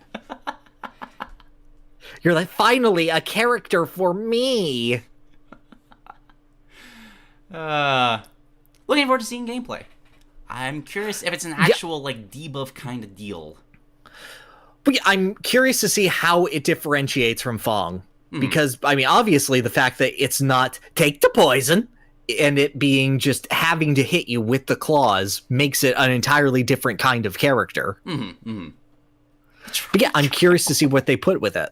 You're like, finally, a character for me. Looking forward to seeing gameplay. I'm curious if it's an actual, like, debuff kind of deal. But I'm curious to see how it differentiates from Fong. Because, I mean, obviously the fact that it's not take the poison and it being just having to hit you with the claws makes it an entirely different kind of character. But yeah, I'm curious to see what they put with it.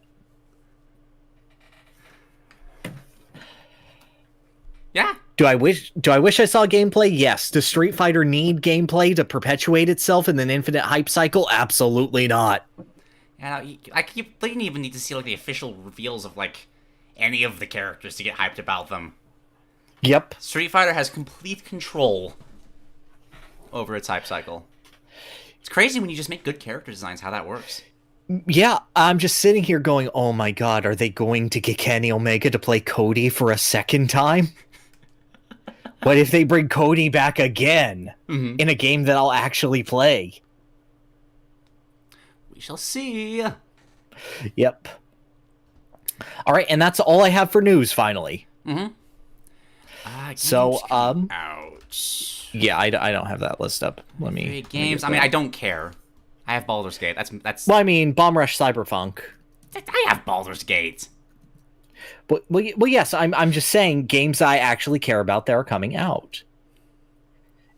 Do I wish I saw gameplay? Yes. Does Street Fighter need gameplay to perpetuate itself in an infinite hype cycle? Absolutely not. And they didn't even need to see like the official reveals of like any of the characters to get hyped about them. Yep. Street Fighter has complete control over its hype cycle. It's crazy when you just make good character designs how that works. Yeah, I'm just sitting here going, oh my god, are they going to get Kenny Omega to play Cody for a second time? What if they bring Cody back again in a game that I'll actually play? We shall see. Yep. All right, and that's all I have for news, finally. So, ouch. Yeah, I don't have that list up. Let me... Games, I mean, I don't care. I have Baldur's Gate. That's. Well, I mean, Bomb Rush Cyberpunk. I have Baldur's Gate. Well, yes, I'm just saying games I actually care about that are coming out.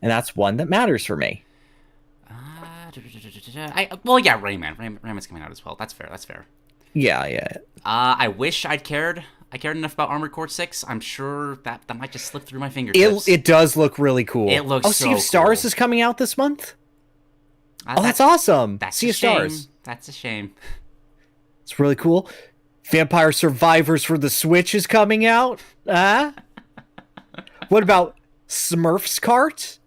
And that's one that matters for me. Well, yeah, Rayman. Rayman's coming out as well. That's fair. Yeah. I wish I cared enough about Armored Core 6. I'm sure that might just slip through my fingertips. It does look really cool. It looks so Sea of Stars cool. is coming out this month? That's awesome. That's Sea of Stars. That's a shame. It's really cool. Vampire Survivors for the Switch is coming out. What about Smurfs Kart?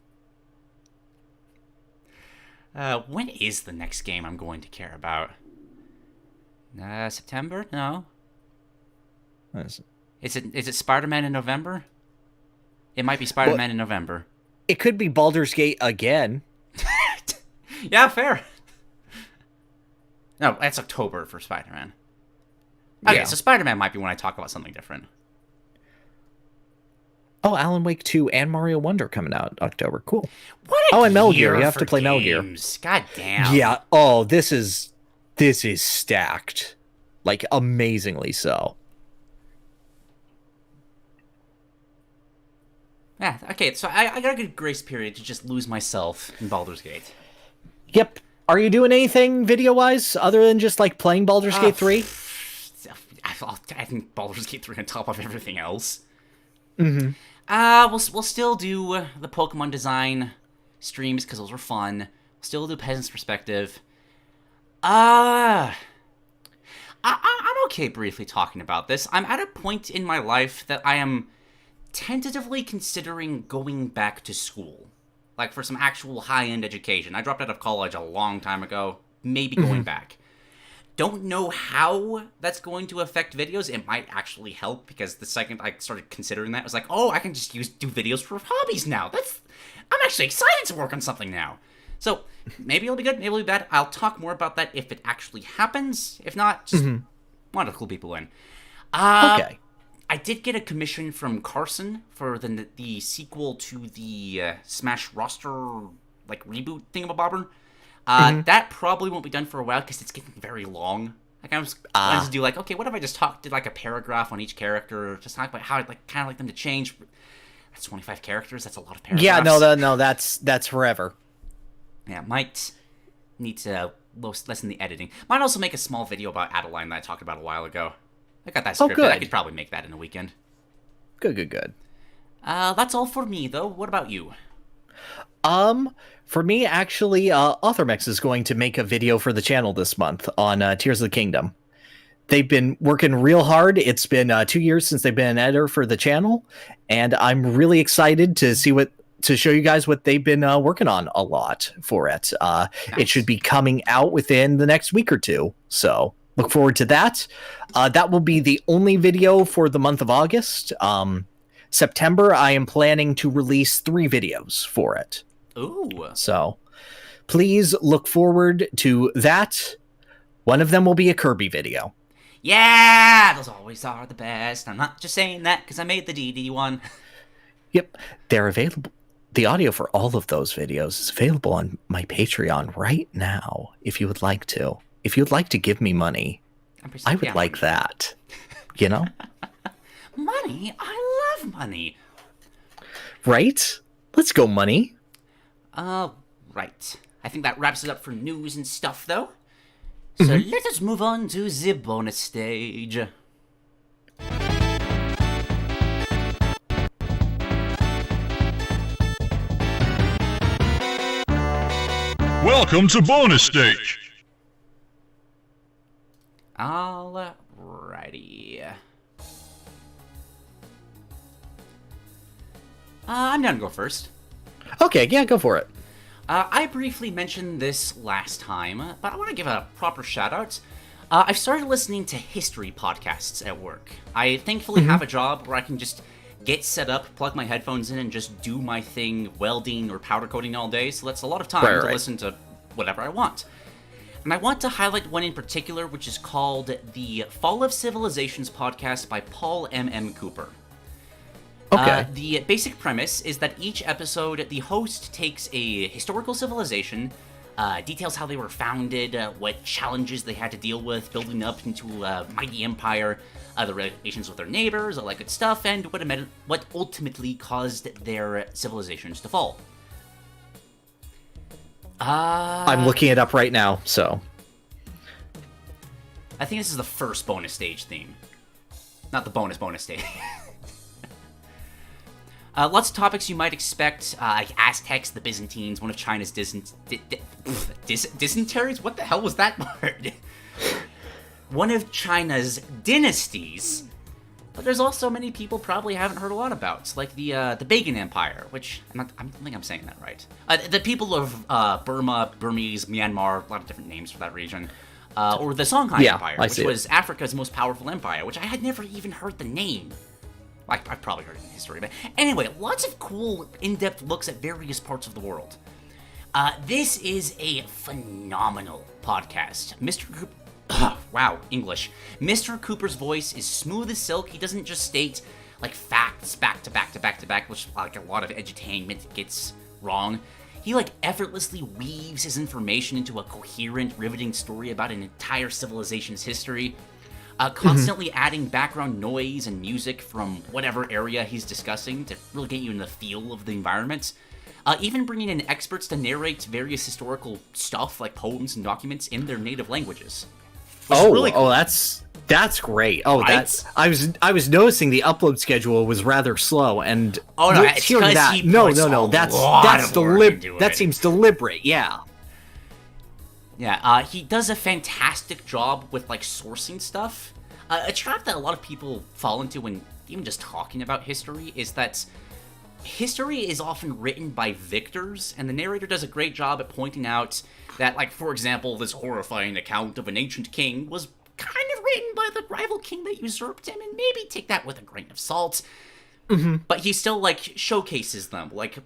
When is the next game I'm going to care about? September? No. Is it Spider-Man in November? It might be Spider-Man in November. It could be Baldur's Gate again. Yeah, fair. No, that's October for Spider-Man. Okay, so Spider-Man might be when I talk about something different. Oh, Alan Wake 2 and Mario Wonder coming out October. Cool. And Metal Gear. You have to play Metal Gear. God damn. Yeah. Oh, this is stacked. Like, amazingly so. Yeah, okay, so I got a good grace period to just lose myself in Baldur's Gate. Yep. Are you doing anything video-wise other than just, like, playing Baldur's Gate 3? I think Baldur's Gate 3 on top of everything else. Mm-hmm. We'll still do the Pokemon design streams, because those were fun. We'll still do Peasant's Perspective. I'm okay briefly talking about this. I'm at a point in my life that I am tentatively considering going back to school. Like, for some actual high-end education. I dropped out of college a long time ago. Maybe going back. Don't know how that's going to affect videos. It might actually help, because the second I started considering that, I was like, oh, I can just do videos for hobbies now. I'm actually excited to work on something now. So, maybe it'll be good, maybe it'll be bad. I'll talk more about that if it actually happens. If not, just want to clue people in. Okay. I did get a commission from Carson for the sequel to the Smash roster reboot thingamabobber. That probably won't be done for a while because it's getting very long. Like, I was wanted to do okay, what if I just did a paragraph on each character, just talk about how I'd kind of like them to change. That's 25 characters. That's a lot of paragraphs. Yeah, no, that's forever. Yeah, might need to lessen the editing. Might also make a small video about Adeline that I talked about a while ago. I got that scripted. Good. I could probably make that in a weekend. Good. That's all for me, though. What about you? For me, actually, AuthorMex is going to make a video for the channel this month on Tears of the Kingdom. They've been working real hard. It's been 2 years since they've been an editor for the channel, and I'm really excited to show you guys what they've been working on a lot for it. Nice. It should be coming out within the next week or two, so look forward to that. That will be the only video for the month of August. September, I am planning to release 3 videos for it. Ooh. So please look forward to that. One of them will be a Kirby video. Yeah, those always are the best. I'm not just saying that because I made the DD one. Yep, they're available. The audio for all of those videos is available on my Patreon right now, if you would like to. If you'd like to give me money, I would like that. You know? Money? I love money. Right? Let's go, money. Right. I think that wraps it up for news and stuff, though. So let us move on to the bonus stage. Welcome to bonus stage. Alrighty. I'm down to go first. Okay, yeah, go for it. I briefly mentioned this last time, but I want to give a proper shout-out. I've started listening to history podcasts at work. I thankfully have a job where I can just get set up, plug my headphones in, and just do my thing welding or powder coating all day, so that's a lot of time to listen to whatever I want. And I want to highlight one in particular, which is called the Fall of Civilizations podcast by Paul M.M. Cooper. Okay. The basic premise is that each episode, the host takes a historical civilization, details how they were founded, what challenges they had to deal with, building up into a mighty empire, the relations with their neighbors, all that good stuff, and what ultimately caused their civilizations to fall. I'm looking it up right now, so... I think this is the first bonus stage theme. Not the bonus stage. Lots of topics you might expect, like Aztecs, the Byzantines, one of China's dysenteries? What the hell was that word? One of China's dynasties. But there's also many people probably haven't heard a lot about, like the Bagan Empire, which I don't think I'm saying that right. The people of Burma, Burmese, Myanmar, a lot of different names for that region. Or the Songhai Empire, which was Africa's most powerful empire, which I had never even heard the name. I've probably heard it in history, but anyway, lots of cool, in-depth looks at various parts of the world. This is a phenomenal podcast. Wow, English. Mr. Cooper's voice is smooth as silk. He doesn't just state, like, facts back to back to back to back, which, like, a lot of edutainment gets wrong. He, like, effortlessly weaves his information into a coherent, riveting story about an entire civilization's history. Constantly adding background noise and music from whatever area he's discussing to really get you in the feel of the environment. Even bringing in experts to narrate various historical stuff like poems and documents in their native languages. Really cool. That's great. Oh, right? I was noticing the upload schedule was rather slow, and it's hearing that. he puts That's deliberate. That seems deliberate. Yeah. Yeah, he does a fantastic job with, like, sourcing stuff. A trap that a lot of people fall into when even just talking about history is that history is often written by victors, and the narrator does a great job at pointing out that, like, for example, this horrifying account of an ancient king was kind of written by the rival king that usurped him, and maybe take that with a grain of salt. But he still, like, showcases them, like,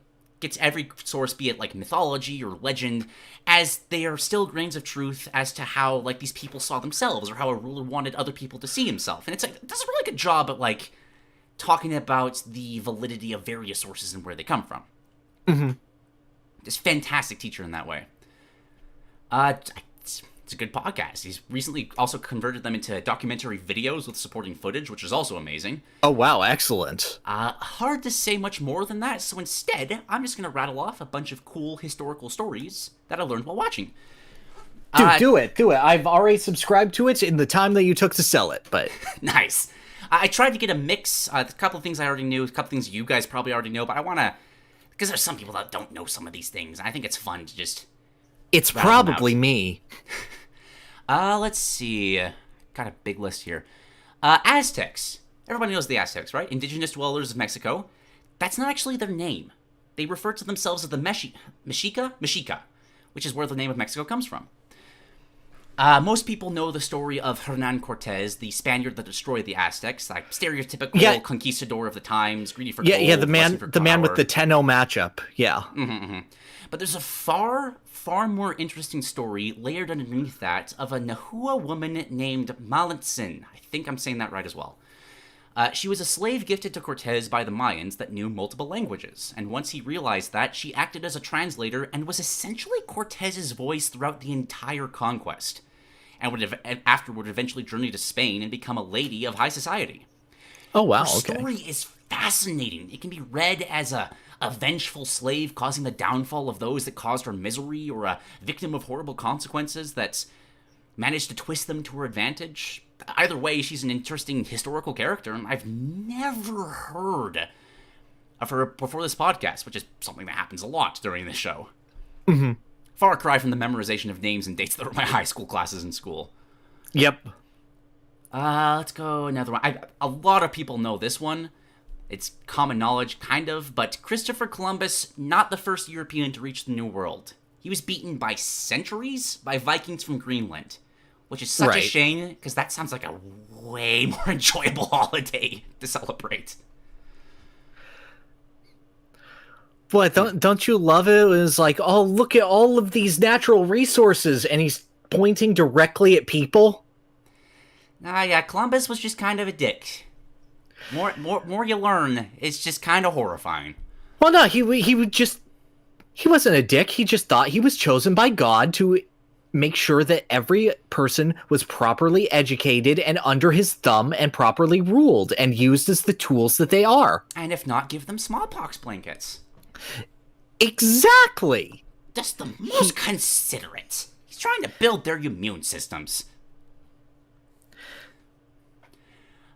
gets every source, be it like mythology or legend, as they are still grains of truth as to how, like, these people saw themselves or how a ruler wanted other people to see himself. And it's like, it does a really good job at, like, talking about the validity of various sources and where they come from. Just fantastic teacher in that way. It's a good podcast. He's recently also converted them into documentary videos with supporting footage, which is also amazing. Oh, wow, excellent. Hard to say much more than that, so instead, I'm just going to rattle off a bunch of cool historical stories that I learned while watching. Dude, do it. I've already subscribed to it in the time that you took to sell it, but... Nice. I tried to get a mix, a couple of things I already knew, a couple of things you guys probably already know, but I want to... Because there's some people that don't know some of these things, and I think it's fun to just... It's probably me. Let's see. Got a big list here. Aztecs. Everybody knows the Aztecs, right? Indigenous dwellers of Mexico. That's not actually their name. They refer to themselves as the Mexica, which is where the name of Mexico comes from. Most people know the story of Hernan Cortez, the Spaniard that destroyed the Aztecs, like stereotypical conquistador of the times, greedy for gold, the man with the 10-0 matchup. Yeah. But there's a far more interesting story layered underneath that of a Nahua woman named Malintzin. I think I'm saying that right as well. She was a slave gifted to Cortez by the Mayans that knew multiple languages, and once he realized that, she acted as a translator and was essentially Cortez's voice throughout the entire conquest, and would afterward eventually journey to Spain and become a lady of high society. Oh, wow, Her story is fascinating. It can be read as a vengeful slave causing the downfall of those that caused her misery, or a victim of horrible consequences that's managed to twist them to her advantage. Either way, she's an interesting historical character, and I've never heard of her before this podcast, which is something that happens a lot during this show. far cry from the memorization of names and dates that were my high school classes in school. Yep. Let's go another one. A lot of people know this one. It's common knowledge, kind of, but Christopher Columbus, not the first European to reach the New World. He was beaten by centuries by Vikings from Greenland, which is such a shame, because that sounds like a way more enjoyable holiday to celebrate. What, don't you love it? It was like, oh, look at all of these natural resources, and he's pointing directly at people? Yeah, Columbus was just kind of a dick. More you learn, it's just kind of horrifying. Well, no, he wasn't a dick. He just thought he was chosen by God to make sure that every person was properly educated and under his thumb and properly ruled and used as the tools that they are. And if not, give them smallpox blankets. Exactly. Just the most considerate. He's trying to build their immune systems.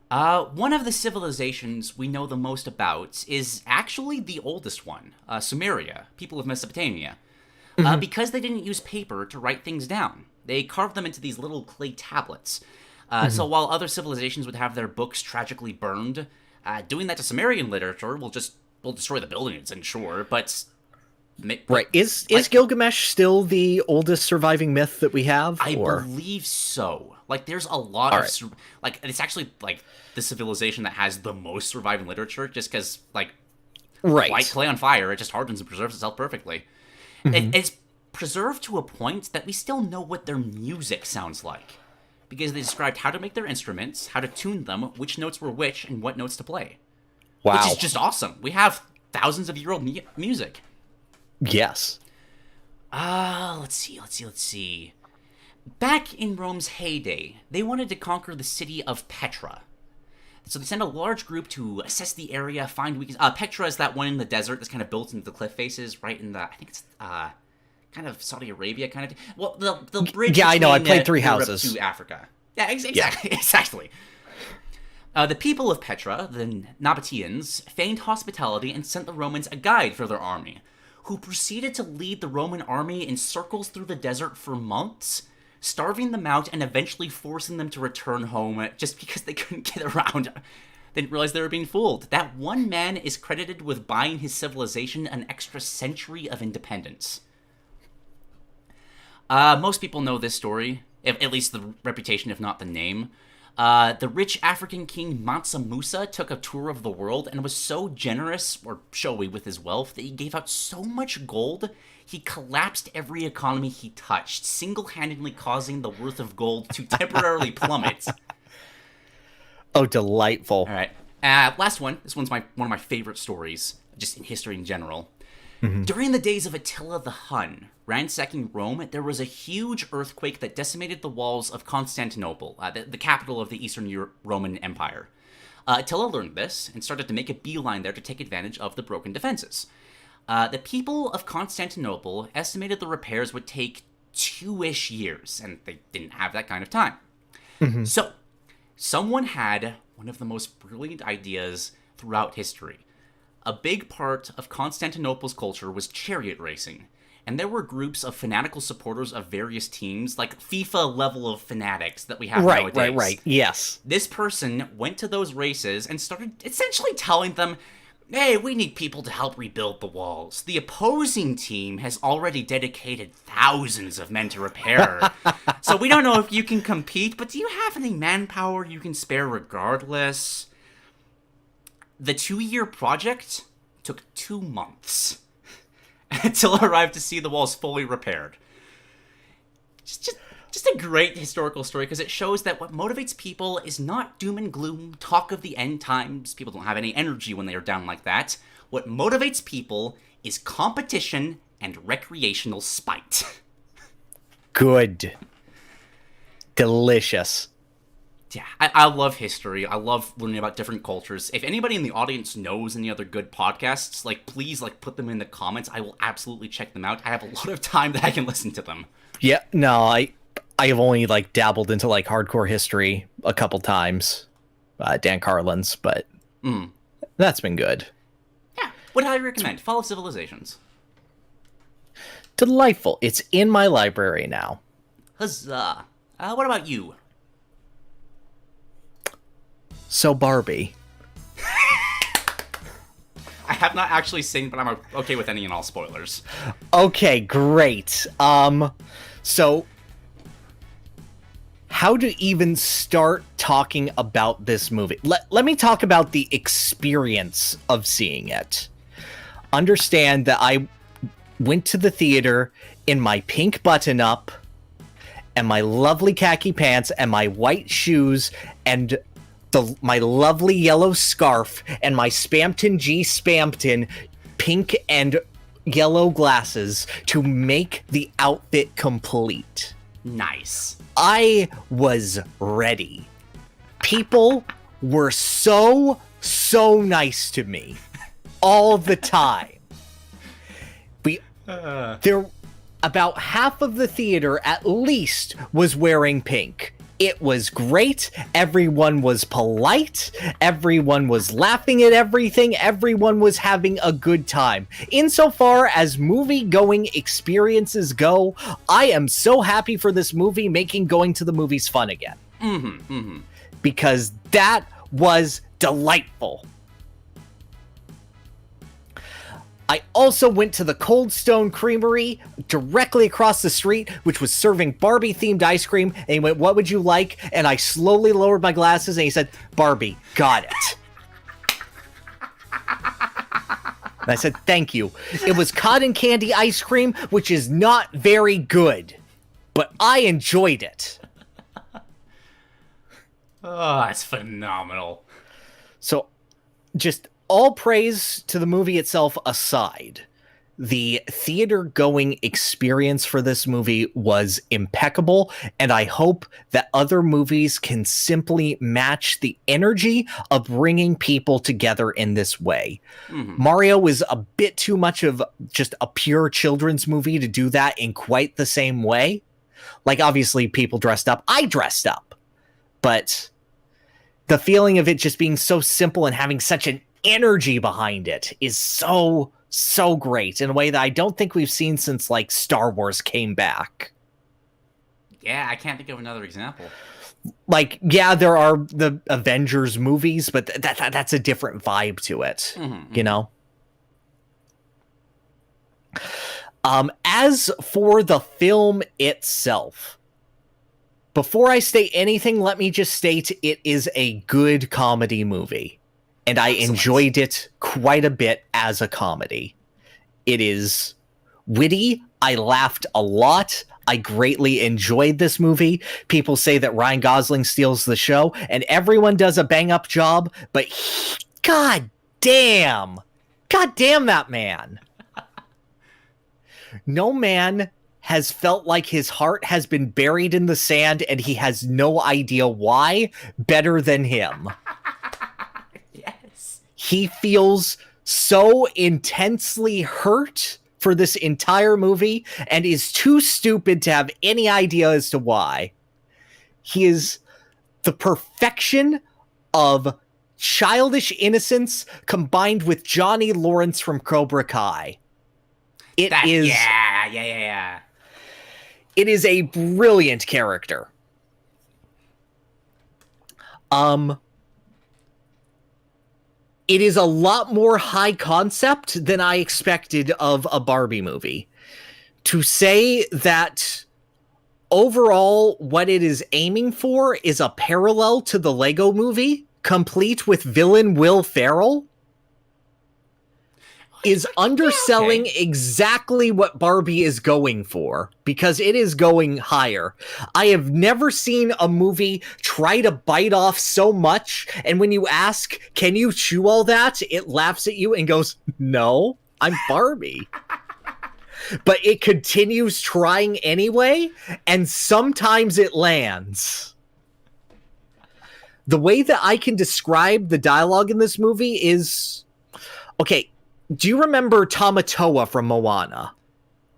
One of the civilizations we know the most about is actually the oldest one, Sumeria, people of Mesopotamia. Because they didn't use paper to write things down. They carved them into these little clay tablets. So while other civilizations would have their books tragically burned, doing that to Sumerian literature will destroy the building it's in, sure, but... Right. Is Gilgamesh still the oldest surviving myth that we have? I believe so. Like, there's a lot of... Like, it's actually, like, the civilization that has the most surviving literature, just because, like... White clay on fire, it just hardens and preserves itself perfectly. It's preserved to a point that we still know what their music sounds like. Because they described how to make their instruments, how to tune them, which notes were which, and what notes to play. Wow. Which is just awesome. We have thousands of year-old music. Yes. Let's see. Back in Rome's heyday, they wanted to conquer the city of Petra. So they sent a large group to assess the area, find weaknesses. Petra is that one in the desert that's kind of built into the cliff faces, right in the, I think it's, kind of Saudi Arabia kind of. Well, the bridge. Yeah, I know. I played Three Houses to Africa. Yeah, exactly. The people of Petra, the Nabateans, feigned hospitality and sent the Romans a guide for their army, who proceeded to lead the Roman army in circles through the desert for months, starving them out and eventually forcing them to return home just because they couldn't get around. They didn't realize they were being fooled. That one man is credited with buying his civilization an extra century of independence. Most people know this story, at least the reputation, if not the name. The rich African king Mansa Musa took a tour of the world and was so generous or showy with his wealth that he gave out so much gold, he collapsed every economy he touched, single-handedly causing the worth of gold to temporarily plummet. Oh, delightful. All right. Last one. This one's one of my favorite stories, just in history in general. During the days of Attila the Hun, ransacking Rome, there was a huge earthquake that decimated the walls of Constantinople, the capital of the Eastern Roman Empire. Attila learned this and started to make a beeline there to take advantage of the broken defenses. The people of Constantinople estimated the repairs would take 2-ish years, and they didn't have that kind of time. So, someone had one of the most brilliant ideas throughout history. A big part of Constantinople's culture was chariot racing, and there were groups of fanatical supporters of various teams, like FIFA level of fanatics that we have nowadays. Right, yes. This person went to those races and started essentially telling them, hey, we need people to help rebuild the walls. The opposing team has already dedicated thousands of men to repair. So we don't know if you can compete, but do you have any manpower you can spare regardless? The 2-year project took 2 months until it arrived to see the walls fully repaired. Just a great historical story, because it shows that what motivates people is not doom and gloom, talk of the end times. People don't have any energy when they are down like that. What motivates people is competition and recreational spite. Good. Delicious. Yeah, I love history. I love learning about different cultures. If anybody in the audience knows any other good podcasts, please put them in the comments. I will absolutely check them out. I have a lot of time that I can listen to them. Yeah, no, I have only dabbled into hardcore history a couple times. Dan Carlin's, but that's been good. Yeah, would highly recommend. Fall of Civilizations. Delightful. It's in my library now. Huzzah. What about you? So Barbie. I have not actually seen, but I'm okay with any and all spoilers. Okay, great. So how to even start talking about this movie? Let me talk about the experience of seeing it. Understand that I went to the theater in my pink button-up and my lovely khaki pants and my white shoes and my lovely yellow scarf and my Spampton G. Spampton pink and yellow glasses to make the outfit complete. Nice. I was ready. People were so nice to me all the time. There, about half of the theater at least was wearing pink. It was great. Everyone was polite. Everyone was laughing at everything. Everyone was having a good time. Insofar as movie-going experiences go, I am so happy for this movie making going to the movies fun again. Because that was delightful. I also went to the Cold Stone Creamery directly across the street, which was serving Barbie-themed ice cream, and he went, "What would you like?" And I slowly lowered my glasses, and he said, "Barbie, got it." And I said, "Thank you." It was cotton candy ice cream, which is not very good, but I enjoyed it. Oh, that's phenomenal. So, just all praise to the movie itself aside, the theater-going experience for this movie was impeccable, and I hope that other movies can simply match the energy of bringing people together in this way. Mario is a bit too much of just a pure children's movie to do that in quite the same way. Like, obviously, people dressed up. I dressed up. But the feeling of it just being so simple and having such an energy behind it is so great in a way that I don't think we've seen since like Star Wars came back. Yeah, I can't think of another example. Like, yeah, there are the Avengers movies, but that's a different vibe to it, you know? As for the film itself, before I state anything, let me just state it is a good comedy movie. And I enjoyed it quite a bit as a comedy. It is witty. I laughed a lot. I greatly enjoyed this movie. People say that Ryan Gosling steals the show, and everyone does a bang-up job, but God damn that man. No man has felt like his heart has been buried in the sand and he has no idea why better than him. He feels so intensely hurt for this entire movie and is too stupid to have any idea as to why. He is the perfection of childish innocence combined with Johnny Lawrence from Cobra Kai. Yeah. It is a brilliant character. It is a lot more high concept than I expected of a Barbie movie. To say that overall what it is aiming for is a parallel to the Lego movie, complete with villain Will Ferrell, is underselling exactly what Barbie is going for, because it is going higher. I have never seen a movie try to bite off so much, and when you ask, can you chew all that? It laughs at you and goes, no, I'm Barbie. But it continues trying anyway, and sometimes it lands. The way that I can describe the dialogue in this movie is... Okay, do you remember Tamatoa from Moana?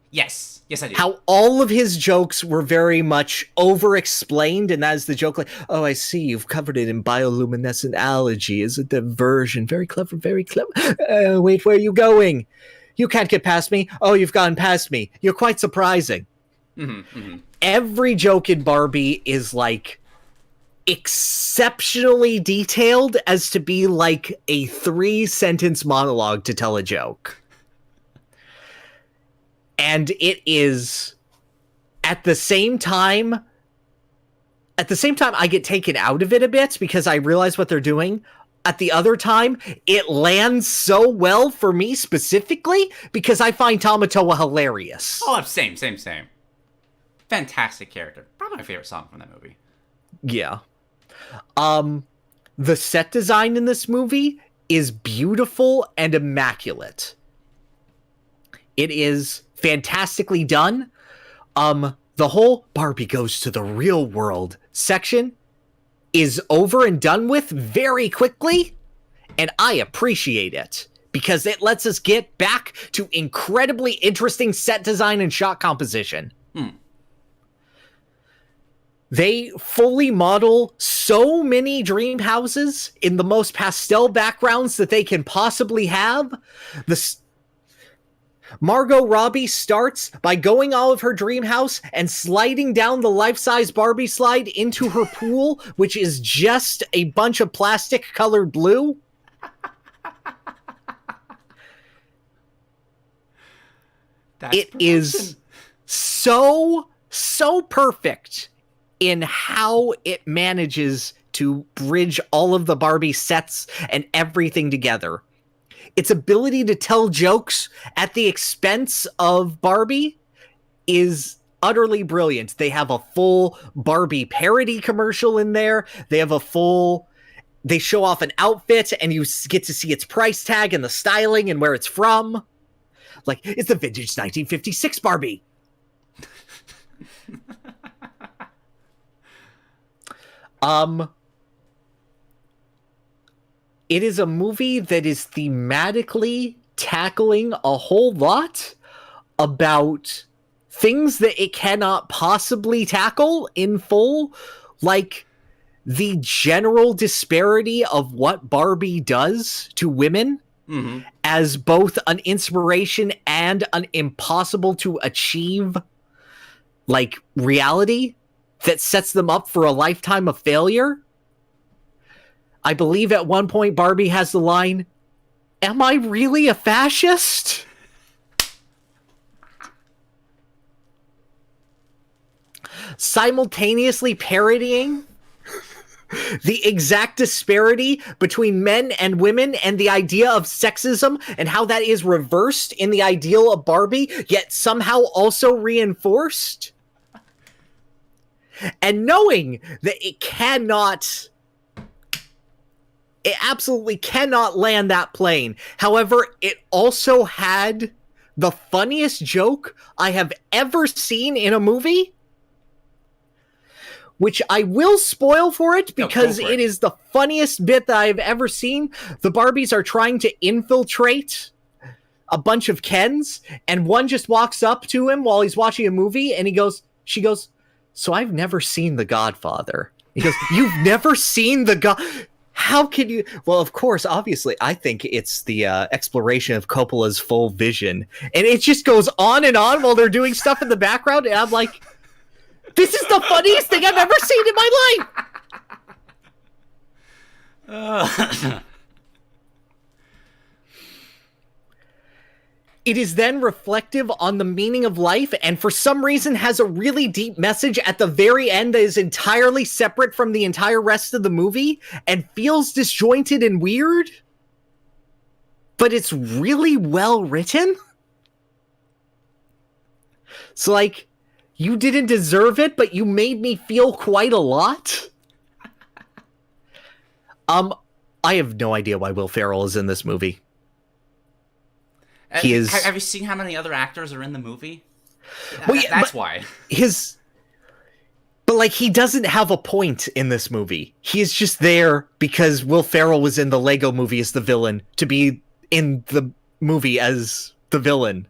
Yes, I do. How all of his jokes were very much over-explained, and that is the joke like, oh, I see, you've covered it in bioluminescent algae. Is it the version? Very clever, very clever. Wait, where are you going? you can't get past me. Oh, you've gotten past me. You're quite surprising. Every joke in Barbie is like exceptionally detailed as to be like a 3-sentence monologue to tell a joke. And it is at the same time I get taken out of it a bit because I realize what they're doing. At the other time, it lands so well for me specifically because I find Tamatoa hilarious. Oh, same. Fantastic character. Probably my favorite song from that movie. Yeah. The set design in this movie is beautiful and immaculate. It is fantastically done. The whole Barbie goes to the real world section is over and done with very quickly, and I appreciate it because it lets us get back to incredibly interesting set design and shot composition. They fully model so many dream houses in the most pastel backgrounds that they can possibly have. Margot Robbie starts by going out of her dream house and sliding down the life-size Barbie slide into her pool, which is just a bunch of plastic-colored blue. It is so perfect in how it manages to bridge all of the Barbie sets and everything together. Its ability to tell jokes at the expense of Barbie is utterly brilliant. They have a full Barbie parody commercial in there. They show off an outfit and you get to see its price tag and the styling and where it's from. Like, it's the vintage 1956 Barbie. It is a movie that is thematically tackling a whole lot about things that it cannot possibly tackle in full, like the general disparity of what Barbie does to women as both an inspiration and an impossible to achieve, like, reality that sets them up for a lifetime of failure. I believe at one point Barbie has the line, "Am I really a fascist?" Simultaneously parodying the exact disparity between men and women and the idea of sexism and how that is reversed in the ideal of Barbie, yet somehow also reinforced. And knowing that it absolutely cannot land that plane. However, it also had the funniest joke I have ever seen in a movie, which I will spoil for it because it is the funniest bit that I've ever seen. The Barbies are trying to infiltrate a bunch of Kens, and one just walks up to him while he's watching a movie, and she goes, "So I've never seen The Godfather." He goes, "You've never seen How can you?" Well, of course, obviously, I think it's the exploration of Coppola's full vision. And it just goes on and on while they're doing stuff in the background. And I'm like, this is the funniest thing I've ever seen in my life. It is then reflective on the meaning of life, and for some reason has a really deep message at the very end that is entirely separate from the entire rest of the movie, and feels disjointed and weird. But it's really well written. So, like, you didn't deserve it, but you made me feel quite a lot. I have no idea why Will Ferrell is in this movie. Have you seen how many other actors are in the movie? Well, yeah, that's why. But, like, he doesn't have a point in this movie. He is just there because Will Ferrell was in the Lego movie as the villain, to be in the movie as the villain.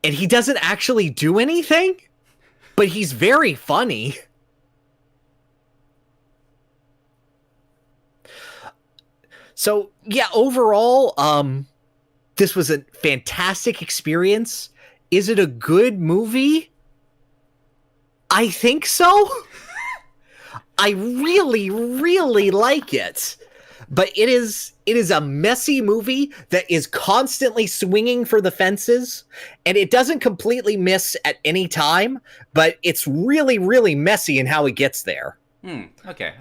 And he doesn't actually do anything, but he's very funny. So, yeah, overall, this was a fantastic experience. Is it a good movie? I think so. I really, really like it. But it is a messy movie that is constantly swinging for the fences, and it doesn't completely miss at any time, but it's really, really messy in how it gets there. Okay.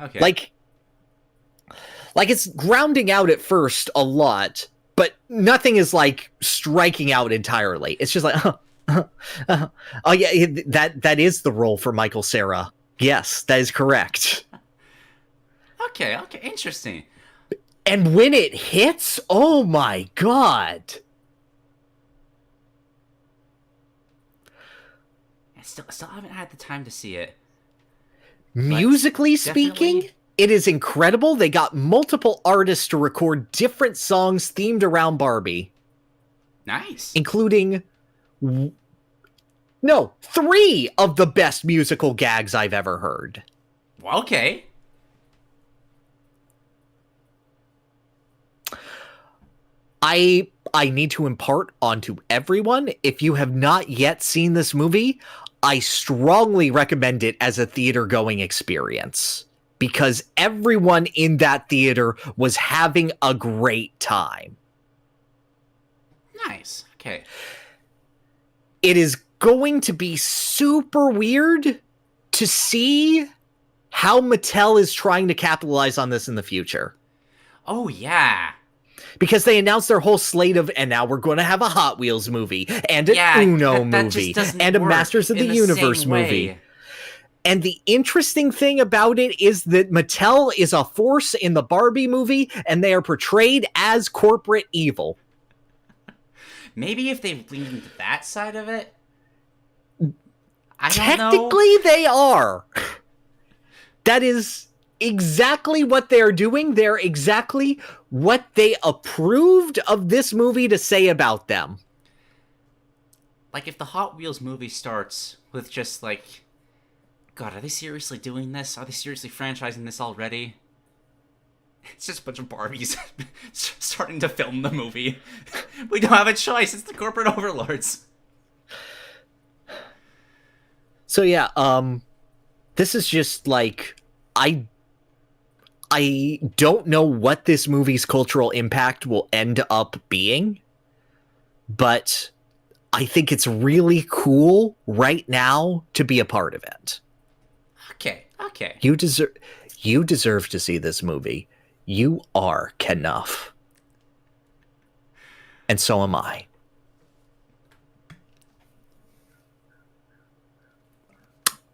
Like it's grounding out at first a lot, but nothing is like striking out entirely. It's just like, oh yeah, that is the role for Michael Cera. Yes, that is correct. Okay, interesting. And when it hits, oh my god. I still haven't had the time to see it. Musically speaking, it is incredible. They got multiple artists to record different songs themed around Barbie. Nice. Including 3 of the best musical gags I've ever heard. Okay. I need to impart onto everyone, if you have not yet seen this movie, I strongly recommend it as a theater-going experience. Because everyone in that theater was having a great time. Nice. Okay. It is going to be super weird to see how Mattel is trying to capitalize on this in the future. Oh, yeah. Because they announced their whole slate of, and now we're going to have a Hot Wheels movie, and an Uno movie, and a Masters of the Universe movie. And the interesting thing about it is that Mattel is a force in the Barbie movie, and they are portrayed as corporate evil. Maybe if they lean into that side of it? I don't know. Technically, they are. That is exactly what they're doing. They're exactly what they approved of this movie to say about them. Like, if the Hot Wheels movie starts with just, like, God, are they seriously doing this? Are they seriously franchising this already? It's just a bunch of Barbies starting to film the movie. We don't have a choice. It's the corporate overlords. So yeah, this is just like, I don't know what this movie's cultural impact will end up being, but I think it's really cool right now to be a part of it. Okay. You deserve to see this movie. You are Kenough. And so am I.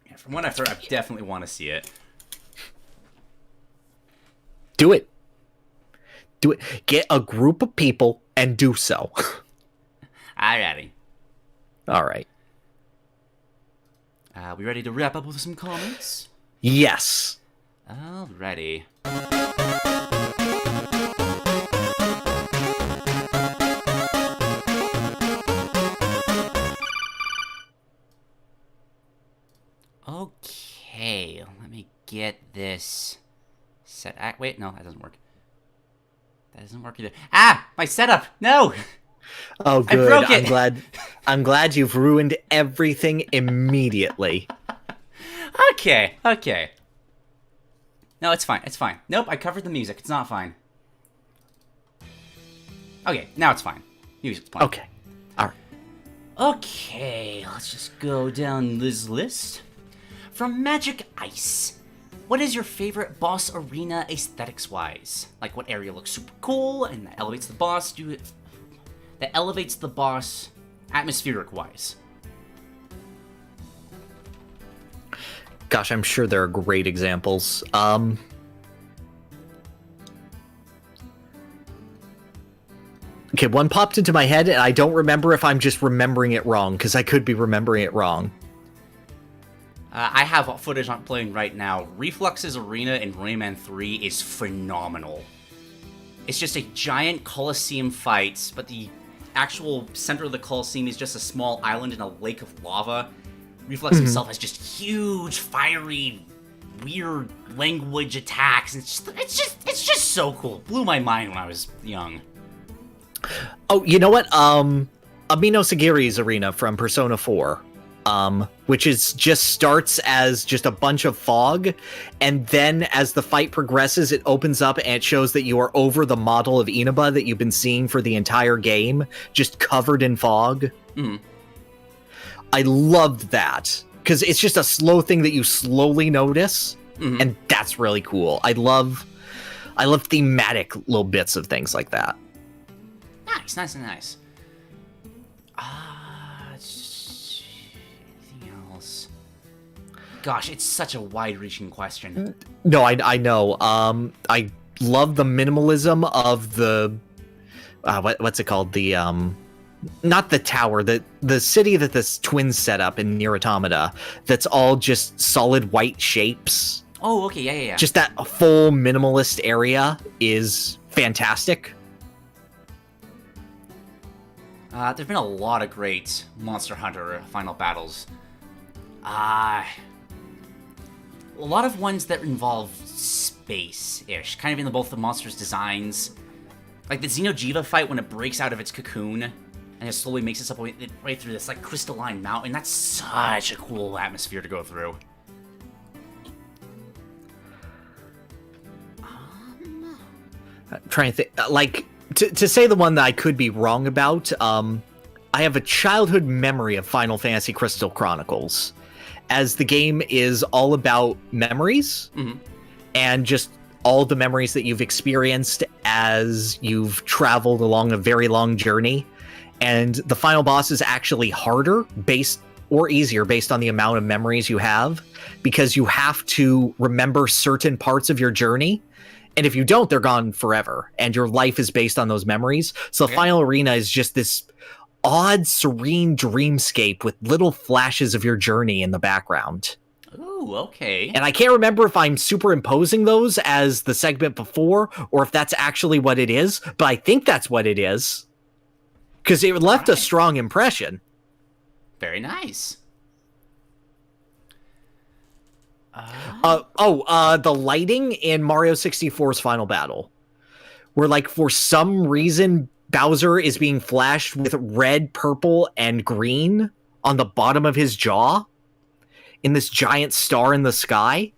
Yeah, from what I've heard, I definitely want to see it. Do it. Do it. Get a group of people and do so. Alrighty. All right. We ready to wrap up with some comments? Yes. Alrighty. Okay, let me get this set. Wait, no, that doesn't work. That doesn't work either. Ah, my setup. No. Oh, good. I broke it. I'm glad you've ruined everything immediately. Okay. No, it's fine. Nope, I covered the music. It's not fine. Okay, now it's fine. Music's fine. Okay. All right. Okay, let's just go down this list. From Magic Ice, what is your favorite boss arena aesthetics-wise? Like, what area looks super cool and that elevates the boss? That elevates the boss atmospheric-wise. Gosh, I'm sure there are great examples. Okay, one popped into my head, and I don't remember if I'm just remembering it wrong, because I could be remembering it wrong. I have footage on playing right now. Reflux's arena in Rayman 3 is phenomenal. It's just a giant Colosseum fight, but the actual center of the Colosseum is just a small island in a lake of lava. Reflux himself has just huge, fiery, weird language attacks. And it's just so cool. It blew my mind when I was young. Oh, you know what? Amino Sagiri's arena from Persona 4, which just starts as just a bunch of fog, and then as the fight progresses, it opens up and it shows that you are over the model of Inaba that you've been seeing for the entire game, just covered in fog. I loved that, because it's just a slow thing that you slowly notice, and that's really cool. I love thematic little bits of things like that. Nice. Anything else? Gosh, it's such a wide-reaching question. No, I know. I love the minimalism of the what's it called? The not the tower, the city that the twins set up in Nier Automata. That's all just solid white shapes. Oh, okay, yeah. Just that full minimalist area is fantastic. There's been a lot of great Monster Hunter final battles. A lot of ones that involve space-ish, kind of in both the monsters' designs. Like the Xeno'jiva fight when it breaks out of its cocoon and it slowly makes itself right through this like crystalline mountain. That's such a cool atmosphere to go through. I'm trying to think, like, to say the one that I could be wrong about, I have a childhood memory of Final Fantasy Crystal Chronicles, as the game is all about memories, and just all the memories that you've experienced as you've traveled along a very long journey, and the final boss is actually harder, or easier based on the amount of memories you have, because you have to remember certain parts of your journey. And if you don't, they're gone forever. And your life is based on those memories. So the final arena is just this odd, serene dreamscape with little flashes of your journey in the background. Ooh, okay. And I can't remember if I'm superimposing those as the segment before, or if that's actually what it is. But I think that's what it is. Because it left a strong impression. Very nice. The lighting in Mario 64's final battle, where like for some reason Bowser is being flashed with red, purple, and green on the bottom of his jaw in this giant star in the sky.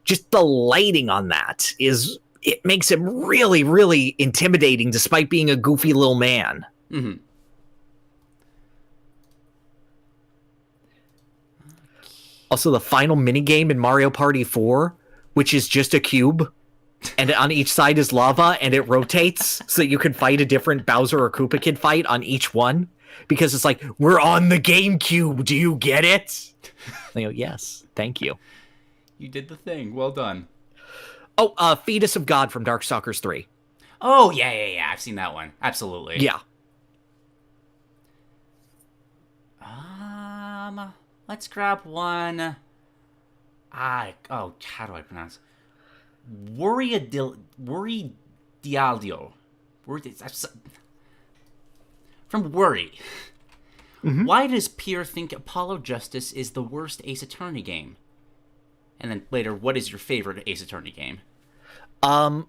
Just the lighting on that it makes him really, really intimidating despite being a goofy little man. Also, the final minigame in Mario Party 4, which is just a cube, and on each side is lava, and it rotates so that you can fight a different Bowser or Koopa Kid fight on each one. Because it's like, we're on the GameCube, do you get it? They go, yes, thank you. You did the thing, well done. Oh, Fetus of God from Darkstalkers 3. Oh, yeah, I've seen that one. Absolutely. Yeah. Let's grab one. How do I pronounce? Dialdio. From Worry. Why does Pyrr think Apollo Justice is the worst Ace Attorney game? And then later, what is your favorite Ace Attorney game? I'm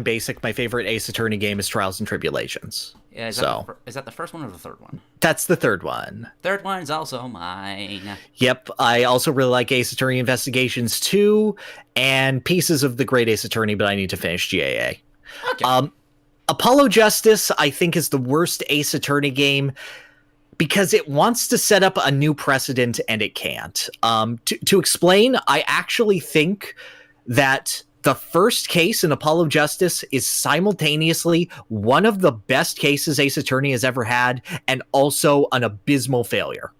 basic. My favorite Ace Attorney game is Trials and Tribulations. Yeah, is that the first one or the third one? That's the third one. Third one is also mine. Yep, I also really like Ace Attorney Investigations 2 and pieces of the Great Ace Attorney, but I need to finish GAA. Okay. Apollo Justice, I think, is the worst Ace Attorney game because it wants to set up a new precedent and it can't. To explain, I actually think that the first case in Apollo Justice is simultaneously one of the best cases Ace Attorney has ever had, and also an abysmal failure.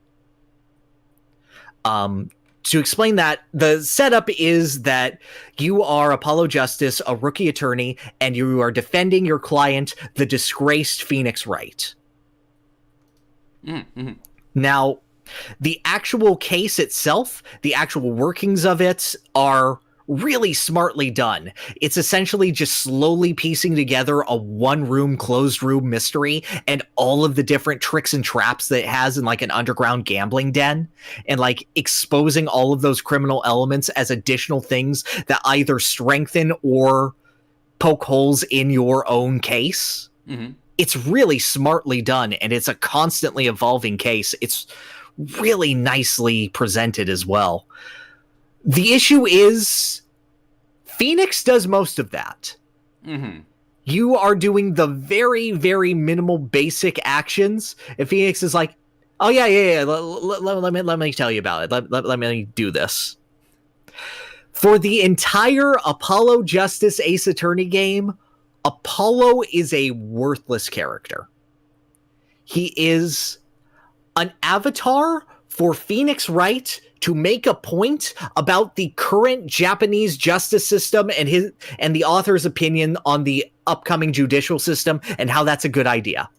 To explain that, the setup is that you are Apollo Justice, a rookie attorney, and you are defending your client, the disgraced Phoenix Wright. Now, the actual case itself, the actual workings of it are really smartly done. It's essentially just slowly piecing together a one-room, closed-room mystery and all of the different tricks and traps that it has in like an underground gambling den, and like exposing all of those criminal elements as additional things that either strengthen or poke holes in your own case. it's really smartly done, and it's a constantly evolving case. It's really nicely presented as well. The issue is Phoenix does most of that. Mm-hmm. You are doing the very, very minimal basic actions, and Phoenix is like, oh, yeah. Let me tell you about it. Let me do this. For the entire Apollo Justice Ace Attorney game, Apollo is a worthless character. He is an avatar for Phoenix Wright to make a point about the current Japanese justice system and the author's opinion on the upcoming judicial system and how that's a good idea.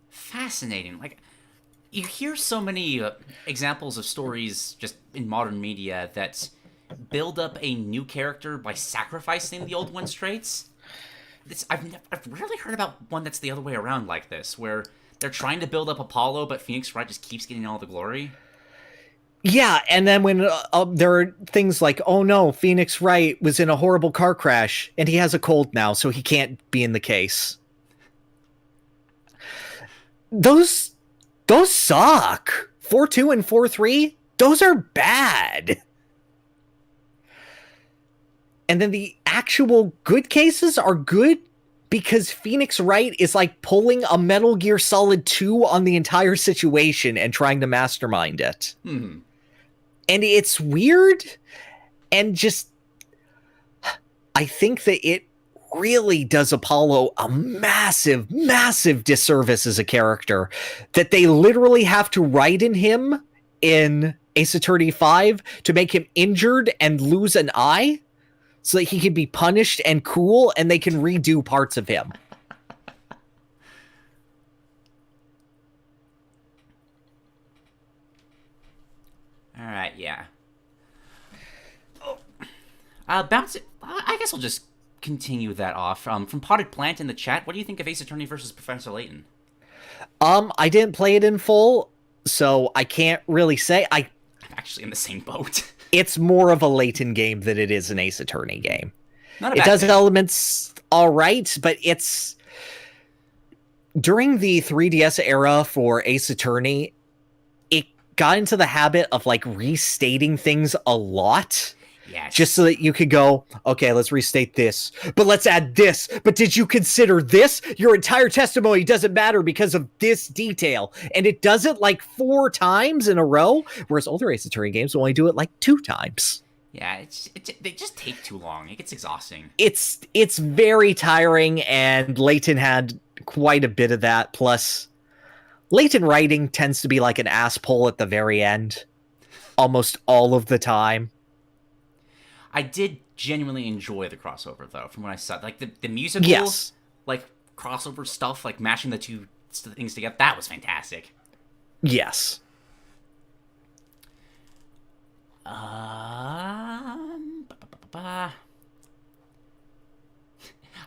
Fascinating. Like, you hear so many examples of stories just in modern media that build up a new character by sacrificing the old one's traits. I've rarely heard about one that's the other way around like this, where they're trying to build up Apollo, but Phoenix Wright just keeps getting all the glory. Yeah, and then when there are things like, oh no, Phoenix Wright was in a horrible car crash, and he has a cold now, so he can't be in the case. Those suck. 4-2 and 4-3, those are bad. And then the actual good cases are good because Phoenix Wright is like pulling a Metal Gear Solid 2 on the entire situation and trying to mastermind it. Hmm. And it's weird, and just, I think that it really does Apollo a massive, massive disservice as a character, that they literally have to write in him in Ace Attorney 5 to make him injured and lose an eye so that he can be punished and cool, and they can redo parts of him. Alright, yeah. Bounce it. I guess I'll just continue that off. From Potted Plant in the chat, what do you think of Ace Attorney versus Professor Layton? I didn't play it in full, so I can't really say. I'm actually in the same boat. It's more of a Layton game than it is an Ace Attorney game. Not it does have elements all right, but it's during the 3DS era for Ace Attorney, it got into the habit of like restating things a lot. Yes. Just so that you could go, okay, let's restate this, but let's add this. But did you consider this? Your entire testimony doesn't matter because of this detail. And it does it like 4 times in a row, whereas older Ace Attorney games only do it like 2 times. Yeah, they just take too long. It gets exhausting. It's very tiring, and Layton had quite a bit of that. Plus, Layton writing tends to be like an ass pull at the very end, almost all of the time. I did genuinely enjoy the crossover, though, from what I saw. Like, the musical, yes, like, crossover stuff, like, mashing the two things together, that was fantastic. Yes.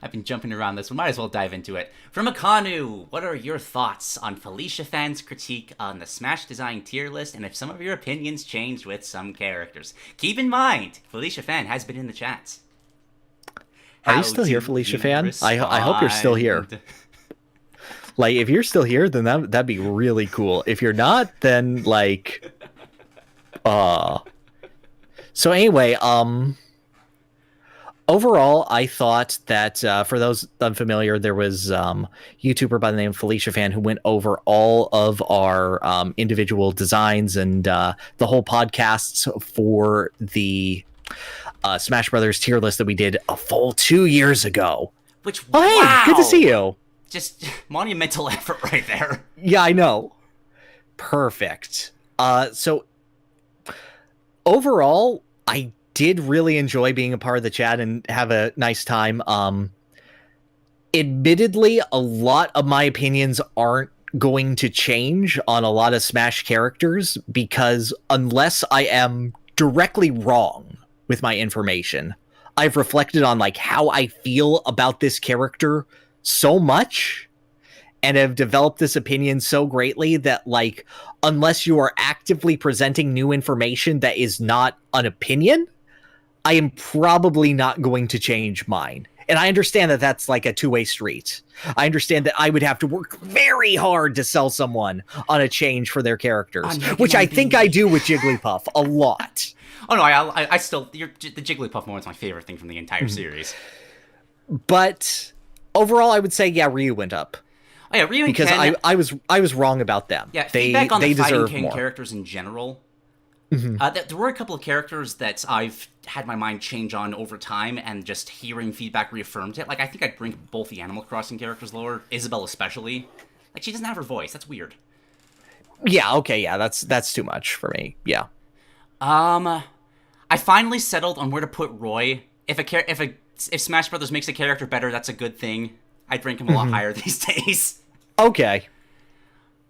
I've been jumping around this one. Might as well dive into it. From Akanu, what are your thoughts on Felicia Fan's critique on the Smash Design tier list, and if some of your opinions changed with some characters? Keep in mind, Felicia Fan has been in the chats. Are you still here, Felicia Fan? I hope you're still here. Like, if you're still here, then that'd be really cool. If you're not, then, like... So anyway, overall, I thought that, for those unfamiliar, there was a YouTuber by the name of Felicia Fan who went over all of our individual designs and the whole podcasts for the Smash Brothers tier list that we did a full 2 years ago. Which, oh, hey, wow! Good to see you. Just monumental effort right there. Yeah, I know. Perfect. So overall, I did really enjoy being a part of the chat and have a nice time. Admittedly, a lot of my opinions aren't going to change on a lot of Smash characters, because unless I am directly wrong with my information, I've reflected on like how I feel about this character so much and have developed this opinion so greatly that, like, unless you are actively presenting new information that is not an opinion, I am probably not going to change mine. And I understand that that's like a two-way street. I understand that I would have to work very hard to sell someone on a change for their characters, which I think I do with Jigglypuff a lot. Oh no, I still the Jigglypuff moment's my favorite thing from the entire series. But overall, I would say Ryu went up. Oh yeah, Ryu and because Ken, I was wrong about them. Yeah, feedback on the Fighting King more characters in general. There were a couple of characters that I've had my mind change on over time, and just hearing feedback reaffirmed it. Like, I think I'd bring both the Animal Crossing characters lower, Isabelle especially. Like, she doesn't have her voice. That's weird. Yeah, okay, yeah, that's too much for me. Yeah. I finally settled on where to put Roy. If Smash Brothers makes a character better, that's a good thing. I'd rank him a lot higher these days. Okay.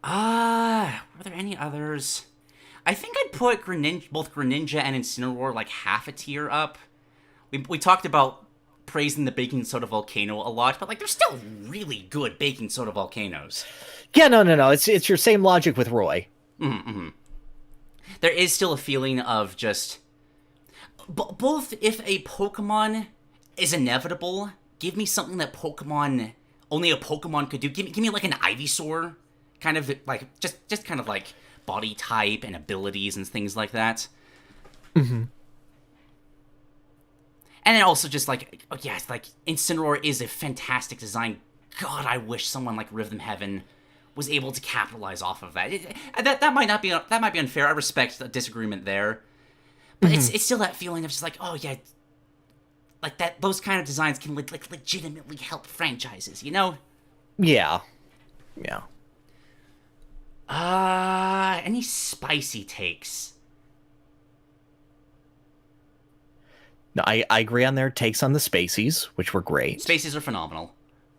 Were there any others? I think I'd put both Greninja and Incineroar like half a tier up. We talked about praising the baking soda volcano a lot, but like they're still really good baking soda volcanoes. Yeah, no. It's your same logic with Roy. There is still a feeling of just both. If a Pokemon is inevitable, give me something that only a Pokemon could do. Give me like an Ivysaur, kind of like just kind of like body type and abilities and things like that. And then also just like, oh yeah, it's like Incineroar is a fantastic design. God, I wish someone like Rhythm Heaven was able to capitalize off of that. That might be unfair. I respect the disagreement there, but it's still that feeling of just like, oh yeah, like that. Those kind of designs can like legitimately help franchises, you know? Yeah. Any spicy takes? No, I agree on their takes on the Spaceys, which were great. Spaceys are phenomenal.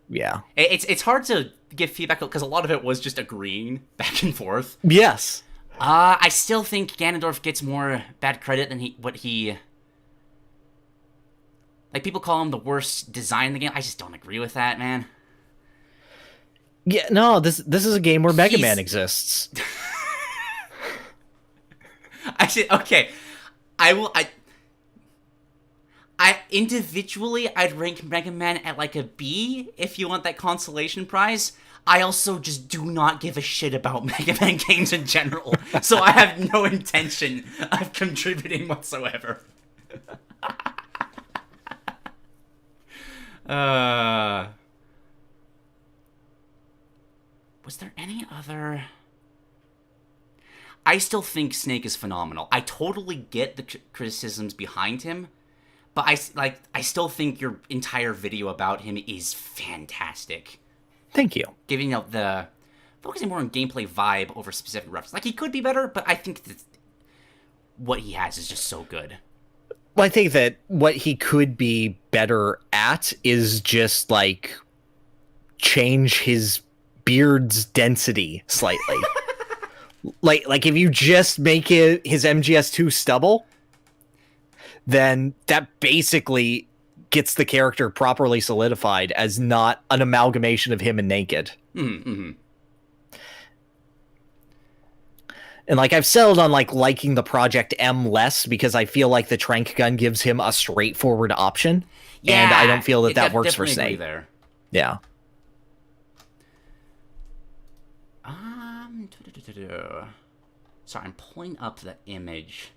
Yeah. It's hard to give feedback because a lot of it was just agreeing back and forth. Yes. I still think Ganondorf gets more bad credit than what he... Like, people call him the worst design in the game. I just don't agree with that, man. Yeah, no, this is a game where Mega Man exists. Actually, okay. I individually, I'd rank Mega Man at like a B if you want that consolation prize. I also just do not give a shit about Mega Man games in general, so I have no intention of contributing whatsoever. Was there any other... I still think Snake is phenomenal. I totally get the criticisms behind him, but I still think your entire video about him is fantastic. Thank you. Giving out focusing more on gameplay vibe over specific references. Like, he could be better, but I think that what he has is just so good. Well, I think that what he could be better at is just, like, change his beard's density slightly. like if you just make his MGS2 stubble, then that basically gets the character properly solidified as not an amalgamation of him and Naked. Mm-hmm. And like I've settled on like liking the Project M less because I feel like the Trank Gun gives him a straightforward option. Yeah, and I don't feel that works for Snake. There. Yeah. Sorry, I'm pulling up the image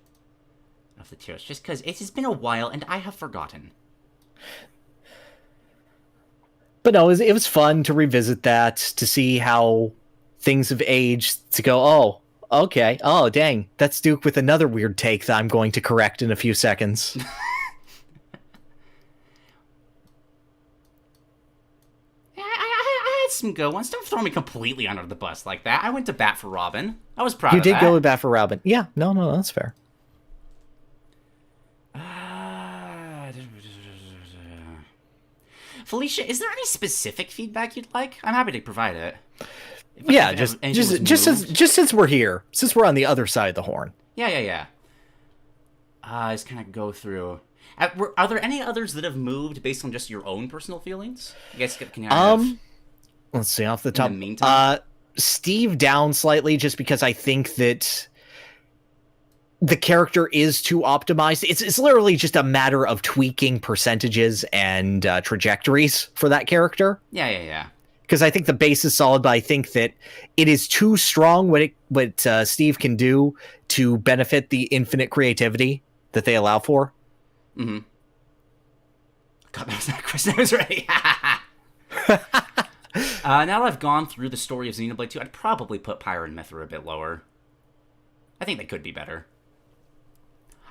of the tiers just because it has been a while and I have forgotten. But no, it was fun to revisit that, to see how things have aged, to go, oh, okay, oh, dang, that's Duke with another weird take that I'm going to correct in a few seconds. I had some good ones. Don't throw me completely under the bus like that. I went to bat for Robin. I was proud of that. You did go to bat for Robin. Yeah, no, that's fair. Felicia, is there any specific feedback you'd like? I'm happy to provide it. Yeah, just since we're here, since we're on the other side of the horn. Yeah. Just kind of go through. Are there any others that have moved based on just your own personal feelings? I guess can you have... Let's see, off the top. In the meantime? Steve down slightly, just because I think that the character is too optimized. It's literally just a matter of tweaking percentages and trajectories for that character. Yeah. Because I think the base is solid, but I think that it is too strong what Steve can do to benefit the infinite creativity that they allow for. Mm-hmm. God, that was that question. I was ready. Now that I've gone through the story of Xenoblade 2, I'd probably put Pyrr and Mythra a bit lower. I think they could be better.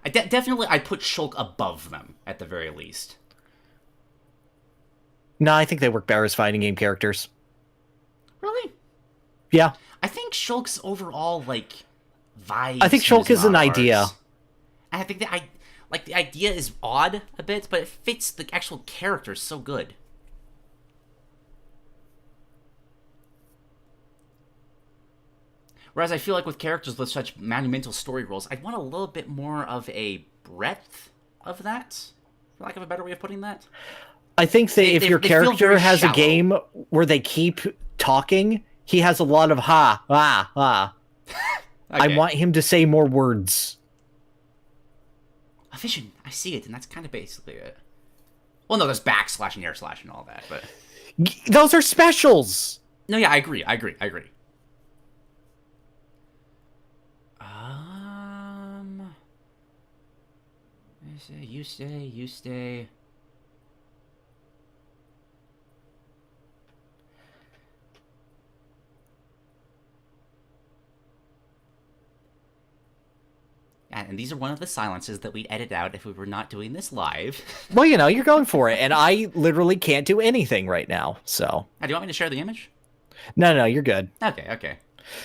Definitely, I'd put Shulk above them, at the very least. No, I think they work better as fighting game characters. Really? Yeah. I think Shulk's overall, like, vibe. I think Shulk is an idea. I think that the idea is odd a bit, but it fits the actual character so good. Whereas I feel like with characters with such monumental story roles, I'd want a little bit more of a breadth of that, for lack of a better way of putting that. I think that if your character has a game where they keep talking, he has a lot of ha. Okay. I want him to say more words. A vision. I see it, and that's kind of basically it. Well, no, there's backslash and air slash and all that, but... Those are specials! No, yeah, I agree. You stay. And these are one of the silences that we'd edit out if we were not doing this live. Well, you know, you're going for it, and I literally can't do anything right now, so... Do you want me to share the image? No, you're good. Okay.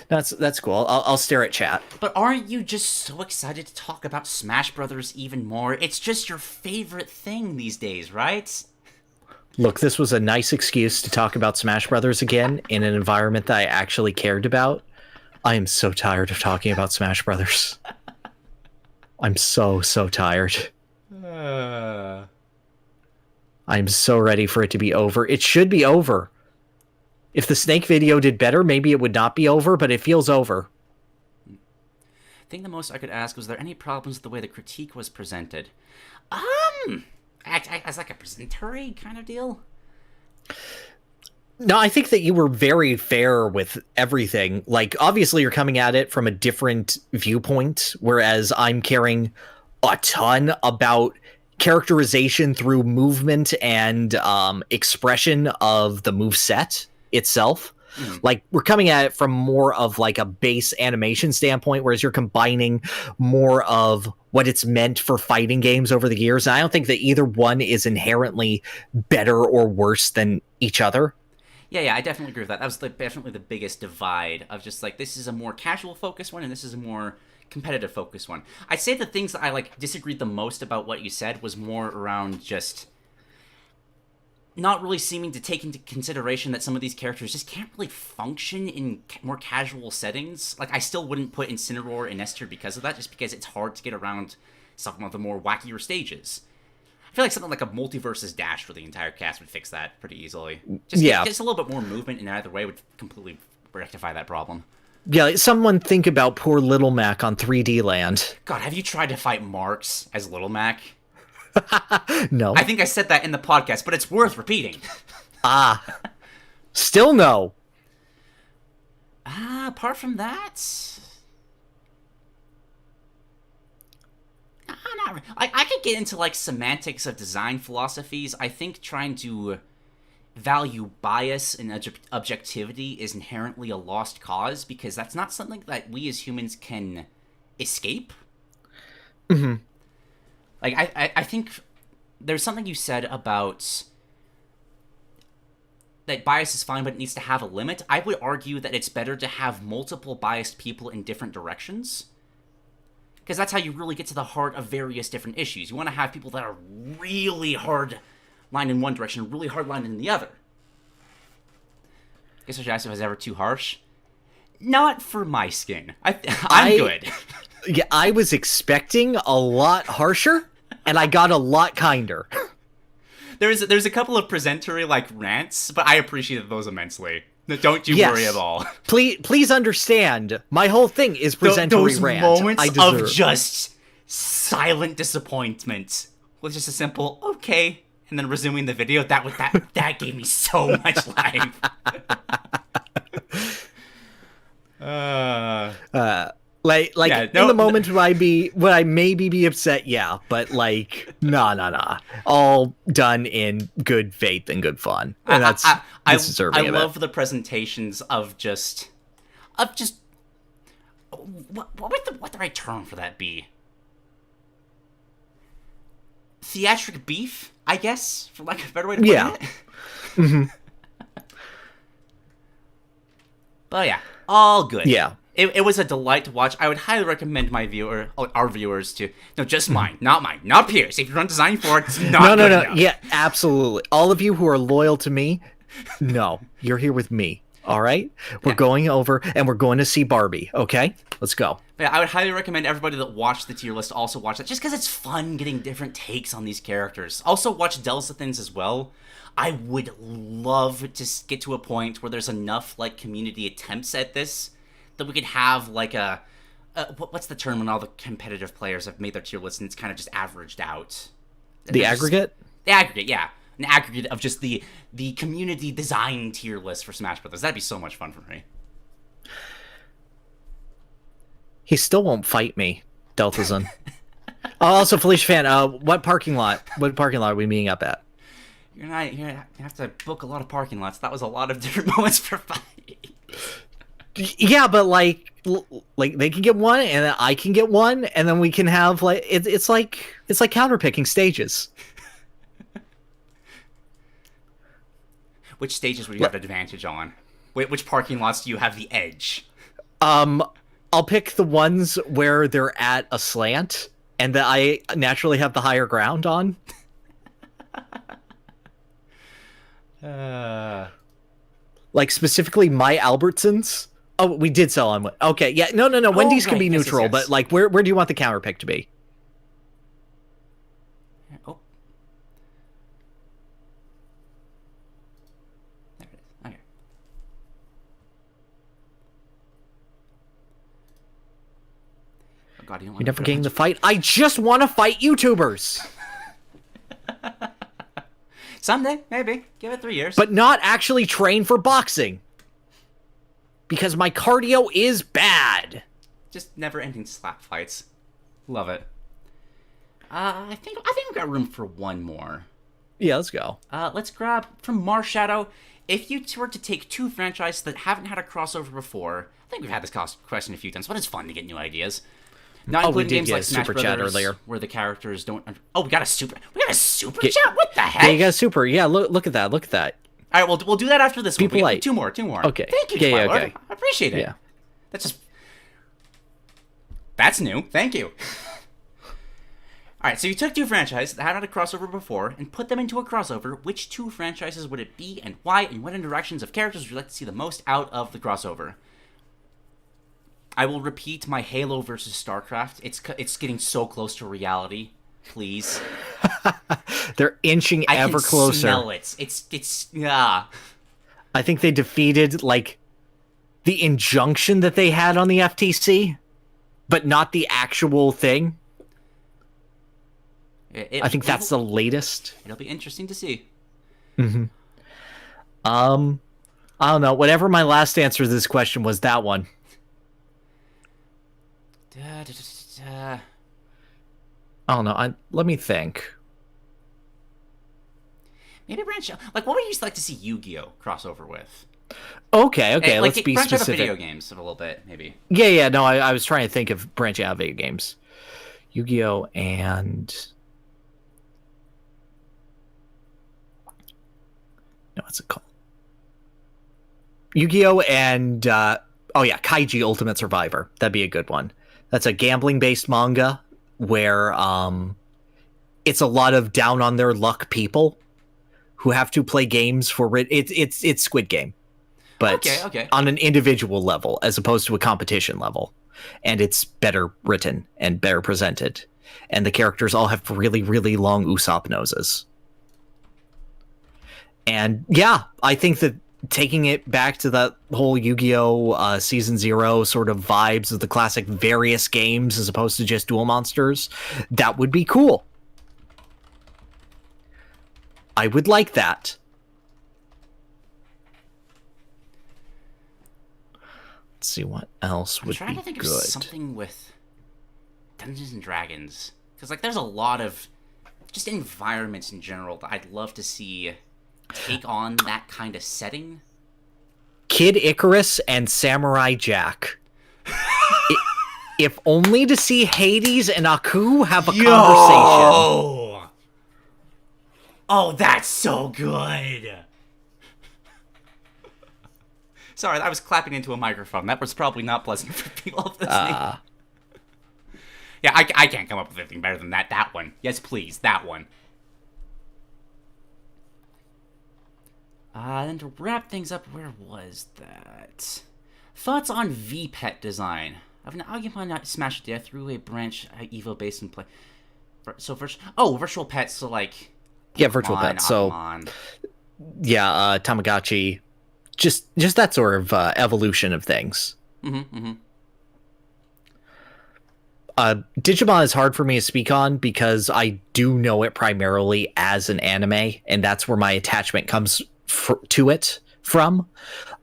That's cool. I'll stare at chat. But aren't you just so excited to talk about Smash Brothers even more? It's just your favorite thing these days, right? Look, this was a nice excuse to talk about Smash Brothers again in an environment that I actually cared about. I am so tired of talking about Smash Brothers. I'm so tired. I'm so ready for it to be over. It should be over. If the Snake video did better, maybe it would not be over, but it feels over. I think the most I could ask was there any problems with the way the critique was presented? As like a presentary kind of deal? No, I think that you were very fair with everything. Like, obviously you're coming at it from a different viewpoint, whereas I'm caring a ton about characterization through movement and expression of the moveset itself. Like, we're coming at it from more of like a base animation standpoint, whereas you're combining more of what it's meant for fighting games over the years. And I don't think that either one is inherently better or worse than each other. Yeah, I definitely agree with that. That was definitely the biggest divide of just like, this is a more casual focused one and this is a more competitive focused one. I'd say the things that I like disagreed the most about what you said was more around just not really seeming to take into consideration that some of these characters just can't really function in more casual settings. Like, I still wouldn't put Incineroar in S tier because of that, just because it's hard to get around some of the more wackier stages. I feel like something like a Multiversus Dash for the entire cast would fix that pretty easily. Just a little bit more movement in either way would completely rectify that problem. Yeah, someone think about poor Little Mac on 3D Land. God, have you tried to fight Marks as Little Mac? No. I think I said that in the podcast, but it's worth repeating. Still no. Apart from that... not really. I could get into, like, semantics of design philosophies. I think trying to value bias and objectivity is inherently a lost cause, because that's not something that we as humans can escape. Mm-hmm. Like, I think there's something you said about that bias is fine, but it needs to have a limit. I would argue that it's better to have multiple biased people in different directions, because that's how you really get to the heart of various different issues. You want to have people that are really hard line in one direction, really hard line in the other. I guess I should ask if I was ever too harsh. Not for my skin. I'm good. Yeah, I was expecting a lot harsher, and I got a lot kinder. There's a couple of presentary, like, rants, but I appreciated those immensely. No, don't you worry at all. Please understand. My whole thing is presentary rant. Those moments of just silent disappointment with just a simple okay, and then resuming the video. That gave me so much life. In the moment would I maybe be upset, but like nah. All done in good faith and good fun. And that's deserving of it. I love the presentations of just what the right term for that be? Theatric beef, I guess, for lack of a better way to put it. Mm-hmm. But yeah, all good. Yeah. It was a delight to watch. I would highly recommend our viewers to, just mine, not Pyrr's. If you're not designing for it, it's not good enough. Yeah, absolutely. All of you who are loyal to me, no, you're here with me. All right, we're going over and we're going to see Barbie. Okay, let's go. But yeah, I would highly recommend everybody that watched the tier list also watch that, just because it's fun getting different takes on these characters. Also watch Delsathins as well. I would love to get to a point where there's enough like community attempts at this that we could have like what's the term when all the competitive players have made their tier list and it's kind of just averaged out? The aggregate? The aggregate, yeah. An aggregate of just the community design tier list for Smash Brothers. That'd be so much fun for me. He still won't fight me, DeltaZUN. Also, Felicia Fan, what parking lot are we meeting up at? You're gonna have to book a lot of parking lots. That was a lot of different moments for fighting. Yeah, but like they can get one, and then I can get one, and then we can have like it's like counterpicking stages. Which stages would you have an advantage on? Which parking lots do you have the edge? I'll pick the ones where they're at a slant, and that I naturally have the higher ground on. Like specifically my Albertsons. Oh, we did sell on. Okay, yeah, no. Wendy's can be neutral, yes. But like, where do you want the counter pick to be? Oh, there it is. Okay. Oh God, you don't want. You're never getting the fight. I just want to fight YouTubers. Someday, maybe. Give it 3 years. But not actually train for boxing. Because my cardio is bad. Just never-ending slap fights. Love it. I think we've got room for one more. Yeah, let's go. Let's grab from Marshadow. If you were to take two franchises that haven't had a crossover before, I think we've had this question a few times, but it's fun to get new ideas. Not including games like Smash Brothers, earlier, where the characters don't. Oh, we got a super chat. What the heck? Yeah, you got a super. Yeah, look at that. Look at that. All right, we'll do that after this People one. Like two more. Okay. Thank you, yeah, Lord. okay. I appreciate it. Yeah. That's new. Thank you. All right, so you took two franchises that hadn't had a crossover before and put them into a crossover. Which two franchises would it be, and why, and what interactions of characters would you like to see the most out of the crossover? I will repeat my Halo versus StarCraft. It's getting so close to reality. Please. They're inching ever closer. I can smell it. It's yeah. I think they defeated like the injunction that they had on the FTC, but not the actual thing. I think that's the latest. It'll be interesting to see. Mm-hmm. I don't know. Whatever my last answer to this question was, that one. I don't know. Let me think. Maybe branch out. Like, what would you like to see Yu-Gi-Oh crossover with? Okay. Like, let's be branch specific. Out of video games a little bit, maybe. Yeah. No, I was trying to think of branching out of video games. Yu-Gi-Oh and no, what's it called? Yu-Gi-Oh and Kaiji Ultimate Survivor. That'd be a good one. That's a gambling-based manga where it's a lot of down on their luck people who have to play games for it's Squid Game, but okay. on an individual level as opposed to a competition level, and it's better written and better presented, and the characters all have really, really long Usopp noses. And yeah, I think that taking it back to that whole Yu-Gi-Oh! Season 0 sort of vibes of the classic various games as opposed to just Duel Monsters, that would be cool. I would like that. Let's see what else would be good. I'm trying to think of something with Dungeons and Dragons. Because, like, there's a lot of just environments in general that I'd love to see take on that kind of setting. Kid Icarus and Samurai Jack. If only to see Hades and Aku have a conversation. Oh, that's so good. Sorry, I was clapping into a microphone. That was probably not pleasant for people listening. Yeah, I can't come up with anything better than that. That one. Yes, please. That one. And to wrap things up, where was that? Thoughts on VPET design. Of an Agumon smashed death through a branch Evo based in play. So, virtual pets, so like... Yeah, virtual pets. So, yeah, Tamagotchi. Just that sort of evolution of things. Digimon is hard for me to speak on because I do know it primarily as an anime, and that's where my attachment comes to it from.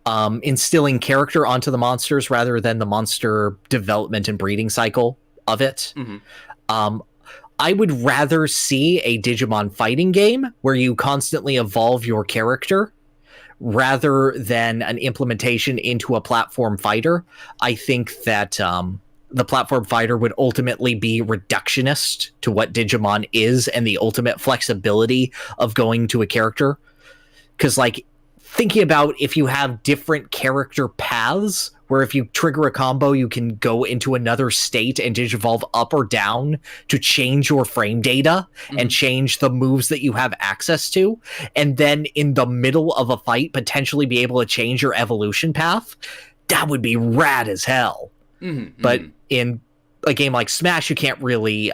Instilling character onto the monsters rather than the monster development and breeding cycle of it. I would rather see a Digimon fighting game where you constantly evolve your character rather than an implementation into a platform fighter. I think that the platform fighter would ultimately be reductionist to what Digimon is and the ultimate flexibility of going to a character. Because, like, thinking about if you have different character paths, where if you trigger a combo, you can go into another state and digivolve up or down to change your frame data and change the moves that you have access to. And then in the middle of a fight, potentially be able to change your evolution path. That would be rad as hell. But in a game like Smash, you can't really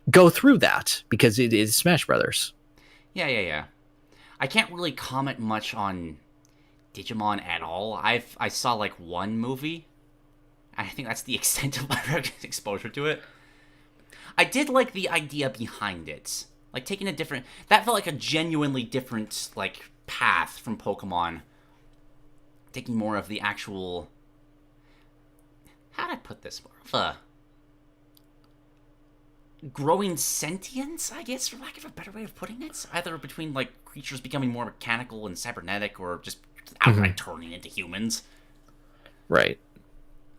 go through that because it is Smash Brothers. Yeah. I can't really comment much on Digimon at all. I saw like one movie. I think that's the extent of my exposure to it. I did like the idea behind it. Like taking a different... That felt like a genuinely different like path from Pokemon. Taking more of the actual... How do I put this? More of a... growing sentience, I guess, for lack of a better way of putting it. Either between like creatures becoming more mechanical and cybernetic, or just outright turning into humans. Right.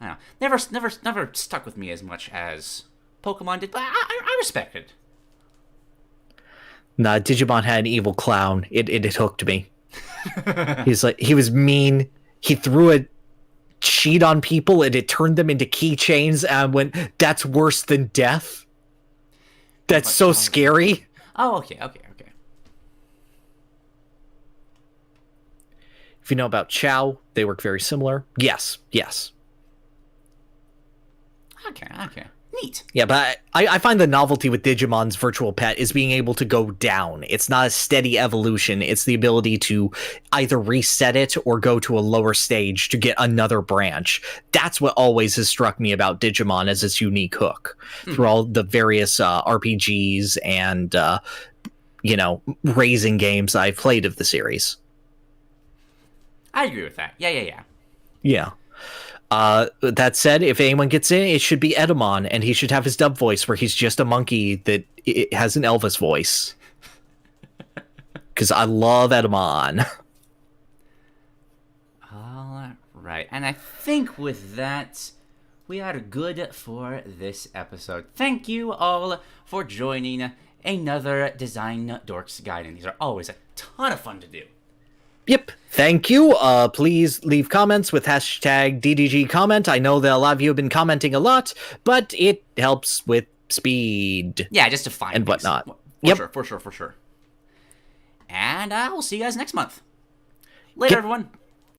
I don't know. Never stuck with me as much as Pokemon did, but I respect it. Nah, Digimon had an evil clown. It hooked me. He was mean. He threw a cheat on people and it turned them into keychains, and I went, that's worse than death. That's so scary. Oh, okay. If you know about Chow, they work very similar. Yes. Okay. Neat. Yeah, but I find the novelty with Digimon's virtual pet is being able to go down. It's not a steady evolution. It's the ability to either reset it or go to a lower stage to get another branch. That's what always has struck me about Digimon as its unique hook through all the various RPGs and, raising games I've played of the series. I agree with that. Yeah. Yeah. That said, if anyone gets in, it should be Edamon, and he should have his dub voice where he's just a monkey that it has an Elvis voice. Because I love Edamon. All right. And I think with that, we are good for this episode. Thank you all for joining another Design Dorks Gaiden. These are always a ton of fun to do. Yep. Thank you. Please leave comments with hashtag DDG comment. I know that a lot of you have been commenting a lot, but it helps with speed. Yeah, just to find and things. Whatnot. For sure. And I will see you guys next month. Later, everyone.